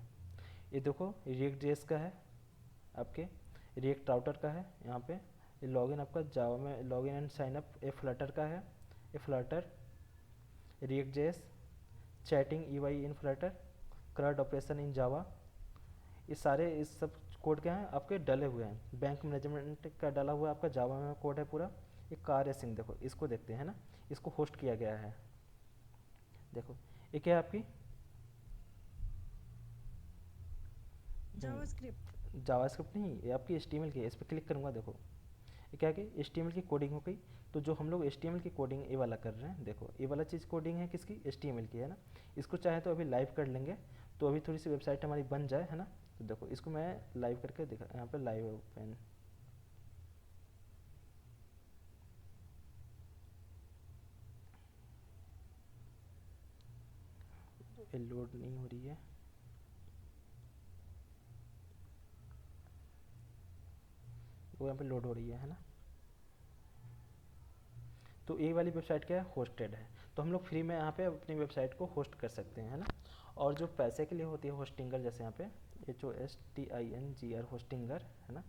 ये देखो React.js का है, आपके रिएक्ट राउटर का है, यहाँ पे ये लॉगिन आपका जावा में लॉगिन एंड साइन अप, ये फ्लटर का है, ये Flutter, React.js, chatting EY in Flutter, CRUD operation in Java. ये सारे इस सब कोड क्या हैं आपके डले हुए हैं। बैंक मैनेजमेंट का डाला हुआ है आपका जावा में कोड है पूरा। ये कार रेसिंग, देखो इसको देखते हैं ना, इसको होस्ट किया गया है। देखो ये क्या है आपकी जावास्क्रिप्ट? जावास्क्रिप्ट नहीं, ये आपकी HTML की है। इस पर क्लिक करूँगा, देखो ये क्या है कि HTML की कोडिंग हो गई। तो जो हम लोग HTML की कोडिंग ये वाला कर रहे हैं, देखो ये वाला चीज़ कोडिंग है किसकी? HTML की, है ना। इसको चाहे तो अभी लाइव कर लेंगे, तो अभी थोड़ी सी वेबसाइट हमारी बन जाए, है ना। तो देखो इसको मैं लाइव करके दिखा, यहाँ पे लाइव ओपन, ये लोड नहीं हो रही है। वो यहाँ पे लोड हो रही है ना। तो ये वाली वेबसाइट क्या है, होस्टेड है। तो हम लोग फ्री में यहाँ पे अपनी वेबसाइट को होस्ट कर सकते हैं, है ना। और जो पैसे के लिए होती है होस्टिंगर, जैसे यहाँ पे HOSTINGR होस्टिंगर, है ना।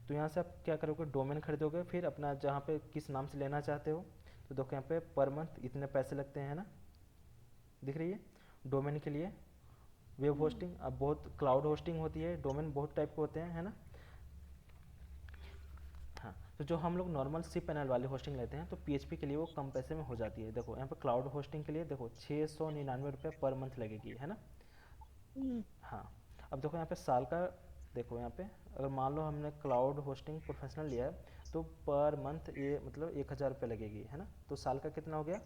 तो यहाँ से आप क्या करोगे, डोमेन खरीदोगे, फिर अपना जहाँ पे किस नाम से लेना चाहते हो, तो देखो यहाँ पे पर मंथ इतने पैसे लगते हैं, है ना, दिख रही है। डोमेन के लिए वेब होस्टिंग, अब बहुत क्लाउड होस्टिंग होती है, डोमेन बहुत टाइप के होते हैं, है ना। हाँ, तो जो हम लोग नॉर्मल cPanel वाली होस्टिंग लेते हैं तो PHP के लिए वो कम पैसे में हो जाती है। देखो यहाँ पे क्लाउड होस्टिंग के लिए देखो 699 रुपये पर मंथ लगेगी, है ना। हाँ, अब देखो यहाँ पे साल का, देखो यहाँ पे अगर मान लो हमने क्लाउड होस्टिंग प्रोफेशनल लिया है तो पर मंथ ये मतलब 1000 रुपये लगेगी, है ना। तो साल का कितना हो गया,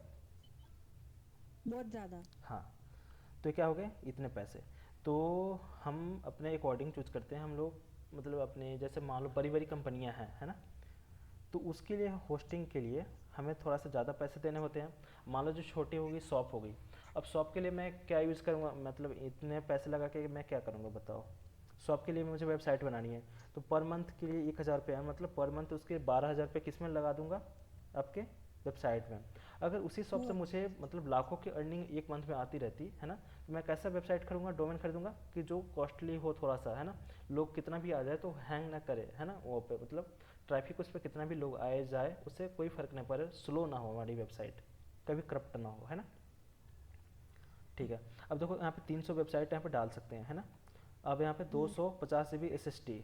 बहुत ज्यादा। हाँ, तो ये क्या हो गए, इतने पैसे। तो हम अपने अकॉर्डिंग चूज करते हैं हम लोग, मतलब अपने जैसे मान लो बड़ी बड़ी कंपनियां हैं, है ना। तो उसके लिए होस्टिंग के लिए हमें थोड़ा सा ज़्यादा पैसे देने होते हैं। मान लो जो छोटी होगी शॉप हो गई, अब शॉप के लिए मैं क्या यूज़ करूँगा, मतलब इतने पैसे लगा के मैं क्या करूँगा बताओ। शॉप के लिए मुझे वेबसाइट बनानी है, तो पर मंथ के लिए 1000 रुपये है, मतलब पर मंथ उसके 12,000 रुपये किस में लगा दूंगा, आपके वेबसाइट में। अगर उसी शॉप से मुझे मतलब लाखों की अर्निंग एक मंथ में आती रहती है ना, तो मैं कैसा वेबसाइट खरीदूंगा, डोमेन खरीदूंगा कि जो कॉस्टली हो थोड़ा सा, है ना, लोग कितना भी आ जाए तो हैंग ना करे, है ना, वो पे मतलब ट्रैफिक उस पर कितना भी लोग आए जाए उससे कोई फ़र्क नहीं पड़े, स्लो ना हो हमारी वेबसाइट, कभी करप्ट ना हो, है ना। ठीक है, अब देखो यहाँ पे 300 वेबसाइट यहाँ पे डाल सकते हैं, है ना। अब यहाँ पे 250 GB SSD।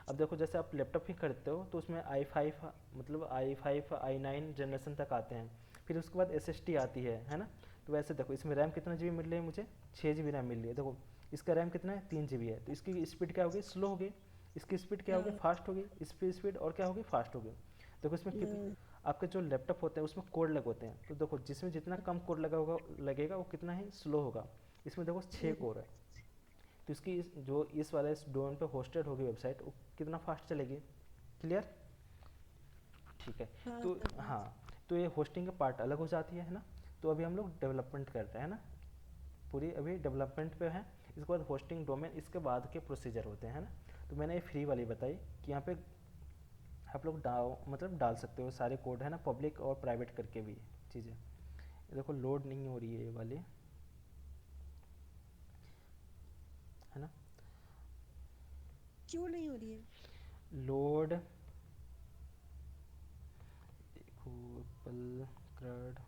अब देखो जैसे आप लैपटॉप ही खरीदते हो तो उसमें i5 मतलब i5 i9 जनरेशन तक आते हैं, फिर उसके बाद SSD आती है ना। तो वैसे देखो इसमें रैम कितना GB मिल रही है मुझे, 6 GB रैम मिल रही है। देखो इसका रैम कितना है, 3 GB है, तो इसकी स्पीड क्या होगी, स्लो होगी। इसकी स्पीड क्या होगी, फास्ट होगी। इसकी स्पीड और क्या होगी, फास्ट होगी। देखो इसमें कितने आपके जो लैपटॉप होते हैं उसमें कोड लगे होते हैं, तो देखो जिसमें जितना कम कोड लगा होगा लगेगा वो कितना ही स्लो होगा। इसमें देखो 6 कोर है, तो इसकी जो इस वाले इस डोमेन पे होस्टेड होगी वेबसाइट वो कितना फास्ट चलेगी। क्लियर, ठीक है। हाँ तो सर। हाँ, तो ये होस्टिंग का पार्ट अलग हो जाती है ना। तो अभी हम लोग डेवलपमेंट कर रहे हैं ना, पूरी अभी डेवलपमेंट पे है। इसके बाद होस्टिंग डोमेन, इसके बाद के प्रोसीजर होते हैं ना। तो मैंने ये फ्री वाली बताई कि यहाँ पे आप लोग मतलब डाल सकते हो सारे कोड, है ना, पब्लिक और प्राइवेट करके भी चीज़ें। देखो लोड नहीं हो रही है ये वाली, है ना, क्यों नहीं हो रही है? लोड, देखो एप्पल क्रड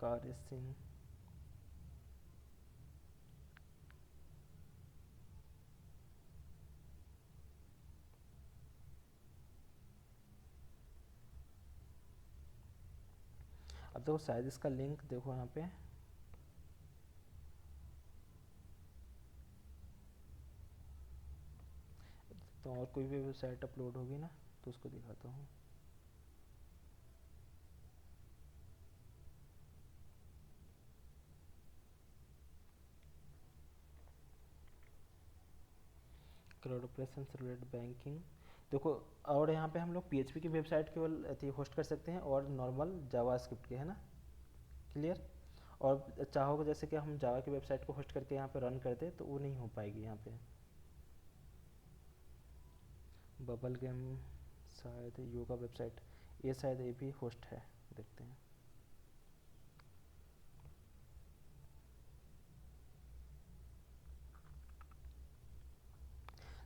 कार सिंह, अब देखो शायद इसका लिंक देखो यहाँ पे, तो और कोई भी वेबसाइट अपलोड होगी ना तो उसको दिखाता हूँ। क्राउड ऑपरेशन रिलेटेड बैंकिंग, देखो। और यहाँ पे हम लोग PHP की वेबसाइट केवल अथी होस्ट कर सकते हैं और नॉर्मल जावास्क्रिप्ट के, है ना। क्लियर, और चाहोगे जैसे कि हम जावा की वेबसाइट को होस्ट करके यहाँ पे रन करते तो वो नहीं हो पाएगी यहाँ पे। बबल गेम, शायद योगा वेबसाइट, ये शायद ये भी होस्ट है, देखते हैं।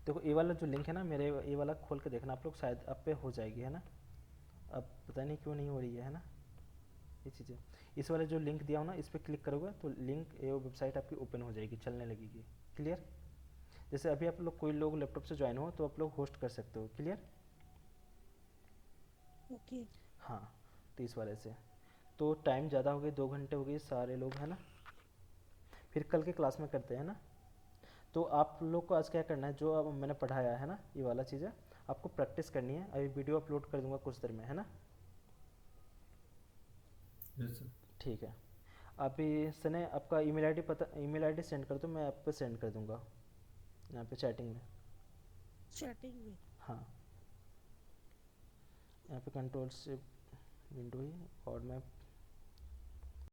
देखो ये वाला जो लिंक है ना मेरे, ये वाला खोल के देखना आप लोग, शायद आप पे हो जाएगी, है ना। अब पता नहीं क्यों नहीं हो रही है ना ये चीज़ें। इस वाले जो लिंक दिया हो ना इस पर क्लिक करोगे तो लिंक ये वेबसाइट आपकी ओपन हो जाएगी, चलने लगेगी। क्लियर, जैसे अभी आप लोग कोई लोग लैपटॉप से ज्वाइन हो तो आप लोग होस्ट कर सकते हो। Clear, okay. हाँ, तो इस वाले से तो टाइम ज़्यादा हो गई, 2 घंटे हो गए सारे लोग, है ना। फिर कल के क्लास में करते हैं ना। तो आप लोग को आज क्या करना है, जो अब मैंने पढ़ाया है ना ये वाला चीज़ें आपको प्रैक्टिस करनी है। अभी वीडियो अपलोड कर दूंगा कुछ देर में, है ना। Yes sir. ठीक है, अभी सने आपका ईमेल आईडी पता, ईमेल आईडी सेंड कर दो, मैं आप पे सेंड कर दूंगा यहाँ पे चैटिंग में। चैटिंग में? हाँ, यहाँ पे कंट्रोल से विंडो ही, और मैं